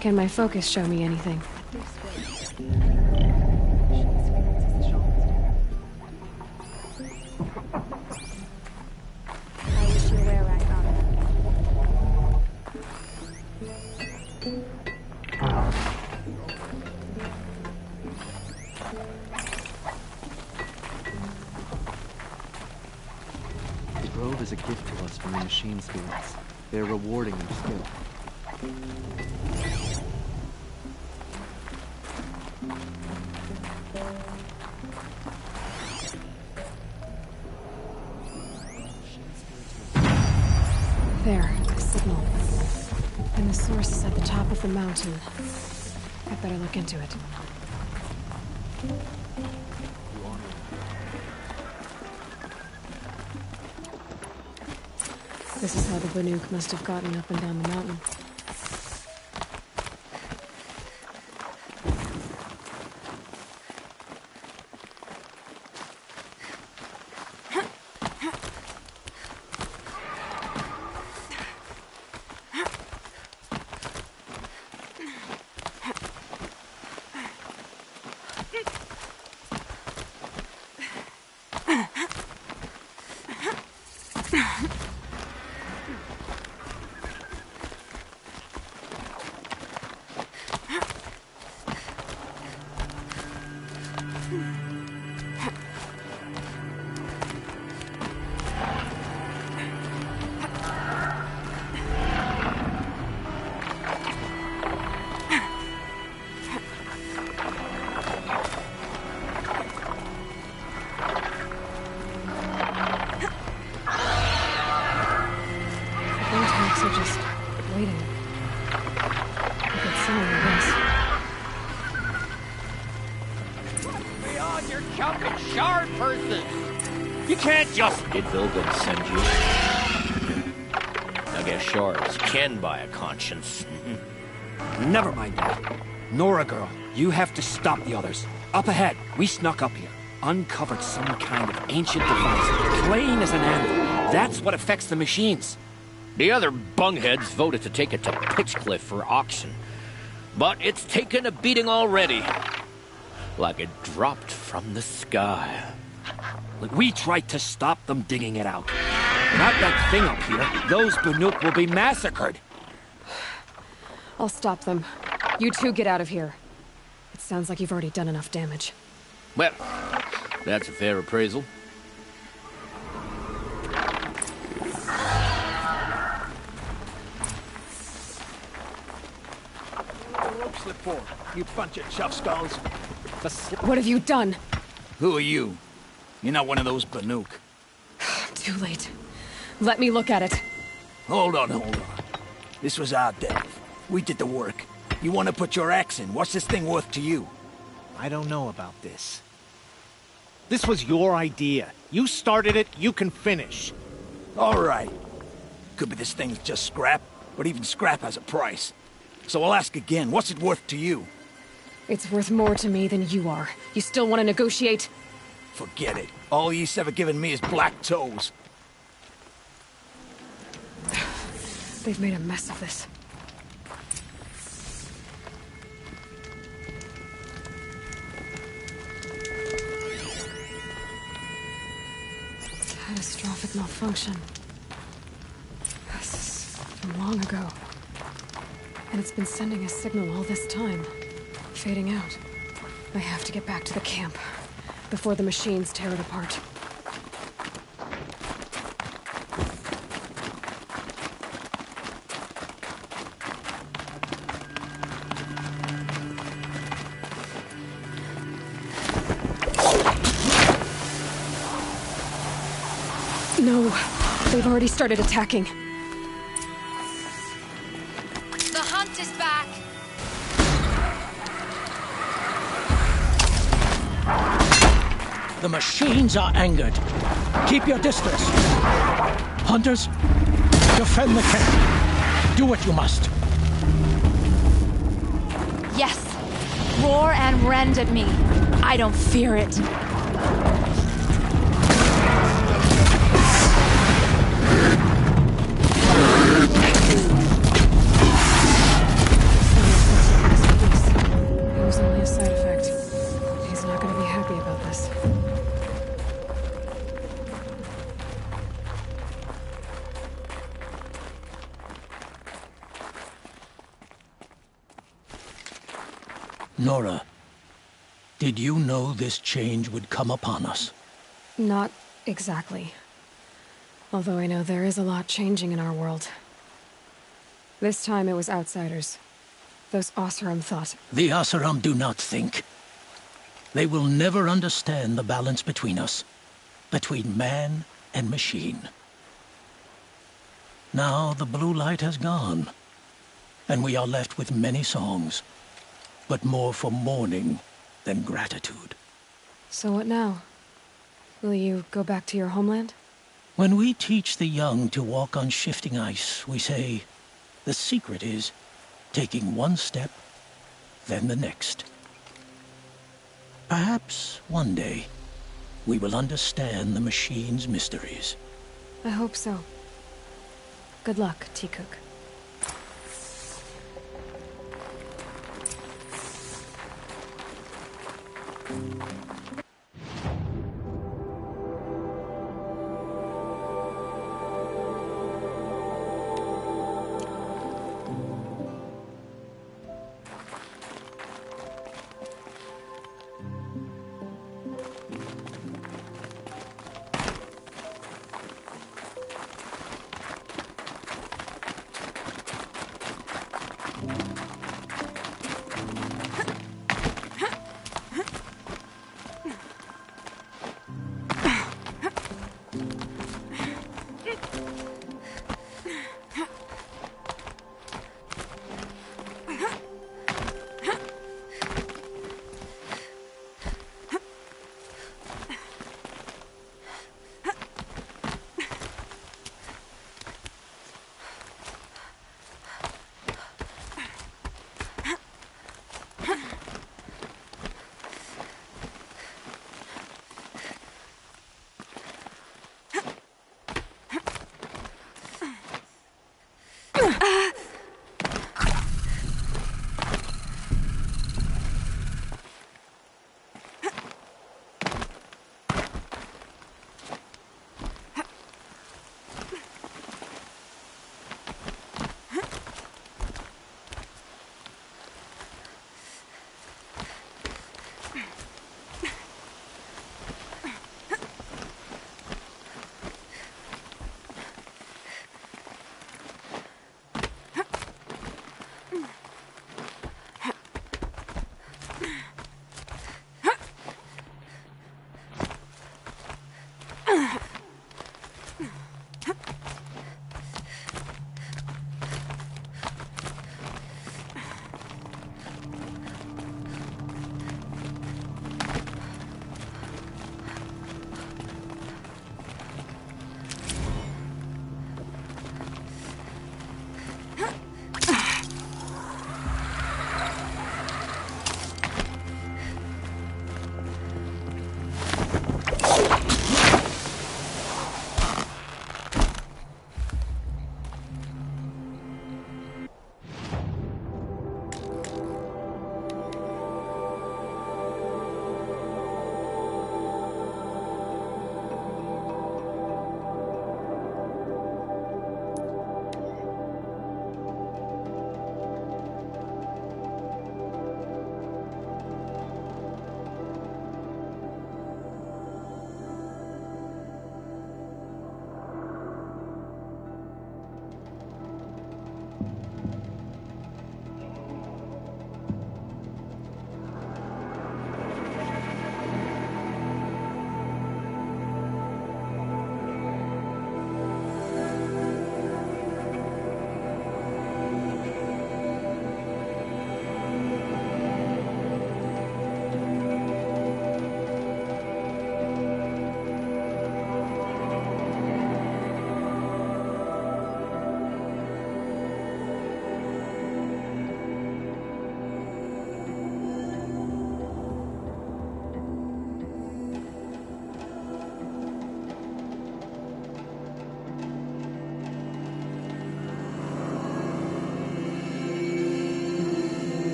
Can my focus show me anything? I wish you were right on. The grove is a gift to us from the machine spirits. They're rewarding their skill. There, a signal. And the source is at the top of the mountain. I'd better look into it. This is how the Banuk must have gotten up and down the mountain. you're counting shard purses. You can't just... Did Vilgud send you? I guess shards can buy a conscience. Never mind that. Nora girl, you have to stop the others. Up ahead, we snuck up here. Uncovered some kind of ancient device, plain as an anvil. That's what affects the machines. The other bungheads voted to take it to Pitchcliff for auction. But it's taken a beating already. Like it dropped from the sky. Like we tried to stop them digging it out. Without that thing up here, those Banuk will be massacred. I'll stop them. You two get out of here. It sounds like you've already done enough damage. Well, that's a fair appraisal. Rope slip for, you bunch of chuff skulls. What have you done? Who are you? You're not one of those Banuk. Too late. Let me look at it. Hold on. This was our death. We did the work. You want to put your axe in? What's this thing worth to you? I don't know about this. This was your idea. You started it, you can finish. All right. Could be this thing's just scrap, but even scrap has a price. So I'll ask again, what's it worth to you? It's worth more to me than you are. You still want to negotiate? Forget it. All Ys ever given me is black toes. They've made a mess of this. Catastrophic malfunction. This is from long ago. And it's been sending a signal all this time. Fading out. I have to get back to the camp before the machines tear it apart. No, they've already started attacking. The hunt is back! The machines are angered. Keep your distance. Hunters, defend the camp. Do what you must. Yes! Roar and rend at me. I don't fear it. It was only a side effect. He's not going to be happy about this. Nora, did you know this change would come upon us? Not exactly. Although I know there is a lot changing in our world. This time it was outsiders. Those Oseram thought. The Oseram do not think. They will never understand the balance between us. Between man and machine. Now the blue light has gone. And we are left with many songs. But more for mourning than gratitude. So what now? Will you go back to your homeland? When we teach the young to walk on shifting ice, we say, the secret is taking one step, then the next. Perhaps one day, we will understand the machine's mysteries. I hope so. Good luck, T-Cook.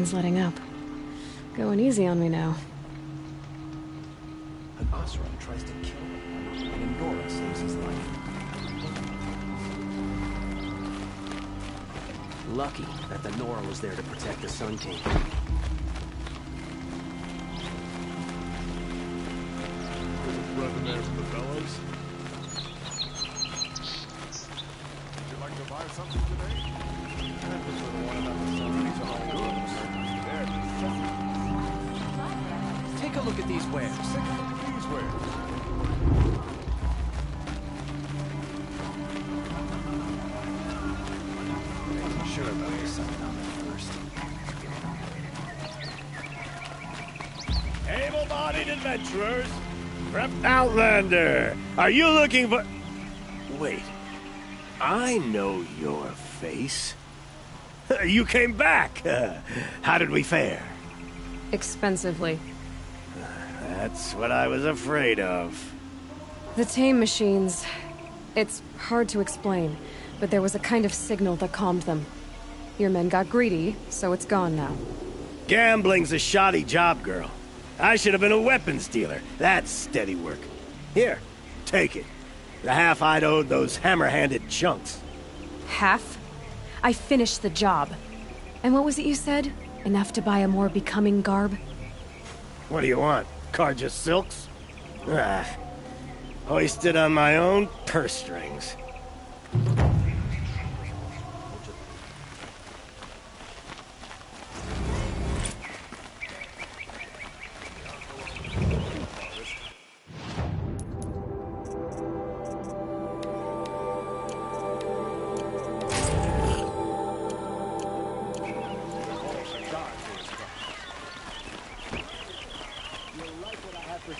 Mine's letting up. Going easy on me now. An Osram tries to kill him, and Nora saves his life. Lucky that the Nora was there to protect the Sun King. Revenant from the fellows. Would you like to buy something today? That was the one about the celebrities on goods. There, Take a look at these wares. take a look at these wares. Sure about this something on that first. Able-bodied adventurers, prep Outlander. Are you looking for... Wait. I know your face. You came back. How did we fare? Expensively. That's what I was afraid of. The tame machines... It's hard to explain, but there was a kind of signal that calmed them. Your men got greedy, so it's gone now. Gambling's a shoddy job, girl. I should have been a weapons dealer. That's steady work. Here, take it. The half I'd owed those hammer-handed chunks. Half? I finished the job. And what was it you said? Enough to buy a more becoming garb? What do you want? Carja silks? Ah, hoisted on my own purse strings.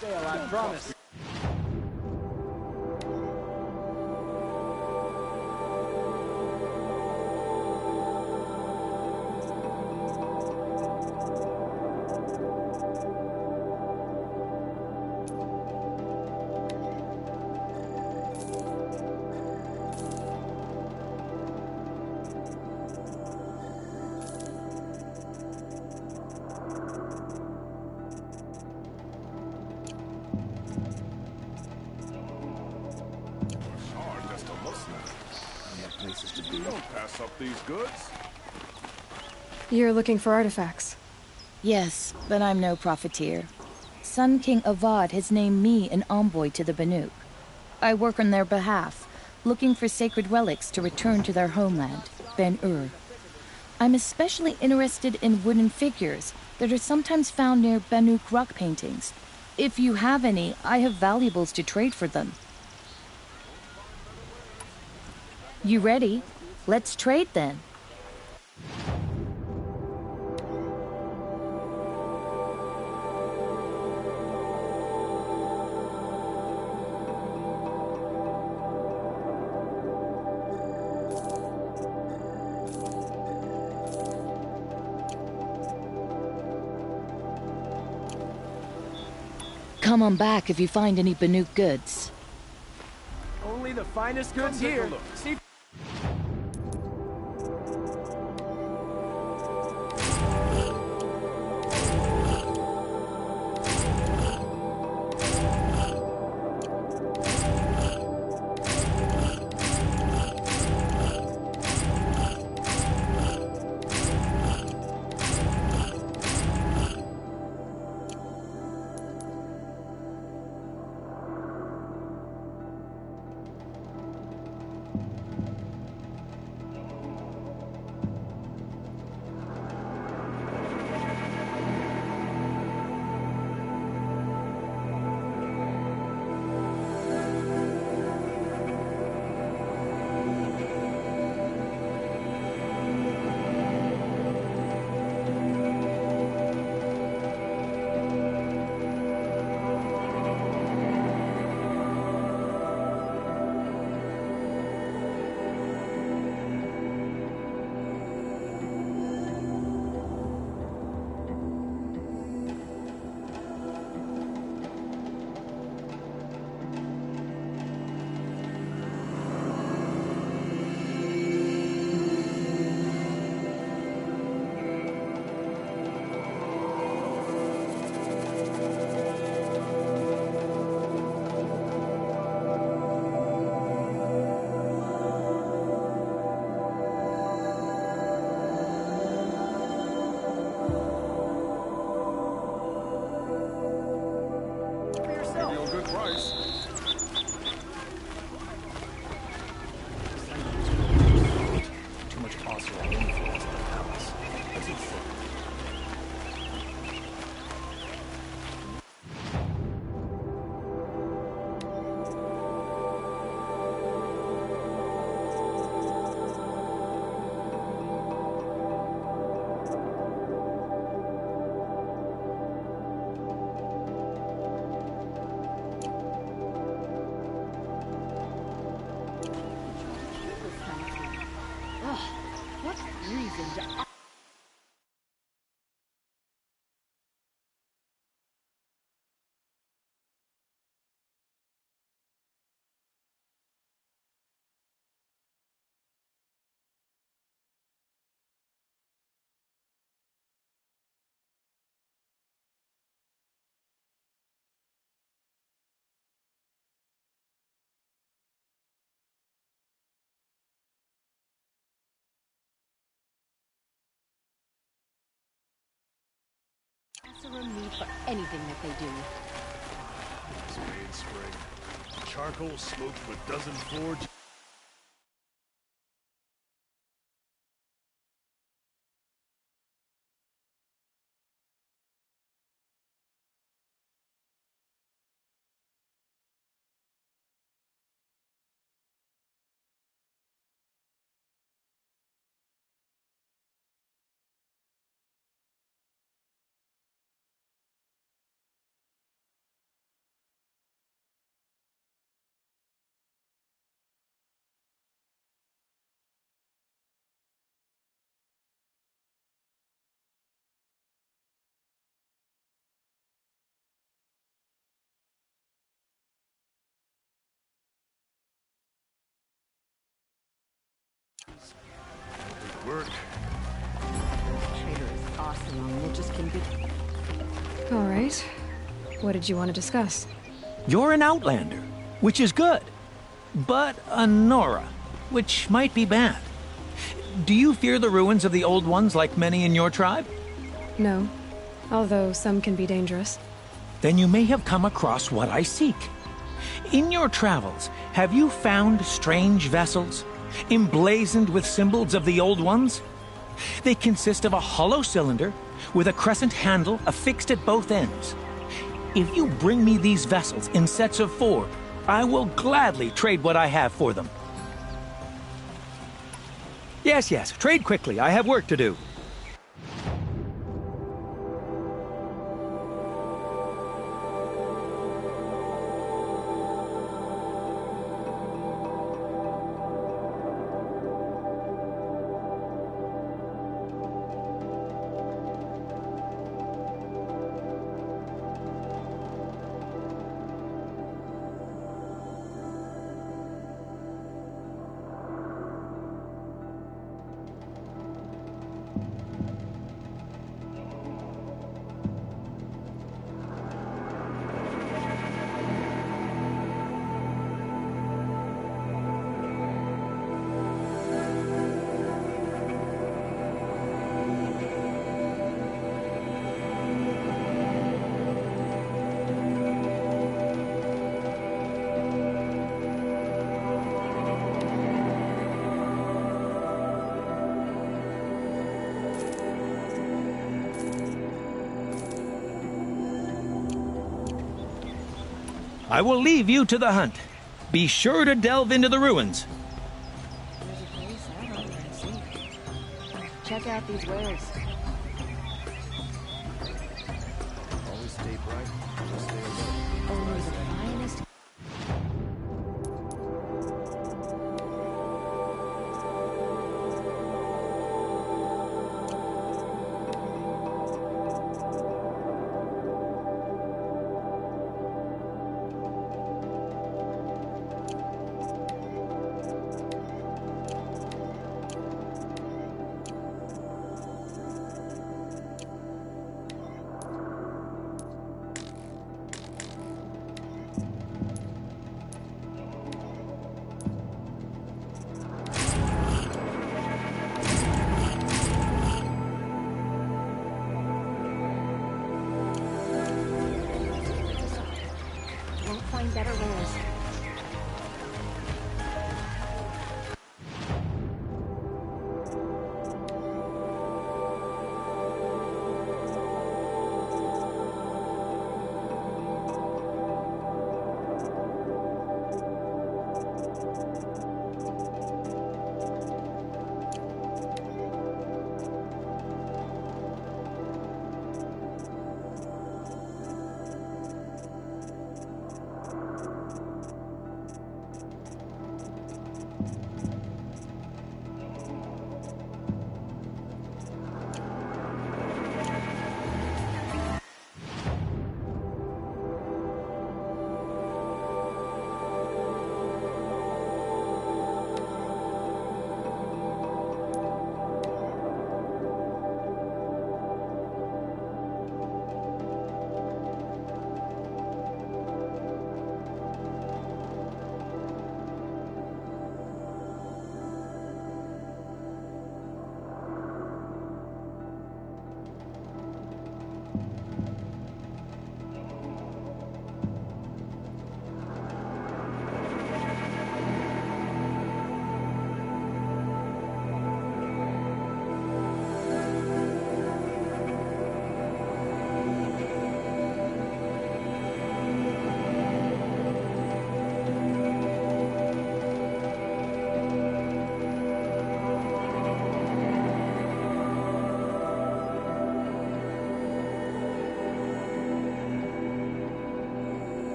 I promise. Don't pass up these goods. You're looking for artifacts. Yes, but I'm no profiteer. Sun King Avad has named me an envoy to the Banuk. I work on their behalf, looking for sacred relics to return to their homeland, Ben-Ur. I'm especially interested in wooden figures that are sometimes found near Banuk rock paintings. If you have any, I have valuables to trade for them. You ready? Let's trade then. Come on back if you find any Banuk goods. Only the finest goods here. See. ours. Too much possible influence in the palace. What's it for? Also a need for anything that they do. It's mainspring. Charcoal smoked but doesn't forge. Work. Trader is awesome. We'll just keep it. All right. What did you want to discuss? You're an outlander, which is good. But a Nora, which might be bad. Do you fear the ruins of the Old Ones like many in your tribe? No. Although some can be dangerous. Then you may have come across what I seek. In your travels, have you found strange vessels? Emblazoned with symbols of the Old Ones? They consist of a hollow cylinder with a crescent handle affixed at both ends. If you bring me these vessels in sets of 4, I will gladly trade what I have for them. Yes, trade quickly. I have work to do. I will leave you to the hunt. Be sure to delve into the ruins. There's a place I don't want to see. Check out these whales. Always stay bright. Always stay alert. Only the